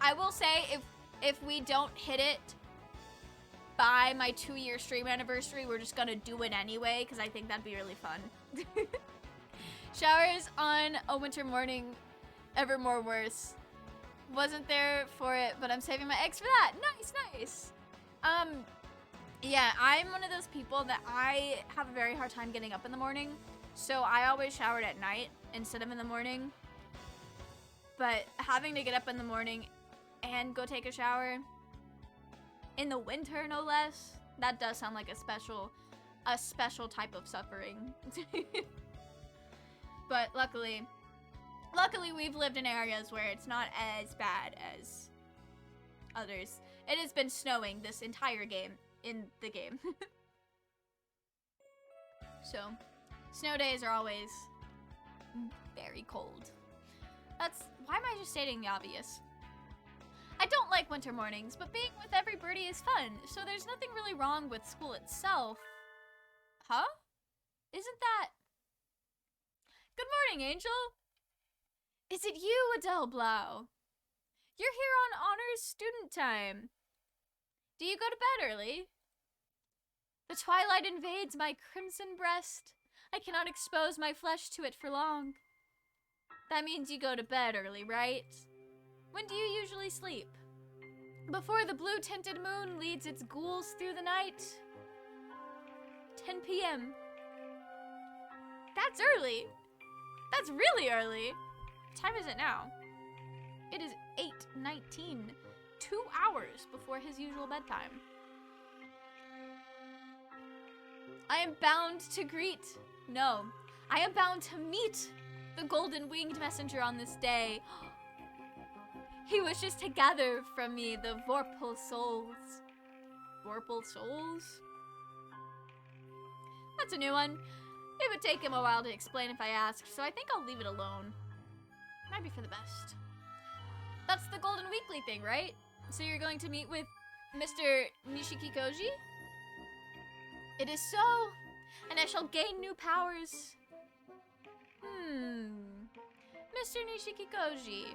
I will say, if we don't hit it by my 2-year stream anniversary, we're just gonna do it anyway, because I think that'd be really fun. Showers on a winter morning, ever more worse. Wasn't there for it, but I'm saving my eggs for that. Nice, nice. Yeah, I'm one of those people that I have a very hard time getting up in the morning, so I always showered at night instead of in the morning. But having to get up in the morning and go take a shower in the winter, no less, that does sound like a special type of suffering. But luckily we've lived in areas where it's not as bad as others. It has been snowing this entire game in the game. So, snow days are always very cold. Why am I just stating the obvious? I don't like winter mornings, but being with every birdie is fun, so there's nothing really wrong with school itself. Huh? Isn't that... Good morning, Angel! Is it you, Adele Blau? You're here on honors student time. Do you go to bed early? The twilight invades my crimson breast. I cannot expose my flesh to it for long. That means you go to bed early, right? When do you usually sleep? Before the blue-tinted moon leads its ghouls through the night. 10 p.m. That's early. That's really early. What time is it now? It is 8:19. 2 hours before his usual bedtime. I am bound to greet. No, I am bound to meet the golden winged messenger on this day. He wishes to gather from me the Vorpal souls. Vorpal souls? That's a new one. It would take him a while to explain if I asked, so I think I'll leave it alone. Might be for the best. That's the Golden Weekly thing, right? So you're going to meet with Mr. Nishikikoji? It is so, and I shall gain new powers. Mr. Nishikikoji.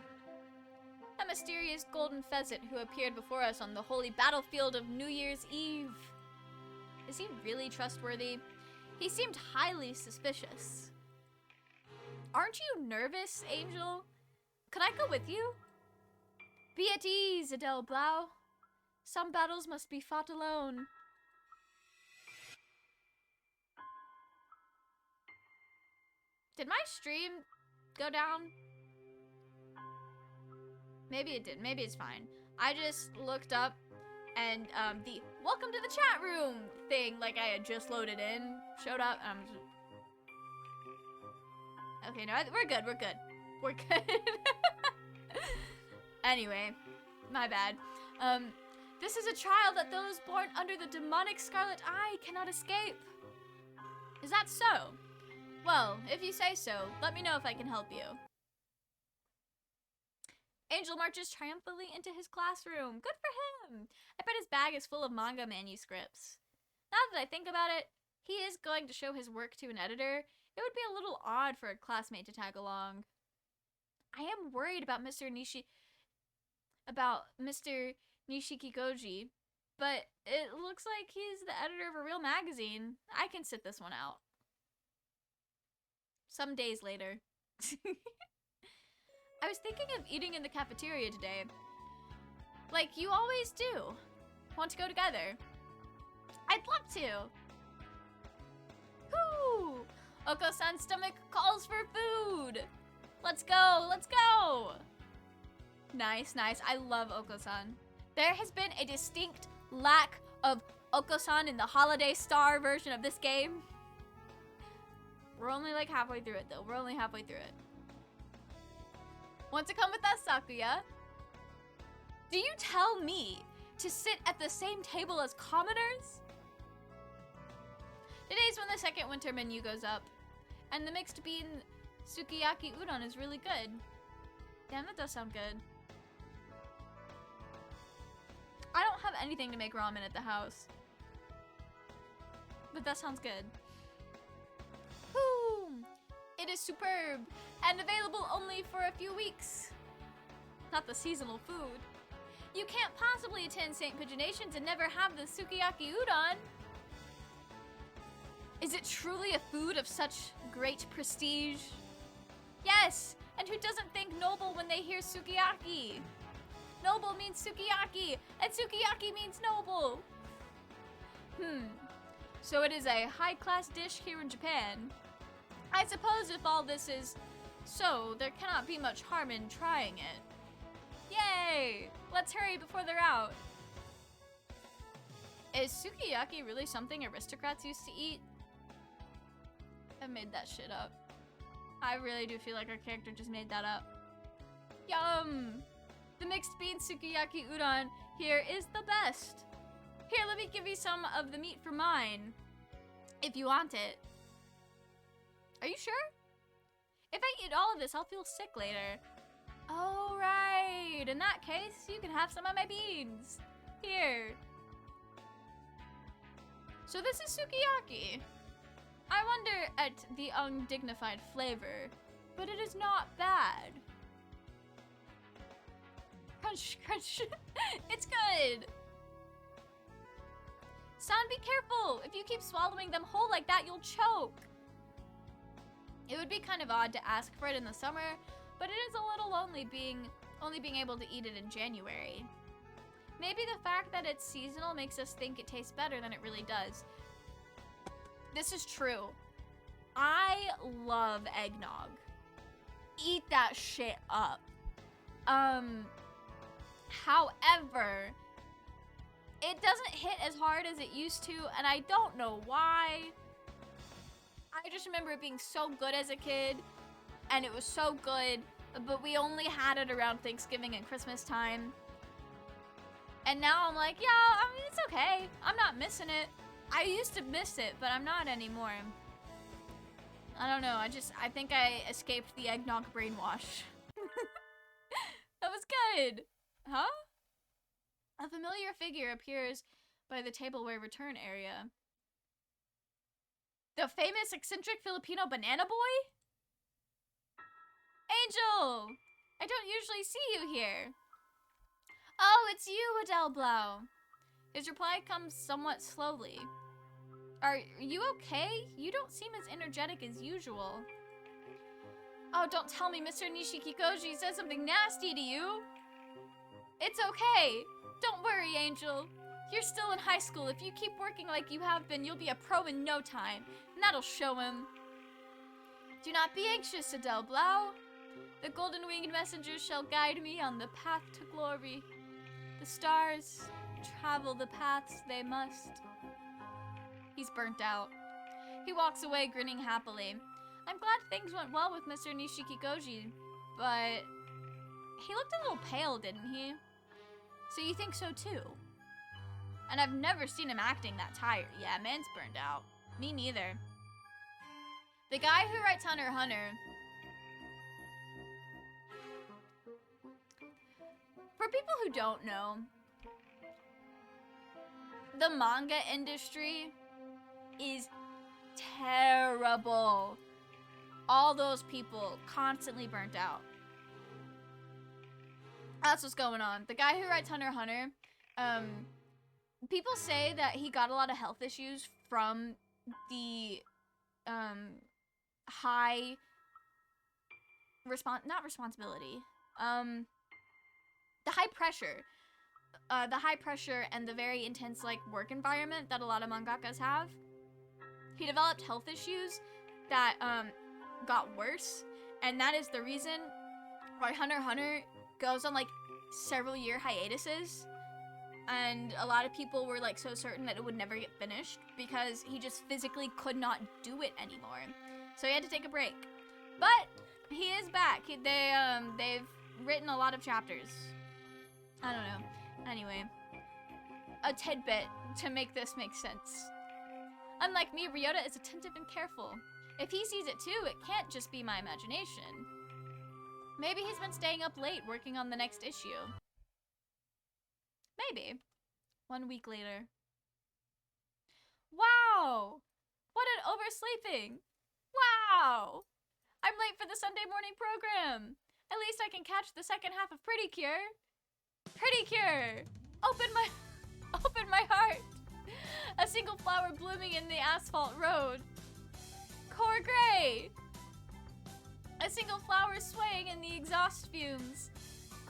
A mysterious golden pheasant who appeared before us on the holy battlefield of New Year's Eve. Is he really trustworthy? He seemed highly suspicious. Aren't you nervous, Angel? Could I go with you? Be at ease, Adele Blau. Some battles must be fought alone. Did my stream go down? Maybe it did. Maybe it's fine. I just looked up and the welcome to the chat room thing, like I had just loaded in, showed up. Okay, no, we're good. We're good. We're good. Anyway, my bad. This is a trial that those born under the demonic Scarlet Eye cannot escape. Is that so? Well, if you say so, let me know if I can help you. Angel marches triumphantly into his classroom. Good for him. I bet his bag is full of manga manuscripts. Now that I think about it, he is going to show his work to an editor. It would be a little odd for a classmate to tag along. I am worried about Mr. Nishikikoji, but it looks like he's the editor of a real magazine. I can sit this one out. Some days later. I was thinking of eating in the cafeteria today. Like you always do. Want to go together? I'd love to. Whoo! Oko-san's stomach calls for food. Let's go, let's go. Nice, nice. I love Oko-san. There has been a distinct lack of Oko-san in the Holiday Star version of this game. We're only like halfway through it though. We're only halfway through it. Want to come with us, Sakuya? Do you tell me to sit at the same table as commoners? Today's when the second winter menu goes up. And the mixed bean sukiyaki udon is really good. Damn, that does sound good. I don't have anything to make ramen at the house. But that sounds good. Whoo! It is superb and available only for a few weeks. Not the seasonal food. You can't possibly attend St. Pigeonations and never have the sukiyaki udon. Is it truly a food of such great prestige? Yes, and who doesn't think noble when they hear sukiyaki? Noble means sukiyaki, and sukiyaki means noble. So it is a high-class dish here in Japan. I suppose if all this is so, there cannot be much harm in trying it. Yay! Let's hurry before they're out. Is sukiyaki really something aristocrats used to eat? I made that shit up. I really do feel like our character just made that up. Yum! The mixed bean sukiyaki udon here is the best. Here, let me give you some of the meat for mine, if you want it. Are you sure? If I eat all of this, I'll feel sick later. Oh, right. In that case, you can have some of my beans. Here. So this is sukiyaki. I wonder at the undignified flavor, but it is not bad. Crunch, crunch. It's good. Son, be careful. If you keep swallowing them whole like that, you'll choke. It would be kind of odd to ask for it in the summer, but it is a little lonely only being able to eat it in January. Maybe the fact that it's seasonal makes us think it tastes better than it really does. This is true. I love eggnog. Eat that shit up. However, it doesn't hit as hard as it used to, and I don't know why. I just remember it being so good as a kid, and it was so good, but we only had it around Thanksgiving and Christmas time. And now I'm like, yeah, I mean, it's okay. I'm not missing it. I used to miss it, but I'm not anymore. I don't know, I think I escaped the eggnog brainwash. That was good. Huh? A familiar figure appears by the tableware return area. The famous eccentric Filipino banana boy? Angel! I don't usually see you here. Oh, it's you, Adele Blau. His reply comes somewhat slowly. Are you okay? You don't seem as energetic as usual. Oh, don't tell me Mr. Nishikikoji said something nasty to you. It's okay. Don't worry, Angel. You're still in high school. If you keep working like you have been, you'll be a pro in no time. And that'll show him. Do not be anxious, Adele Blau. The golden-winged messengers shall guide me on the path to glory. The stars travel the paths they must. He's burnt out. He walks away grinning happily. I'm glad things went well with Mr. Nishikikoji, but he looked a little pale, didn't he? So you think so too? And I've never seen him acting that tired. Yeah, man's burned out. Me neither. The guy who writes Hunter x Hunter. For people who don't know, the manga industry is terrible. All those people constantly burnt out. That's what's going on. The guy who writes Hunter x Hunter, people say that he got a lot of health issues from the the high pressure and the very intense like work environment that a lot of mangakas have. He developed health issues that got worse, and that is the reason why Hunter x Hunter goes on like several year hiatuses, and a lot of people were like so certain that it would never get finished because he just physically could not do it anymore. So he had to take a break. But he is back. They've written a lot of chapters. I don't know. Anyway, a tidbit to make this make sense. Unlike me, Ryota is attentive and careful. If he sees it too, it can't just be my imagination. Maybe he's been staying up late working on the next issue. Maybe. 1 week later. Wow! What an oversleeping! Wow! I'm late for the Sunday morning program! At least I can catch the second half of Pretty Cure. Pretty Cure! Open my heart! A single flower blooming in the asphalt road. Core gray! A single flower swaying in the exhaust fumes.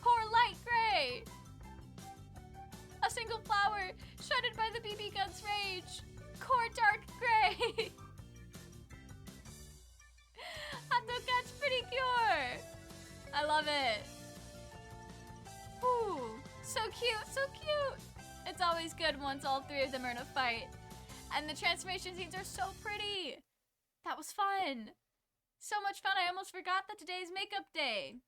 Core light gray! A single flower shredded by the BB gun's rage. Core dark gray! Hatoful's Pretty Cure! I love it. Ooh, so cute, so cute! It's always good once all three of them are in a fight. And the transformation scenes are so pretty! That was fun! So much fun I almost forgot that today is makeup day!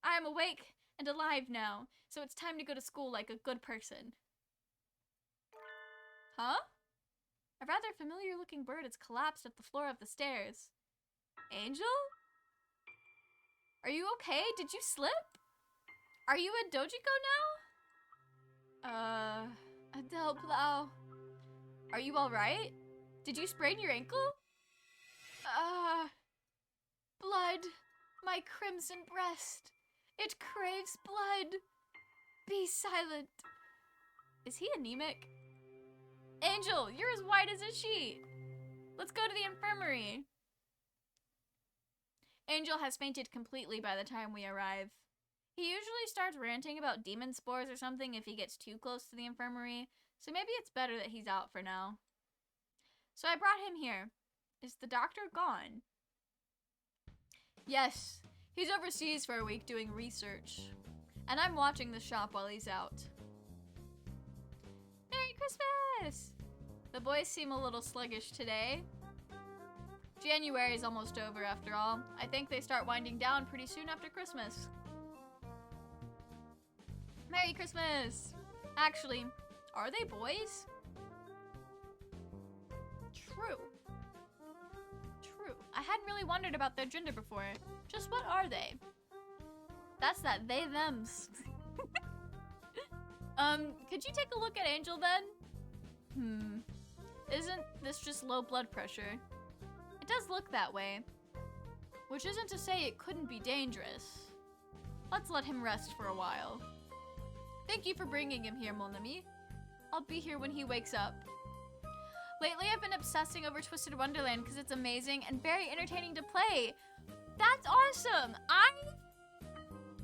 I am awake and alive now, so it's time to go to school like a good person. Huh? A rather familiar looking bird has collapsed at the floor of the stairs. Angel? Are you okay? Did you slip? Are you in Dojiko now? Adele Blau. Are you alright? Did you sprain your ankle? Blood. My crimson breast. It craves blood. Be silent. Is he anemic? Angel, you're as white as a sheet. Let's go to the infirmary. Angel has fainted completely by the time we arrive. He usually starts ranting about demon spores or something if he gets too close to the infirmary, so maybe it's better that he's out for now. So I brought him here. Is the doctor gone? Yes, he's overseas for a week doing research. And I'm watching the shop while he's out. Merry Christmas! The boys seem a little sluggish today. January is almost over after all. I think they start winding down pretty soon after Christmas. Merry Christmas! Actually, are they boys? True. True. I hadn't really wondered about their gender before. Just what are they? That's that they thems. Could you take a look at Angel then? Isn't this just low blood pressure? It does look that way. Which isn't to say it couldn't be dangerous. Let's let him rest for a while. Thank you for bringing him here, mon ami. I'll be here when he wakes up. Lately, I've been obsessing over Twisted Wonderland because it's amazing and very entertaining to play. That's awesome!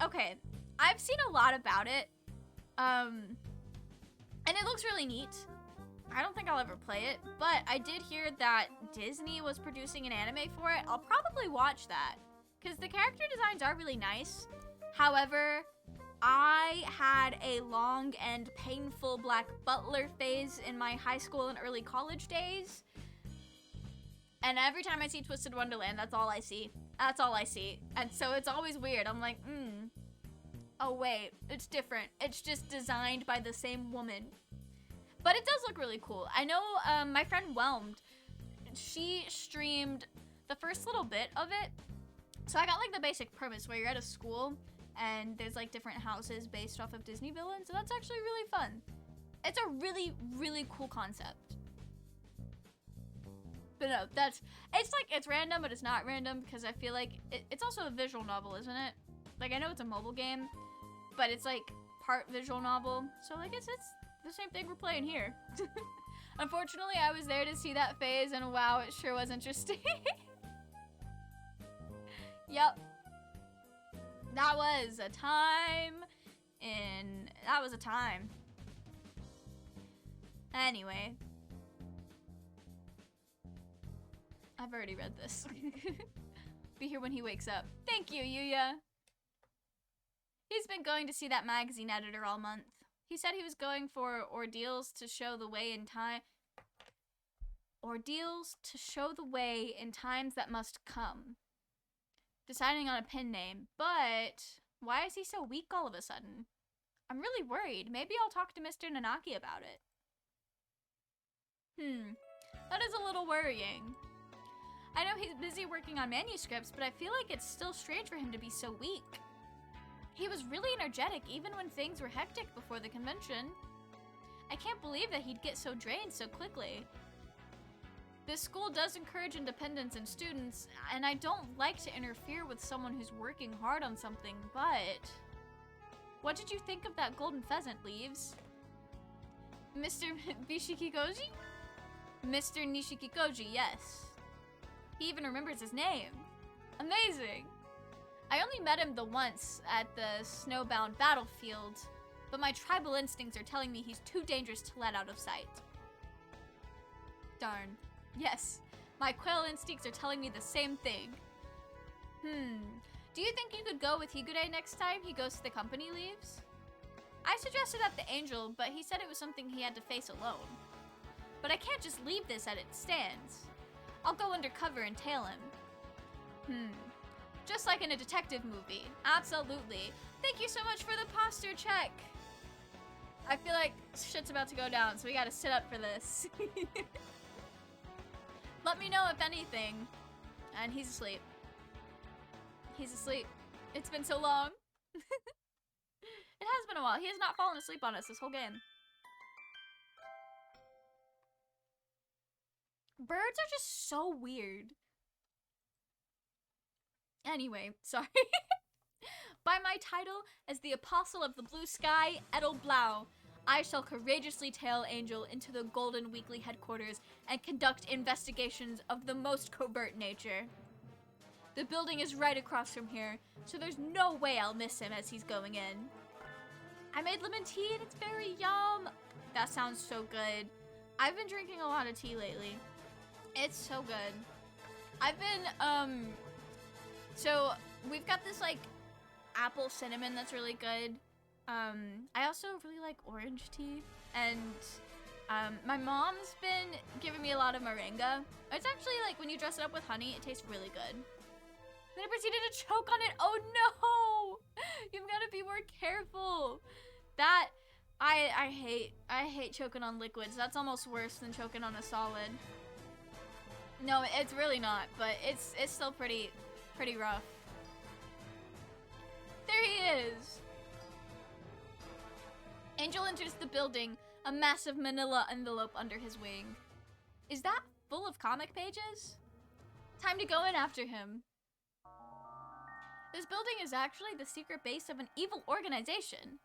Okay, I've seen a lot about it. And it looks really neat. I don't think I'll ever play it, but I did hear that Disney was producing an anime for it. I'll probably watch that because the character designs are really nice. However, I had a long and painful Black Butler phase in my high school and early college days. And every time I see Twisted Wonderland, that's all I see. That's all I see. And so it's always weird. I'm like, oh wait, it's different. It's just designed by the same woman. But it does look really cool. I know my friend Whelmed, she streamed the first little bit of it. So I got like the basic premise where you're at a school and there's like different houses based off of Disney villains. So that's actually really fun. It's a really, really cool concept. But no, it's random, but it's not random because I feel like it's also a visual novel, isn't it? Like I know it's a mobile game, but it's like part visual novel. So I guess it's the same thing we're playing here. Unfortunately, I was there to see that phase and wow, it sure was interesting. Yep. That was a time. Anyway. I've already read this. Be here when he wakes up. Thank you, Yuya. He's been going to see that magazine editor all month. He said he was going for ordeals to show the way in time. Ordeals to show the way in times that must come. Deciding on a pen name, but why is he so weak all of a sudden? I'm really worried. Maybe I'll talk to Mr. Nanaki about it. That is a little worrying. I know he's busy working on manuscripts, but I feel like it's still strange for him to be so weak. He was really energetic even when things were hectic before the convention. I can't believe that he'd get so drained so quickly. This school does encourage independence in students, and I don't like to interfere with someone who's working hard on something, but... What did you think of that golden pheasant, Leaves? Mr. Bishikikoji? Mr. Nishikikoji, yes. He even remembers his name. Amazing! I only met him the once at the snowbound battlefield, but my tribal instincts are telling me he's too dangerous to let out of sight. Darn. Yes, my quail instincts are telling me the same thing. Do you think you could go with Higure next time he goes to the company Leaves? I suggested that to Angel, but he said it was something he had to face alone. But I can't just leave this as it stands. I'll go undercover and tail him. Just like in a detective movie. Absolutely. Thank you so much for the posture check. I feel like shit's about to go down, so we gotta sit up for this. Let me know if anything. And he's asleep. He's asleep. It's been so long. It has been a while. He has not fallen asleep on us this whole game. Birds are just so weird. Anyway, sorry. By my title as the Apostle of the Blue Sky, Edel Blau, I shall courageously tail Angel into the Golden Weekly headquarters and conduct investigations of the most covert nature. The building is right across from here, so there's no way I'll miss him as he's going in. I made lemon tea and it's very yum. That sounds so good. I've been drinking a lot of tea lately. It's so good. I've been, so we've got this like apple cinnamon that's really good. I also really like orange tea, and My mom's been giving me a lot of moringa. It's actually like when you dress it up with honey, it tastes really good. Then I proceeded to choke on it. Oh no! You've got to be more careful. That I hate choking on liquids. That's almost worse than choking on a solid. No, it's really not, but it's still pretty rough. There he is. Angel enters the building, a massive manila envelope under his wing. Is that full of comic pages? Time to go in after him. This building is actually the secret base of an evil organization.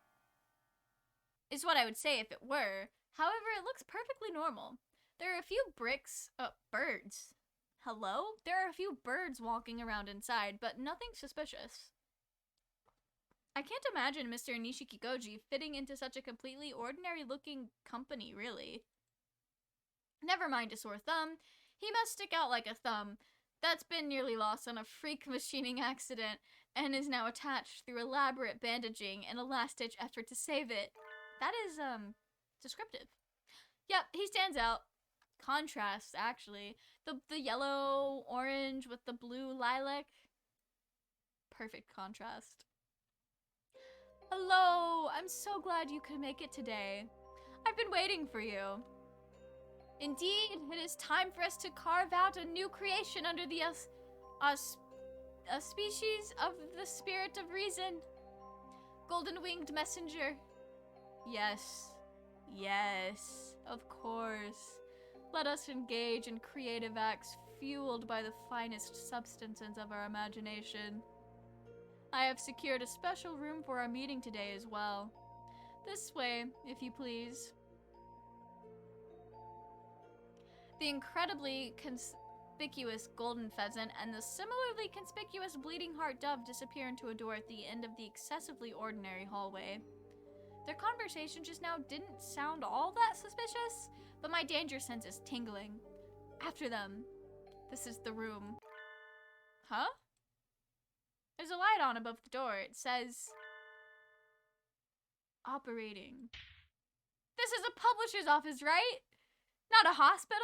Is what I would say if it were. However, it looks perfectly normal. There are a few birds. Hello? There are a few birds walking around inside, but nothing suspicious. I can't imagine Mr. Nishikikoji fitting into such a completely ordinary-looking company, really. Never mind a sore thumb. He must stick out like a thumb. That's been nearly lost on a freak machining accident and is now attached through elaborate bandaging and a last-ditch effort to save it. That is, descriptive. Yep, he stands out. Contrast, actually. The yellow, orange with the blue lilac. Perfect contrast. Hello, I'm so glad you could make it today. I've been waiting for you. Indeed, it is time for us to carve out a new creation under the a species of the spirit of reason. Golden-winged messenger. Yes. Yes, of course. Let us engage in creative acts fueled by the finest substances of our imagination. I have secured a special room for our meeting today as well. This way, if you please. The incredibly conspicuous golden pheasant and the similarly conspicuous bleeding heart dove disappear into a door at the end of the excessively ordinary hallway. Their conversation just now didn't sound all that suspicious, but my danger sense is tingling. After them. This is the room. Huh? There's a light on above the door. It says... operating. This is a publisher's office, right? Not a hospital?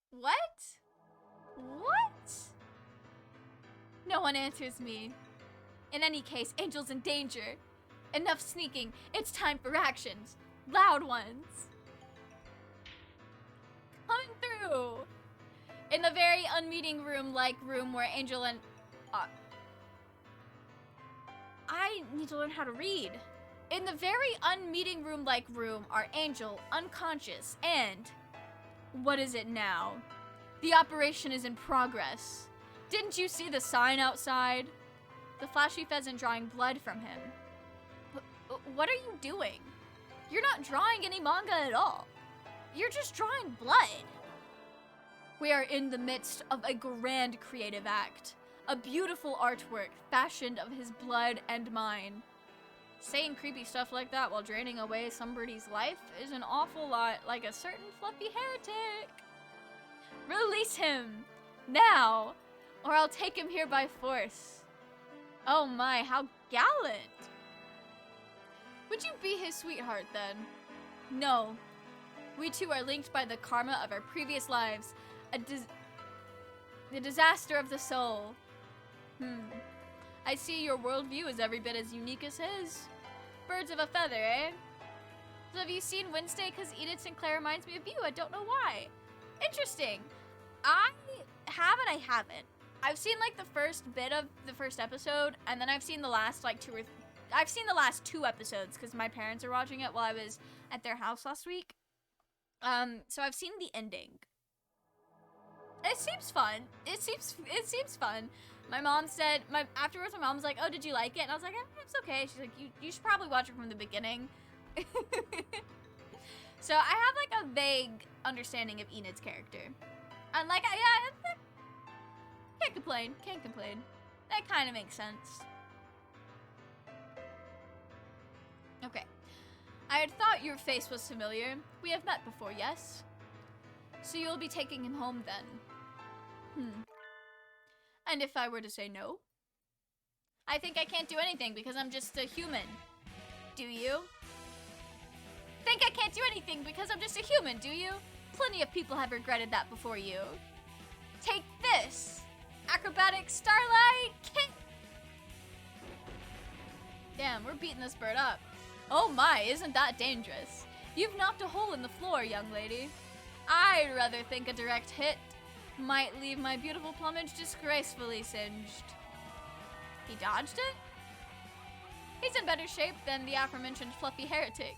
What? What? No one answers me. In any case, Angel's in danger. Enough sneaking. It's time for actions. Loud ones. Coming through. In the very unmeeting room-like room where Angel and... I need to learn how to read. In the very unmeeting room-like room are Angel, unconscious, and... what is it now? The operation is in progress. Didn't you see the sign outside? The flashy pheasant drawing blood from him. What are you doing? You're not drawing any manga at all. You're just drawing blood. We are in the midst of a grand creative act. A beautiful artwork fashioned of his blood and mine. Saying creepy stuff like that while draining away somebody's life is an awful lot like a certain fluffy heretic. Release him! Now! Or I'll take him here by force. Oh my, how gallant! Would you be his sweetheart then? No. We two are linked by the karma of our previous lives. The disaster of the soul. I see your worldview is every bit as unique as his. Birds of a feather, eh? So have you seen Wednesday? Because Edith Sinclair reminds me of you. I don't know why. Interesting. I haven't. I've seen like the first bit of the first episode, and then I've seen the last like I've seen the last 2 episodes because my parents are watching it while I was at their house last week. So I've seen the ending. It seems fun. It seems fun. My mom said, afterwards my mom was like, oh, did you like it? And I was like, it's okay. She's like, you should probably watch it from the beginning. So I have like a vague understanding of Enid's character. And like, yeah, can't complain. That kind of makes sense. Okay. I had thought your face was familiar. We have met before, yes? So you'll be taking him home then? And if I were to say no? I think I can't do anything because I'm just a human. Do you? Think I can't do anything because I'm just a human, do you? Plenty of people have regretted that before you. Take this! Acrobatic Starlight Kick! Damn, we're beating this bird up. Oh my, isn't that dangerous? You've knocked a hole in the floor, young lady. I'd rather think a direct hit might leave my beautiful plumage disgracefully singed. He dodged it? He's in better shape than the aforementioned fluffy heretic.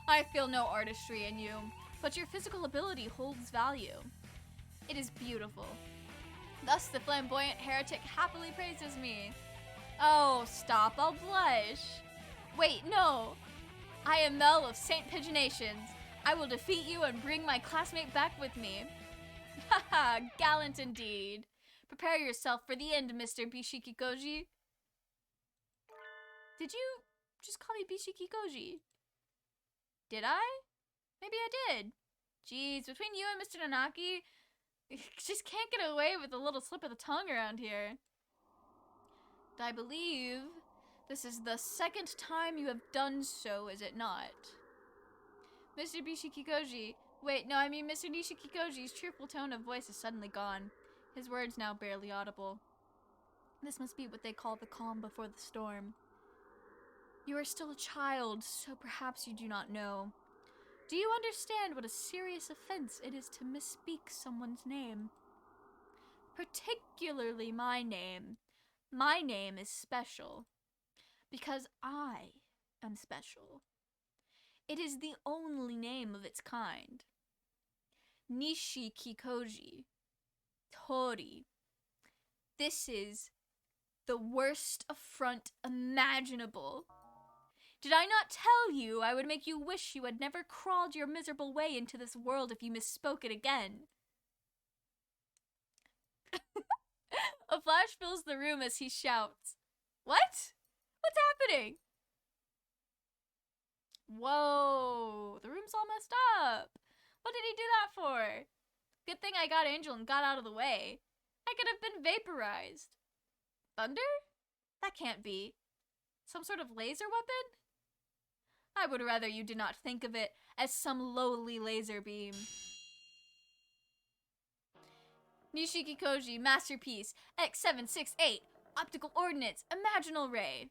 I feel no artistry in you, but your physical ability holds value. It is beautiful. Thus the flamboyant heretic happily praises me. Oh, stop, I'll blush. Wait, no. I am Mel of St. Pigeonations. I will defeat you and bring my classmate back with me. Haha, gallant indeed. Prepare yourself for the end, Mr. Bishikikoji. Did you just call me Bishikikoji? Did I? Maybe I did. Jeez, between you and Mr. Nanaki, just can't get away with a little slip of the tongue around here. I believe this is the second time you have done so, is it not? Mr. Bishikikoji. Wait, no, I mean Mr. Nishikikoji's cheerful tone of voice is suddenly gone. His words now barely audible. This must be what they call the calm before the storm. You are still a child, so perhaps you do not know. Do you understand what a serious offense it is to misspeak someone's name? Particularly my name. My name is special. Because I am special. It is the only name of its kind. Nishikikoji. Tori. This is the worst affront imaginable. Did I not tell you I would make you wish you had never crawled your miserable way into this world if you misspoke it again? A flash fills the room as he shouts. What? What's happening? Whoa, the room's all messed up. What did he do that for? Good thing I got Angel and got out of the way. I could have been vaporized. Thunder? That can't be. Some sort of laser weapon? I would rather you did not think of it as some lowly laser beam. Nishikikoji, Masterpiece, X768, Optical Ordnance, Imaginal Ray.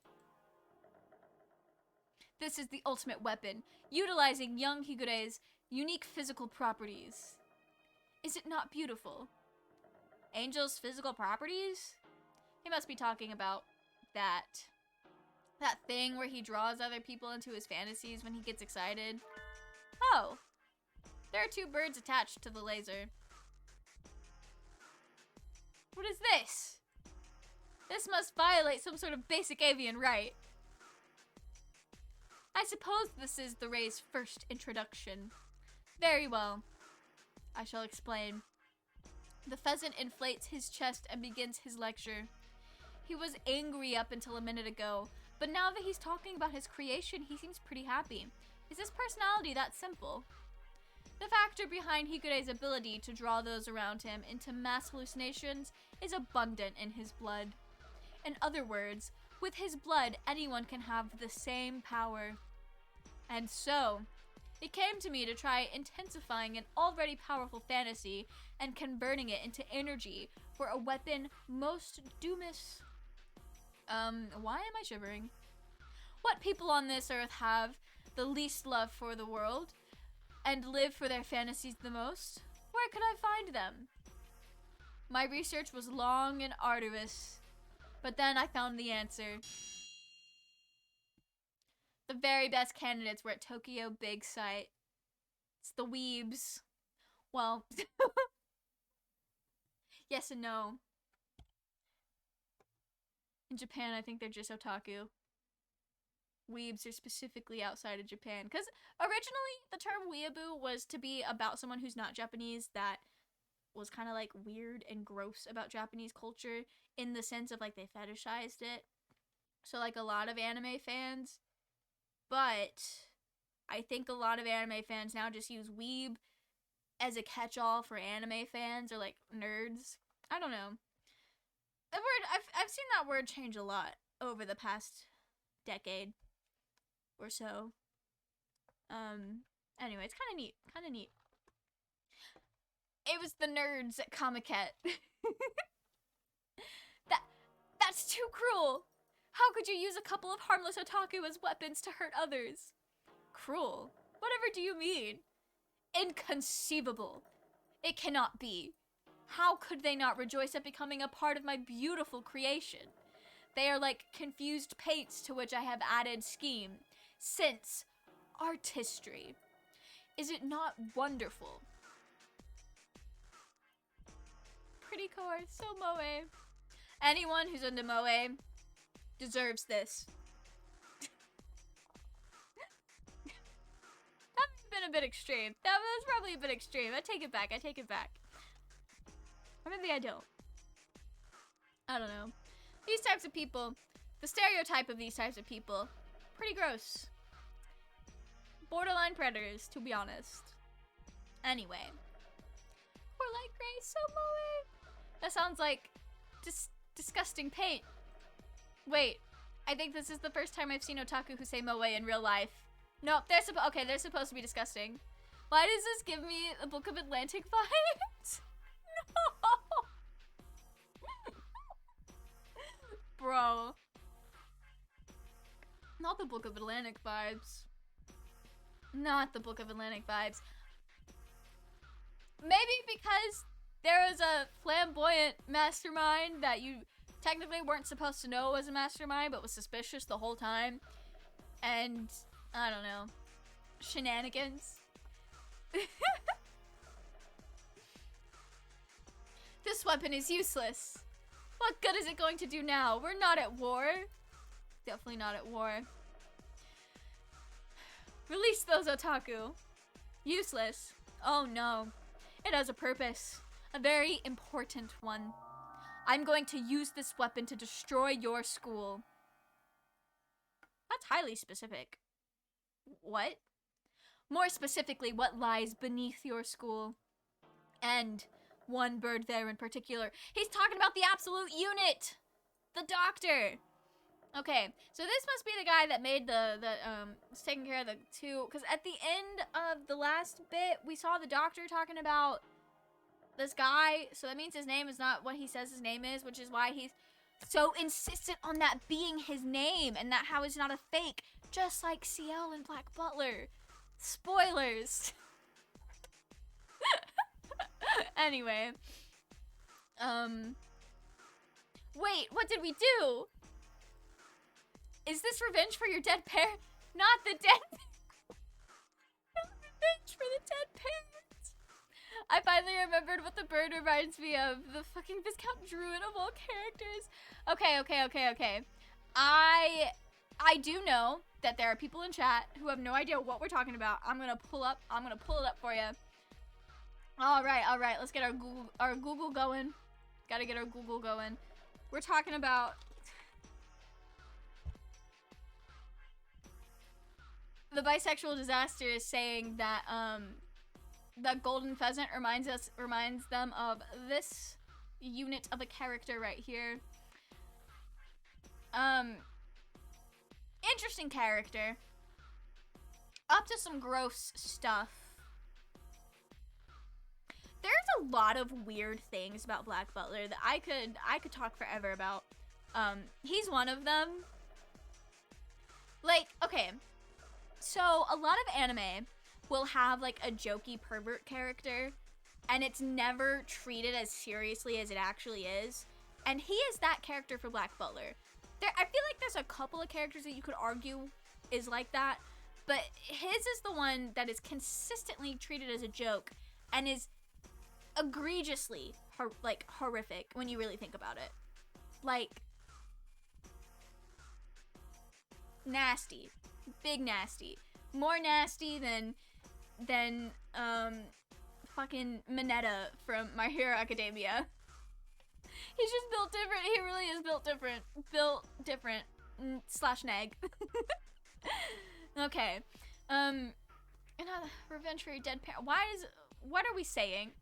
This is the ultimate weapon, utilizing young Higure's unique physical properties. Is it not beautiful? Angel's physical properties? He must be talking about that thing where he draws other people into his fantasies when he gets excited. Oh, there are two birds attached to the laser. What is this? This must violate some sort of basic avian right. I suppose this is the ray's first introduction. Very well. I shall explain. The pheasant inflates his chest and begins his lecture. He was angry up until a minute ago, but now that he's talking about his creation, he seems pretty happy. Is his personality that simple? The factor behind Higure's ability to draw those around him into mass hallucinations is abundant in his blood. In other words, with his blood, anyone can have the same power. And so, it came to me to try intensifying an already powerful fantasy and converting it into energy for a weapon most doomis. Why am I shivering? What people on this earth have the least love for the world and live for their fantasies the most? Where could I find them? My research was long and arduous, but then I found the answer. The very best candidates were at Tokyo Big Sight. It's the weebs. Well, yes and no. In Japan, I think they're just otaku. Weebs are specifically outside of Japan. Because originally, the term weeaboo was to be about someone who's not Japanese that was kind of like weird and gross about Japanese culture in the sense of like they fetishized it. So like a lot of anime fans. But I think a lot of anime fans now just use weeb as a catch-all for anime fans or like nerds. I don't know. The word I've seen that word change a lot over the past decade or so. Anyway, it's kind of neat. Kind of neat. It was the nerds at Comiket. That's too cruel. How could you use a couple of harmless otaku as weapons to hurt others? Cruel? Whatever do you mean? Inconceivable. It cannot be. How could they not rejoice at becoming a part of my beautiful creation? They are like confused paints to which I have added scheme, sense, artistry. Is it not wonderful? Pretty core, so moe. Anyone who's into moe deserves this. That might have been a bit extreme. That was probably a bit extreme. I take it back. I take it back. Or maybe I don't. I don't know. These types of people, the stereotype of these types of people, pretty gross. Borderline predators, to be honest. Anyway. Poor light gray, so moe. That sounds like disgusting paint. Wait, I think this is the first time I've seen otaku who say moe in real life. No, they're supposed to be disgusting. Why does this give me a Book of Atlantic vibes? No! Bro. Not the Book of Atlantic vibes. Not the Book of Atlantic vibes. Maybe because there was a flamboyant mastermind that you technically weren't supposed to know was a mastermind, but was suspicious the whole time. And, I don't know, shenanigans. This weapon is useless. What good is it going to do now? We're not at war. Definitely not at war. Release those otaku. Useless. Oh no. It has a purpose. A very important one. I'm going to use this weapon to destroy your school. That's highly specific. What? More specifically, what lies beneath your school? And one bird there in particular. He's talking about the absolute unit! The doctor! Okay, so this must be the guy that made was taking care of the two, because at the end of the last bit, we saw the doctor talking about this guy, so that means his name is not what he says his name is, which is why he's so insistent on that being his name, and that how it's not a fake, just like CL and Black Butler. Spoilers! Anyway. Wait, what did we do? Is this revenge for your dead parent? Not the dead Not revenge for the dead parents. I finally remembered what the bird reminds me of. The fucking Viscount Druid of all characters. Okay. I do know that there are people in chat who have no idea what we're talking about. I'm gonna pull it up for you. Alright, let's get our Google going. Gotta get our Google going. We're talking about the bisexual disaster is saying that that golden pheasant reminds them of this unit of a character right here. Interesting character. Up to some gross stuff. There's a lot of weird things about Black Butler that I could talk forever about. He's one of them. Like, okay. So, a lot of anime will have, like, a jokey pervert character, and it's never treated as seriously as it actually is. And he is that character for Black Butler. I feel like there's a couple of characters that you could argue is like that, but his is the one that is consistently treated as a joke, and is egregiously, horrific when you really think about it. Like, nasty. Big nasty. More nasty than fucking Mineta from My Hero Academia. He's just built different. He really is built different. Built different. / neg. Okay. Revenge for your dead parent. What are we saying?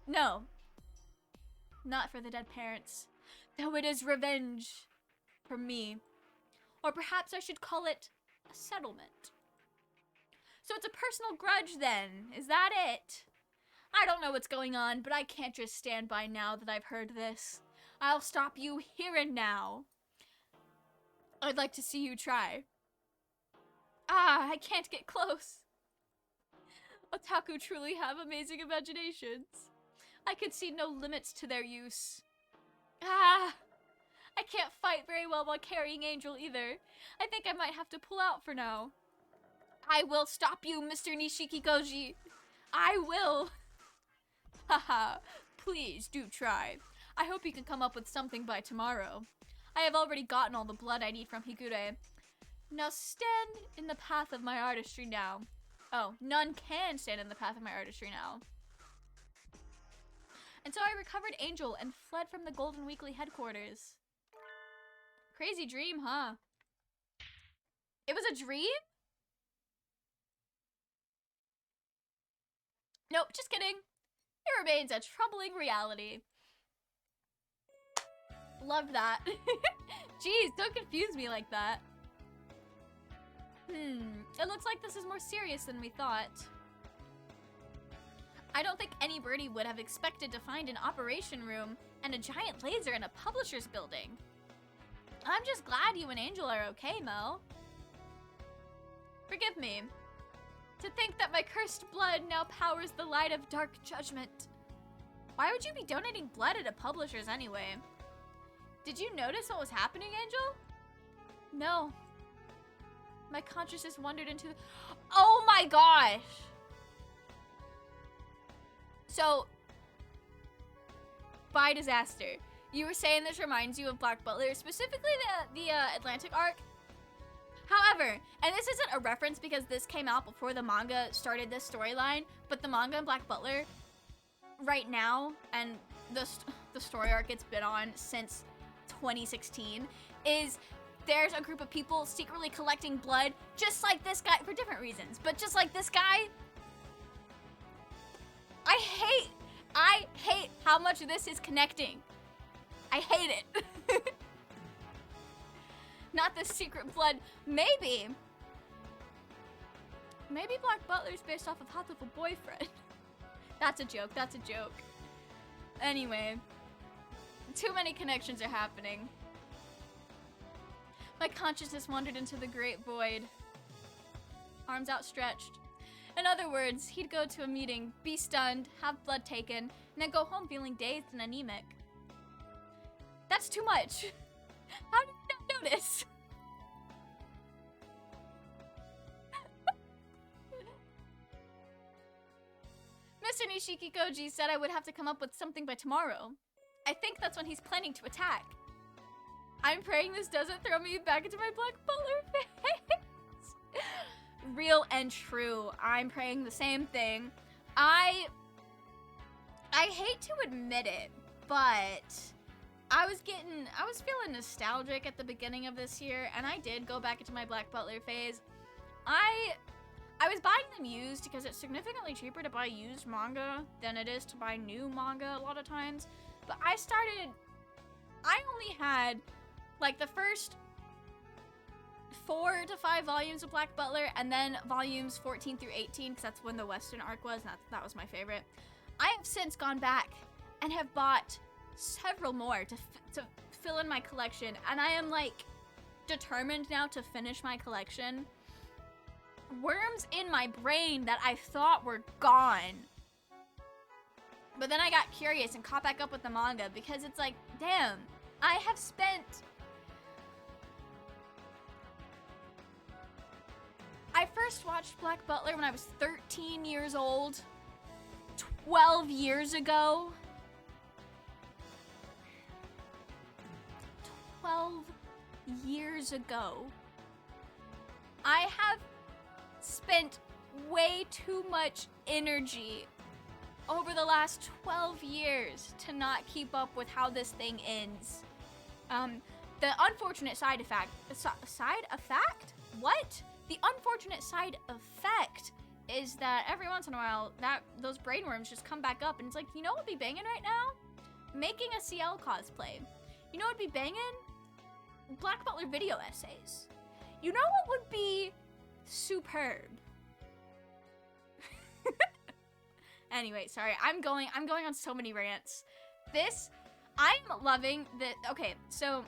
No. Not for the dead parents. No, it is revenge for me. Or perhaps I should call it a settlement. So it's a personal grudge then. Is that it? I don't know what's going on, but I can't just stand by now that I've heard this. I'll stop you here and now. I'd like to see you try. Ah, I can't get close. Otaku truly have amazing imaginations. I could see no limits to their use. Ah, I can't fight very well while carrying Angel either. I think I might have to pull out for now. I will stop you, Mr. Nishiki Koji. I will. Haha, please do try. I hope you can come up with something by tomorrow. I have already gotten all the blood I need from Higure. Now stand in the path of my artistry now. Oh, none can stand in the path of my artistry now. And so I recovered Angel and fled from the Golden Weekly headquarters. Crazy dream, huh? It was a dream? Nope, just kidding. It remains a troubling reality. Love that. Jeez, don't confuse me like that. It looks like this is more serious than we thought. I don't think any birdie would have expected to find an operation room and a giant laser in a publisher's building. I'm just glad you and Angel are okay, Mel. Forgive me. To think that my cursed blood now powers the light of dark judgment. Why would you be donating blood at a publisher's anyway? Did you notice what was happening, Angel? No. My consciousness wandered into the... Oh my gosh! So, by disaster, you were saying this reminds you of Black Butler, specifically the Atlantic arc. However, and this isn't a reference because this came out before the manga started this storyline, but the manga in Black Butler right now, and the story arc it's been on since 2016, is there's a group of people secretly collecting blood, just like this guy, for different reasons, but just like this guy. I hate how much this is connecting. I hate it. Not this secret blood. Maybe Black Butler's based off of Hatoful boyfriend. That's a joke, that's a joke. Anyway, too many connections are happening. My consciousness wandered into the great void. Arms outstretched. In other words, he'd go to a meeting, be stunned, have blood taken, and then go home feeling dazed and anemic. That's too much. How did you not notice? Mr. Nishiki Koji said I would have to come up with something by tomorrow. I think that's when he's planning to attack. I'm praying this doesn't throw me back into my Black Butler face. Real and true. I'm praying the same thing. I hate to admit it, but I was feeling nostalgic at the beginning of this year, and I did go back into my Black Butler phase. I was buying them used because it's significantly cheaper to buy used manga than it is to buy new manga a lot of times. But I only had like the first 4 to 5 volumes of Black Butler, and then volumes 14 through 18, because that's when the Western arc was, and that was my favorite. I have since gone back and have bought several more to fill in my collection, and I am like determined now to finish my collection. Worms in my brain that I thought were gone. But then I got curious and caught back up with the manga because it's like, damn, I have spent... I first watched Black Butler when I was 13 years old. 12 years ago. 12 years ago. I have spent way too much energy over the last 12 years to not keep up with how this thing ends. The unfortunate side effect... What? The unfortunate side effect is that every once in a while, those brainworms just come back up, and it's like, you know what would be banging right now? Making a CL cosplay. You know what would be banging? Black Butler video essays. You know what would be superb? Anyway, sorry. I'm going on so many rants. I'm loving the, okay, so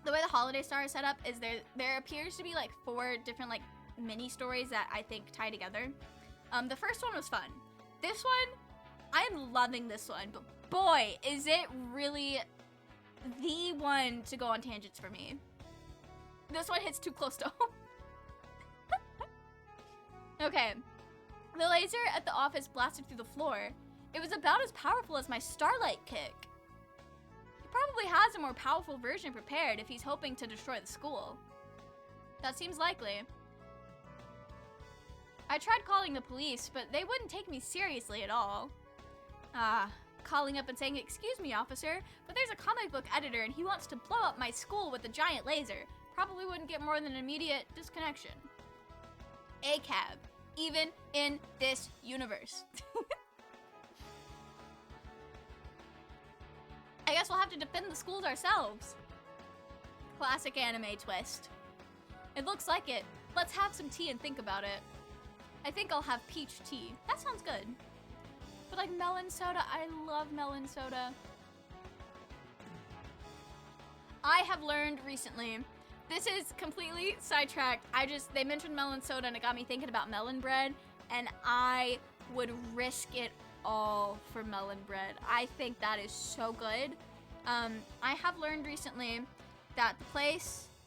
the way the Holiday Star is set up is there appears to be like 4 different like mini stories that I think tie together. The first one was fun. This one, I'm loving this one, but boy, is it really the one to go on tangents for me. This one hits too close to home. Okay. The laser at the office blasted through the floor. It was about as powerful as my Starlight kick. He probably has a more powerful version prepared if he's hoping to destroy the school. That seems likely. I tried calling the police, but they wouldn't take me seriously at all. Calling up and saying, "Excuse me, officer, but there's a comic book editor and he wants to blow up my school with a giant laser." Probably wouldn't get more than an immediate disconnection. ACAB, even in this universe. I guess we'll have to defend the schools ourselves. Classic anime twist. It looks like it. Let's have some tea and think about it. I think I'll have peach tea. That sounds good. But like melon soda, I love melon soda. I have learned recently, this is completely sidetracked. They mentioned melon soda and it got me thinking about melon bread, and I would risk it all for melon bread. I think that is so good. I have learned recently that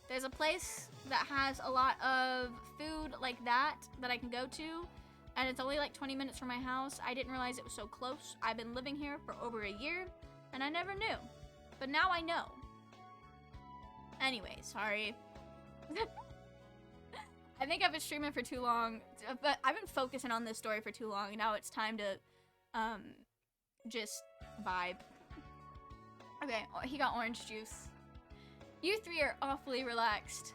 there's a place that has a lot of food like that I can go to, and it's only like 20 minutes from my house. I didn't realize it was so close. I've been living here for over a year, and I never knew. But now I know. Anyway, sorry. I think I've been streaming for too long, but I've been focusing on this story for too long, and now it's time to, just vibe. Okay, he got orange juice. You 3 are awfully relaxed.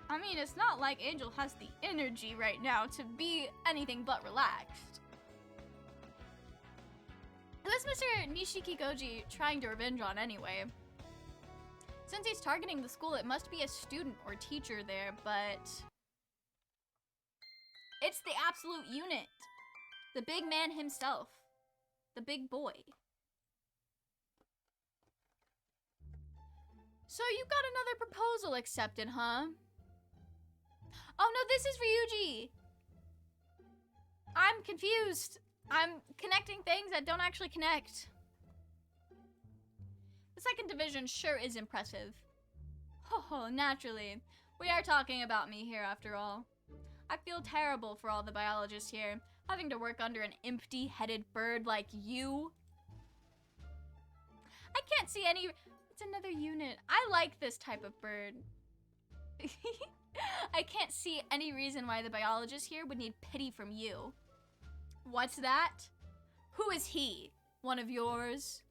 I mean, it's not like Angel has the energy right now to be anything but relaxed. Who is Mr. Nishikikoji trying to revenge on anyway? Since he's targeting the school, it must be a student or teacher there, but it's the absolute unit. The big man himself. The big boy. So you got another proposal accepted, huh? Oh no, this is Ryuji! I'm confused. I'm connecting things that don't actually connect. The second division sure is impressive. Oh, naturally. We are talking about me here after all. I feel terrible for all the biologists here, having to work under an empty-headed bird like you. I can't see any... It's another unit. I like this type of bird. I can't see any reason why the biologists here would need pity from you. What's that? Who is he? One of yours?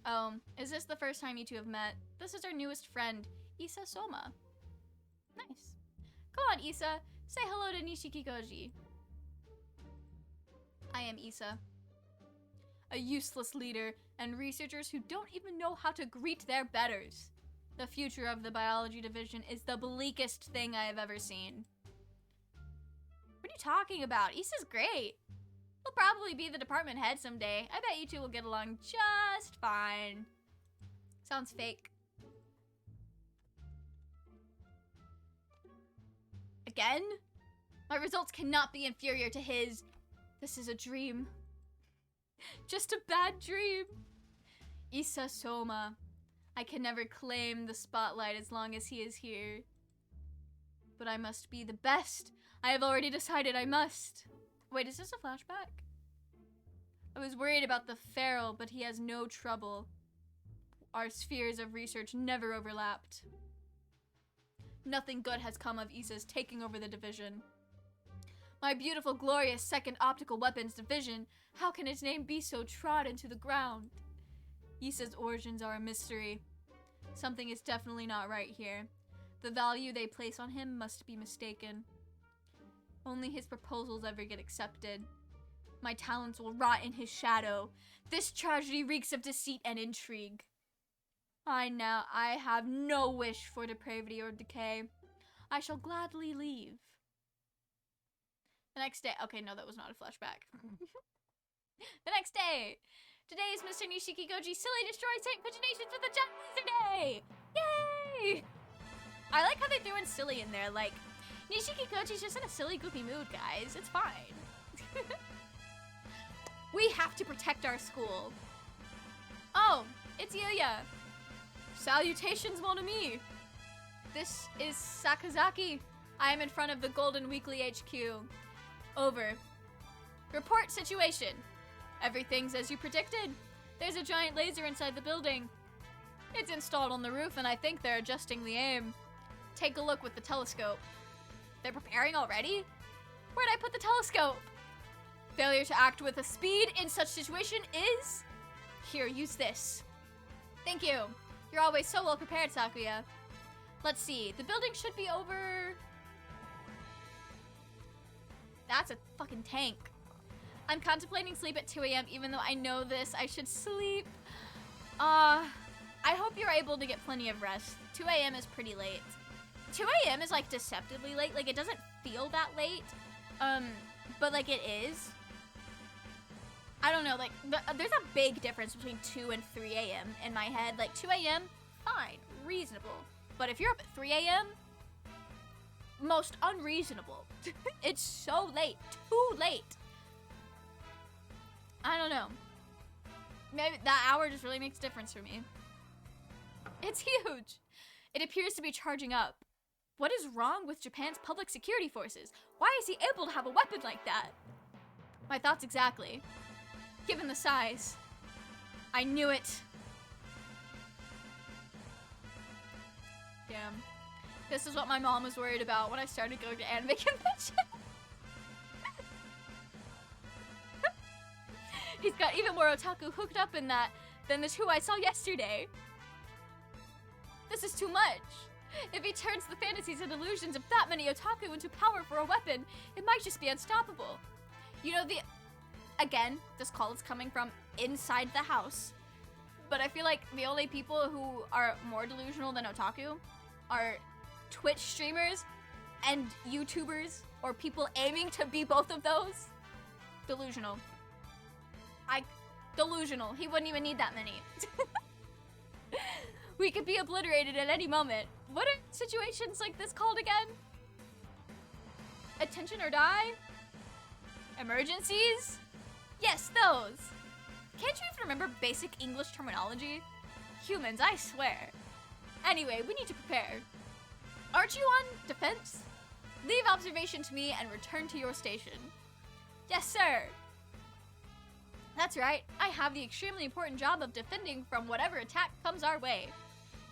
Oh, is this the first time you two have met? This is our newest friend, Issa Soma. Nice. Go on, Issa. Say hello to Nishikikoji. I am Issa. A useless leader, and researchers who don't even know how to greet their betters. The future of the biology division is the bleakest thing I have ever seen. What are you talking about? Issa's great. He'll probably be the department head someday. I bet you two will get along just fine. Sounds fake. Again? My results cannot be inferior to his. This is a dream. Just a bad dream. Issa Soma. I can never claim the spotlight as long as he is here. But I must be the best. I have already decided I must. Wait, is this a flashback? I was worried about the feral, but he has no trouble. Our spheres of research never overlapped. Nothing good has come of Issa's taking over the division. My beautiful, glorious second optical weapons division, how can its name be so trod into the ground? Issa's origins are a mystery. Something is definitely not right here. The value they place on him must be mistaken. Only his proposals ever get accepted. My talents will rot in his shadow. This tragedy reeks of deceit and intrigue. I have no wish for depravity or decay. I shall gladly leave. The next day. Okay, no, that was not a flashback. The next day. Today is Mr. Nishikikoji's Silly Destroy Saint Paginations for the Giant Laser Day! Yay! I like how they threw in silly in there. Like, Nishikikoji's just in a silly, goofy mood, guys. It's fine. We have to protect our school. Oh, it's Yuya. Salutations, mon ami. This is Sakazaki. I am in front of the Golden Weekly HQ. Over. Report situation. Everything's as you predicted. There's a giant laser inside the building. It's installed on the roof and I think they're adjusting the aim. Take a look with the telescope. They're preparing already? Where'd I put the telescope? Failure to act with a speed in such situation is... Here, use this. Thank you. You're always so well prepared, Sakuya. Let's see. The building should be over... That's a fucking tank. I'm contemplating sleep at 2 a.m. even though I know this. I should sleep. I hope you're able to get plenty of rest. 2 a.m. is pretty late. 2 a.m. is like deceptively late. Like it doesn't feel that late. But like it is. I don't know, like, there's a big difference between 2 and 3 a.m. in my head. Like, 2 a.m., fine, reasonable. But if you're up at 3 a.m., most unreasonable. It's so late, too late. I don't know. Maybe that hour just really makes a difference for me. It's huge. It appears to be charging up. What is wrong with Japan's public security forces? Why is he able to have a weapon like that? My thoughts exactly. Given the size. I knew it. Damn. This is what my mom was worried about when I started going to anime convention. He's got even more otaku hooked up in that than the two I saw yesterday. This is too much. If he turns the fantasies and illusions of that many otaku into power for a weapon, it might just be unstoppable. You know, again, this call is coming from inside the house, but I feel like the only people who are more delusional than otaku are Twitch streamers and YouTubers, or people aiming to be both of those. Delusional. Delusional. He wouldn't even need that many. We could be obliterated at any moment. What are situations like this called again? Attention or die? Emergencies? Yes, those. Can't you even remember basic English terminology? Humans, I swear. Anyway, we need to prepare. Aren't you on defense? Leave observation to me and return to your station. Yes, sir. That's right. I have the extremely important job of defending from whatever attack comes our way.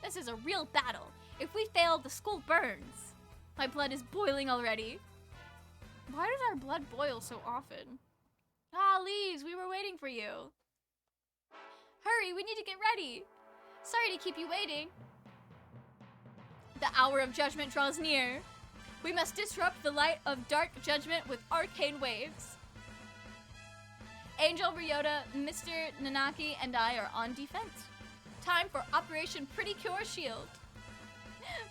This is a real battle. If we fail, the school burns. My blood is boiling already. Why does our blood boil so often? Ah, Leaves, we were waiting for you. Hurry, we need to get ready. Sorry to keep you waiting. The hour of judgment draws near. We must disrupt the light of dark judgment with arcane waves. Angel, Ryota, Mr. Nanaki, and I are on defense. Time for Operation Pretty Cure Shield.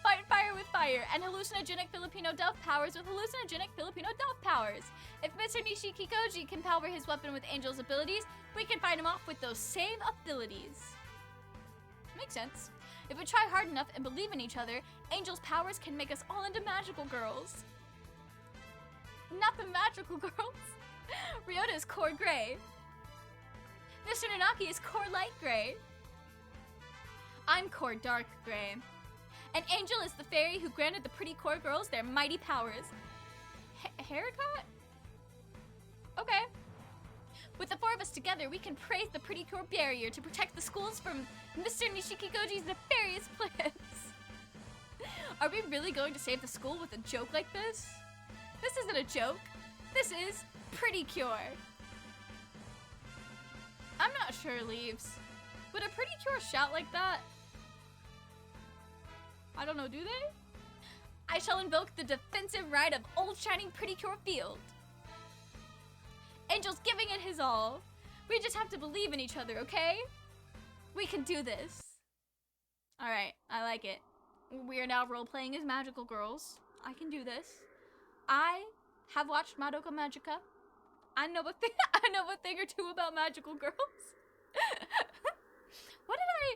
Fight fire with fire, and hallucinogenic Filipino dove powers with hallucinogenic Filipino dove powers. If Mr. Nishikikoji can power his weapon with Angel's abilities, we can fight him off with those same abilities. Makes sense. If we try hard enough and believe in each other, Angel's powers can make us all into magical girls. Not the magical girls. Ryota is core gray. Mr. Nanaki is core light gray. I'm core dark gray. And Angel is the fairy who granted the pretty core girls their mighty powers. Haircut? Okay. With the four of us together, we can praise the pretty core barrier to protect the schools from Mr. Nishikikoji's nefarious plans. Are we really going to save the school with a joke like this? This isn't a joke. This is Pretty Cure. I'm not sure, Leaves. Would a Pretty Cure shout like that? I don't know, do they? I shall invoke the defensive right of Old Shining Pretty Cure Field. Angel's giving it his all. We just have to believe in each other, okay? We can do this. Alright, I like it. We are now role-playing as magical girls. I can do this. I have watched Madoka Magica. I know a thing or two about magical girls. What did I...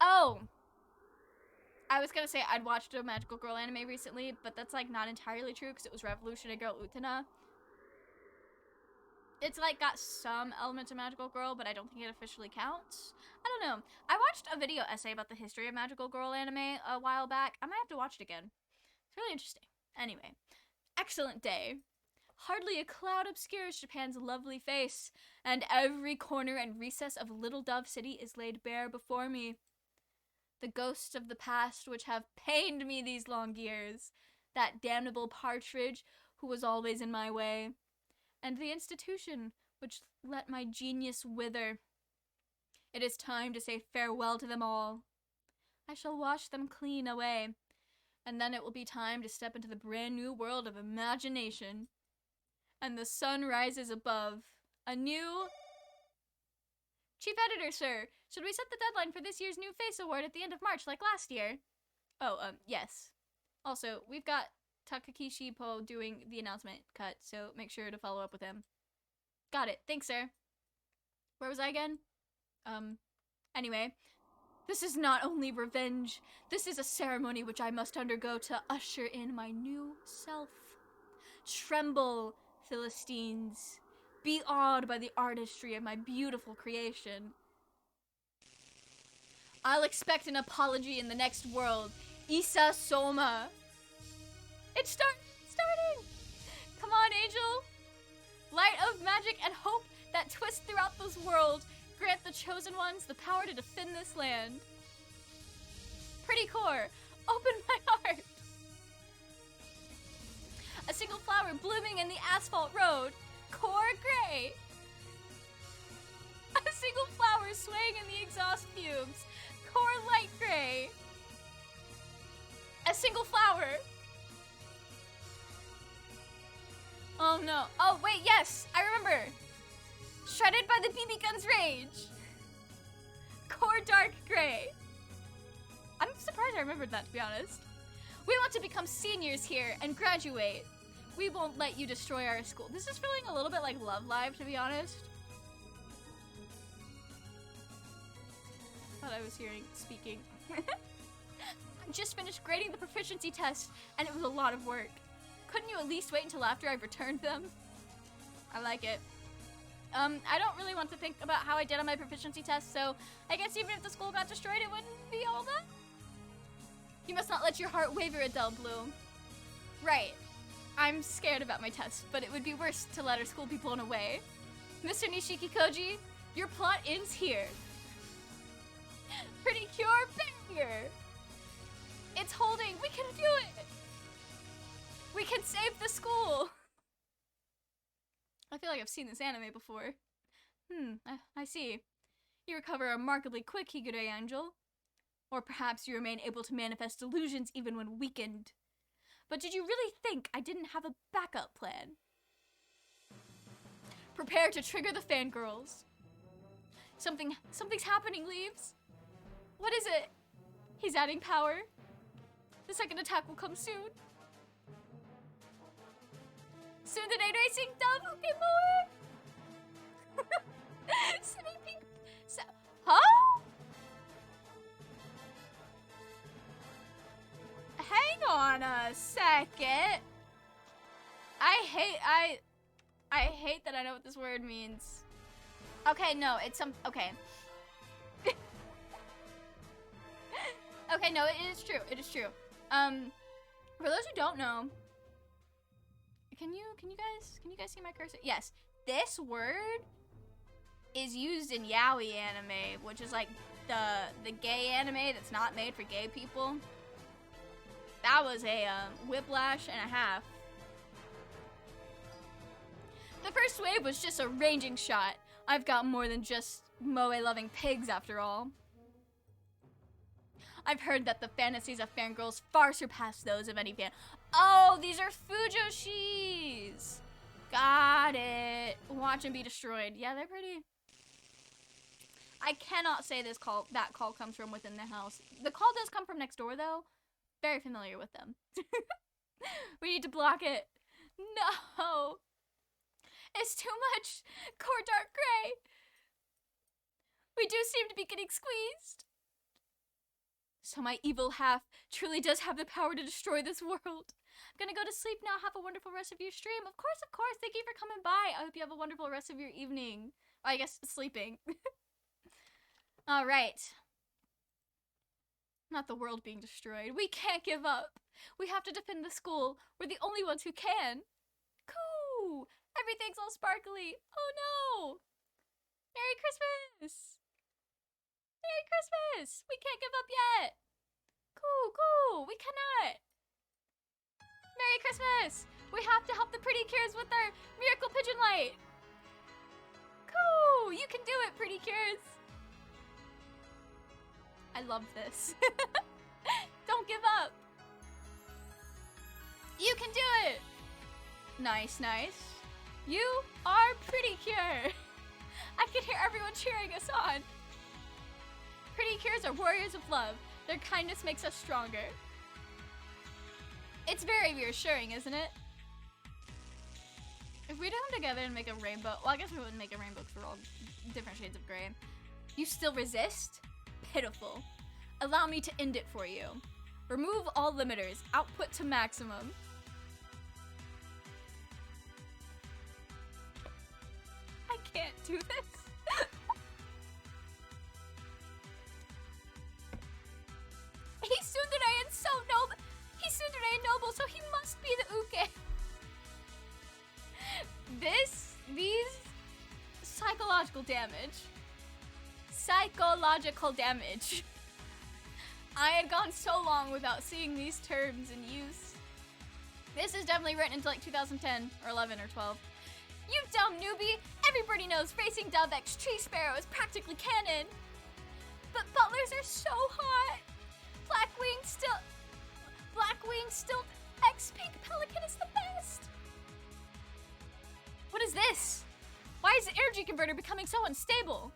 Oh. I was gonna say I'd watched a magical girl anime recently, but that's like not entirely true because it was Revolutionary Girl Utena. It's like got some elements of magical girl, but I don't think it officially counts. I don't know. I watched a video essay about the history of magical girl anime a while back. I might have to watch it again. It's really interesting. Anyway, excellent day. Hardly a cloud obscures Japan's lovely face, and every corner and recess of Little Dove City is laid bare before me. The ghosts of the past which have pained me these long years, that damnable partridge who was always in my way, and the institution which let my genius wither. It is time to say farewell to them all. I shall wash them clean away, and then it will be time to step into the brand new world of imagination. And the sun rises above. A new... Chief Editor, sir, should we set the deadline for this year's New Face Award at the end of March like last year? Oh, yes. Also, we've got Takakishi Po doing the announcement cut, so make sure to follow up with him. Got it. Thanks, sir. Where was I again? Anyway. This is not only revenge. This is a ceremony which I must undergo to usher in my new self. Tremble, Philistines. Be awed by the artistry of my beautiful creation. I'll expect an apology in the next world. Isa Soma. It's starting! Come on, Angel! Light of magic and hope that twist throughout this world. Grant the chosen ones the power to defend this land. Pretty core, open my heart. A single flower blooming in the asphalt road. Core gray. A single flower swaying in the exhaust fumes. Core light gray. A single flower. Oh no. Oh wait, yes, I remember. Shredded by the BB gun's rage. Core dark gray. I'm surprised I remembered that, to be honest. We want to become seniors here and graduate. We won't let you destroy our school. This is feeling a little bit like Love Live, to be honest. Thought I was speaking. I just finished grading the proficiency test, and it was a lot of work. Couldn't you at least wait until after I've returned them? I like it. I don't really want to think about how I did on my proficiency test, so I guess even if the school got destroyed, it wouldn't be all that. You must not let your heart waver, Adele Bloom. Right. I'm scared about my test, but it would be worse to let our school be blown away. Mr. Nishiki Koji, your plot ends here. Pretty cure barrier. It's holding. We can do it. We can save the school. I feel like I've seen this anime before. I see. You recover remarkably quick, Higure Angel. Or perhaps you remain able to manifest illusions even when weakened. But did you really think I didn't have a backup plan? Prepare to trigger the fangirls. Something's happening, Leaves. What is it? He's adding power. The second attack will come soon. Soon the night racing dove, okay, more. Sleeping. Huh? Hang on a second. I hate that I know what this word means. Okay, no, it's okay. Okay, no, it is true. It is true. For those who don't know, can you guys see my cursor? Yes, this word is used in yaoi anime, which is like the gay anime that's not made for gay people. That was a whiplash and a half. The first wave was just a ranging shot. I've got more than just moe-loving pigs after all. I've heard that the fantasies of fangirls far surpass those of any fan. Oh, these are fujoshis! Got it. Watch them be destroyed. Yeah, they're pretty. I cannot say that call comes from within the house. The call does come from next door, though. Very familiar with them. We need to block it. No! It's too much! Core dark gray! We do seem to be getting squeezed! So my evil half truly does have the power to destroy this world. I'm gonna go to sleep now. Have a wonderful rest of your stream. Of course, of course. Thank you for coming by. I hope you have a wonderful rest of your evening. I guess sleeping. Alright. Not the world being destroyed. We can't give up. We have to defend the school. We're the only ones who can. Cool. Everything's all sparkly. Oh no. Merry Christmas. Merry Christmas. We can't give up yet. Cool. We cannot. Merry Christmas. We have to help the pretty cures with our miracle pigeon light. Cool. You can do it, pretty cures. I love this. Don't give up. You can do it. Nice. You are pretty cure. I can hear everyone cheering us on. Pretty cures are warriors of love. Their kindness makes us stronger. It's very reassuring, isn't it? If we come together and make a rainbow, well, I guess we wouldn't make a rainbow because we're all different shades of gray. You still resist? Pitiful. Allow me to end it for you. Remove all limiters. Output to maximum. I can't do this. He's tsundere and so noble. He's tsundere and noble, so he must be the uke. These psychological damage. Psychological damage. I had gone so long without seeing these terms in use. This is definitely written into like 2010 or 11 or 12. You dumb newbie! Everybody knows facing Dove X Tree Sparrow is practically canon. But butlers are so hot. Blackwing still X Pink Pelican is the best. What is this? Why is the energy converter becoming so unstable?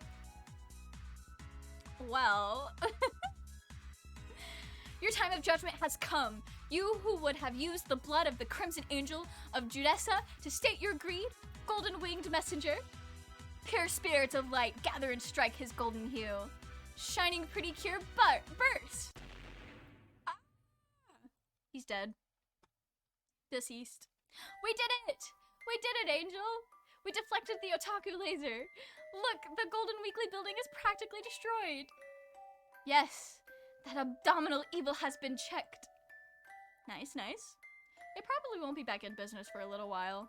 Well, your time of judgment has come. You who would have used the blood of the Crimson Angel of Judessa to state your greed, golden-winged messenger. Pure spirits of light gather and strike his golden hue. Shining pretty cure burst. Ah. He's dead. Deceased. We did it! We did it, Angel! We deflected the otaku laser. Look, the Golden Weekly building is practically destroyed. Yes, that abominable evil has been checked. Nice. They probably won't be back in business for a little while.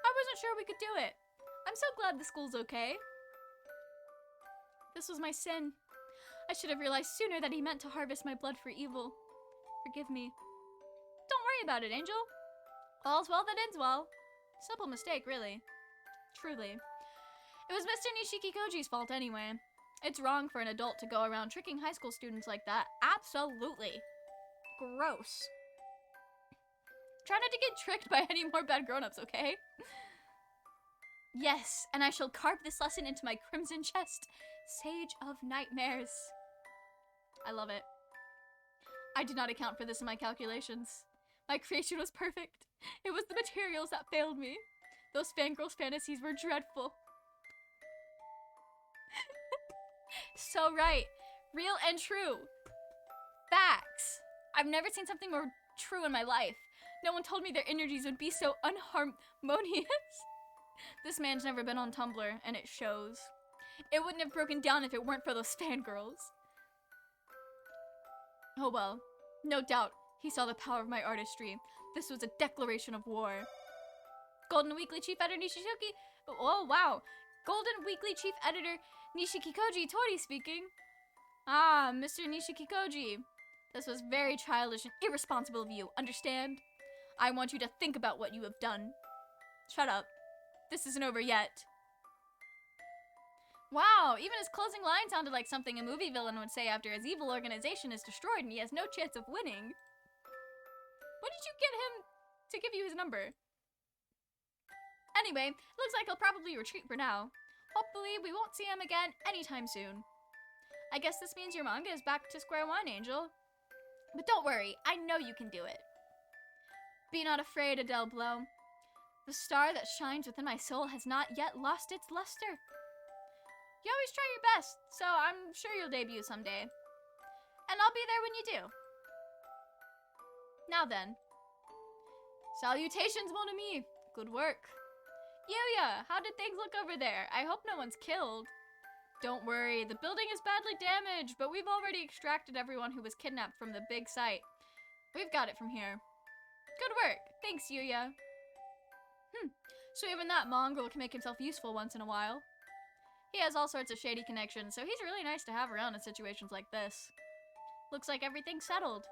I wasn't sure we could do it. I'm so glad the school's okay. This was my sin. I should have realized sooner that he meant to harvest my blood for evil. Forgive me. Don't worry about it, Angel. All's well that ends well. Simple mistake, really. Truly. It was Mr. Nishikikoji's fault anyway. It's wrong for an adult to go around tricking high school students like that. Absolutely. Gross. Try not to get tricked by any more bad grown-ups, okay? Yes, and I shall carve this lesson into my crimson chest. Sage of Nightmares. I love it. I did not account for this in my calculations. My creation was perfect. It was the materials that failed me. Those fangirls' fantasies were dreadful. So right. Real and true. Facts. I've never seen something more true in my life. No one told me their energies would be so unharmonious. This man's never been on Tumblr, and it shows. It wouldn't have broken down if it weren't for those fangirls. Oh well. No doubt, he saw the power of my artistry. This was a declaration of war. Golden Weekly Chief Editor Nishiki... Oh, wow. Golden Weekly Chief Editor Nishikikoji Tori speaking. Ah, Mr. Nishikikoji. This was very childish and irresponsible of you, understand? I want you to think about what you have done. Shut up. This isn't over yet. Wow, even his closing line sounded like something a movie villain would say after his evil organization is destroyed and he has no chance of winning. When did you get him to give you his number? Anyway, looks like he'll probably retreat for now. Hopefully, we won't see him again anytime soon. I guess this means your manga is back to square one, Angel. But don't worry, I know you can do it. Be not afraid, Adele Blow. The star that shines within my soul has not yet lost its luster. You always try your best, so I'm sure you'll debut someday. And I'll be there when you do. Now then. Salutations, mon ami. Good work. Yuya, how did things look over there? I hope no one's killed. Don't worry, the building is badly damaged, but we've already extracted everyone who was kidnapped from the big site. We've got it from here. Good work. Thanks, Yuya. So even that mongrel can make himself useful once in a while. He has all sorts of shady connections, so he's really nice to have around in situations like this. Looks like everything's settled.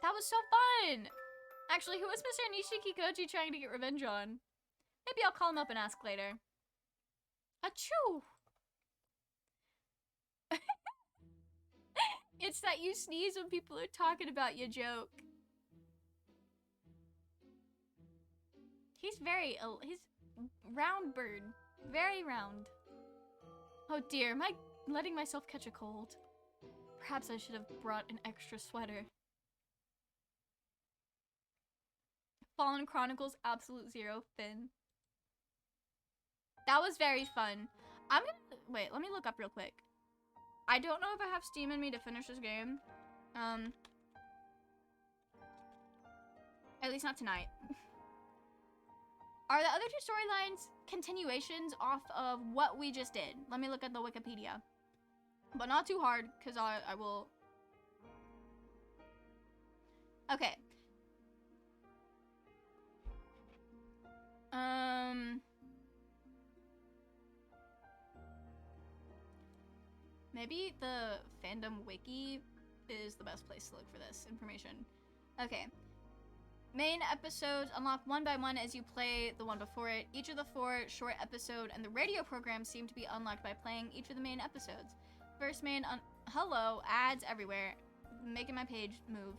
That was so fun! Actually, who was Mr. Nishiki Koji trying to get revenge on? Maybe I'll call him up and ask later. Achoo! It's that you sneeze when people are talking about your joke. He's round bird. Very round. Oh dear, am I letting myself catch a cold? Perhaps I should have brought an extra sweater. Fallen Chronicles Absolute Zero Finn. That was very fun. Wait, let me look up real quick. I don't know if I have Steam in me to finish this game. At least not tonight. Are the other two storylines continuations off of what we just did? Let me look at the Wikipedia. But not too hard, because I will... Okay. Maybe the fandom wiki is the best place to look for this information. Okay. Main episodes unlock one by one as you play the one before it. Each of the 4 short episode and the radio program seem to be unlocked by playing each of the main episodes. First main hello, ads everywhere. Making my page move.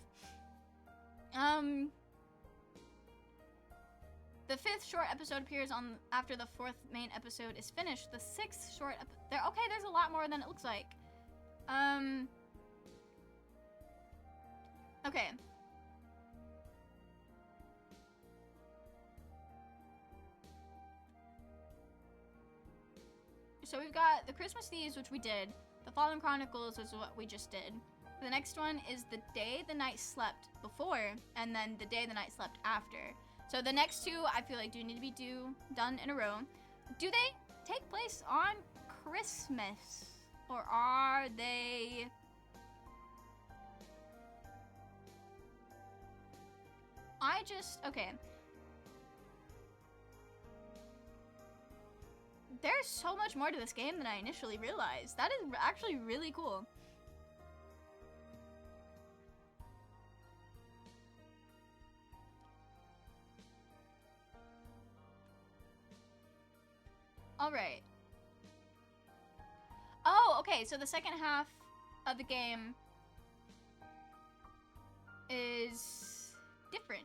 The 5th short episode appears on after the 4th main episode is finished. The 6th short there's a lot more than it looks like. Okay. So we've got the Christmas Thieves, which we did. The Fallen Chronicles was what we just did. The next one is the day the night slept before, and then the day the night slept after. So the next 2, I feel like do need to be done in a row. Do they take place on Christmas? Or are they... okay. There's so much more to this game than I initially realized. That is actually really cool. Alright. Oh, okay, so the second half of the game is different.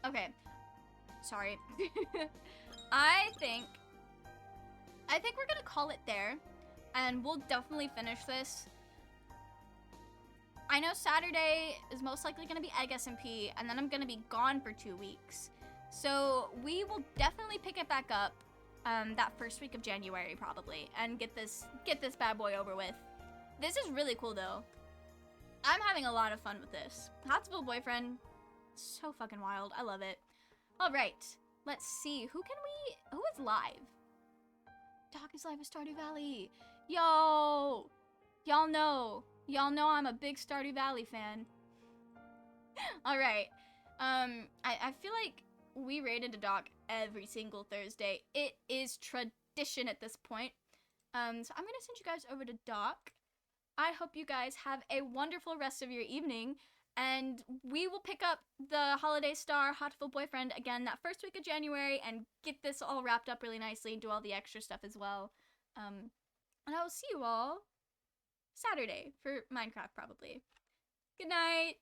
Okay. Sorry. I think we're gonna call it there, and we'll definitely finish this. I know Saturday is most likely gonna be Egg SMP, and then I'm gonna be gone for 2 weeks. So we will definitely pick it back up that first week of January probably, and get this bad boy over with. This is really cool though. I'm having a lot of fun with this. Hatoful Boyfriend, so fucking wild. I love it. All right, let's see. Who is live? Doc is live at Stardew Valley. Yo, y'all know I'm a big Stardew Valley fan. All right, I feel like we raided a Doc every single Thursday. It is tradition at this point. So I'm gonna send you guys over to Doc. I hope you guys have a wonderful rest of your evening. And we will pick up the Holiday Star Hatoful Boyfriend again that first week of January and get this all wrapped up really nicely and do all the extra stuff as well. And I will see you all Saturday for Minecraft probably. Good night!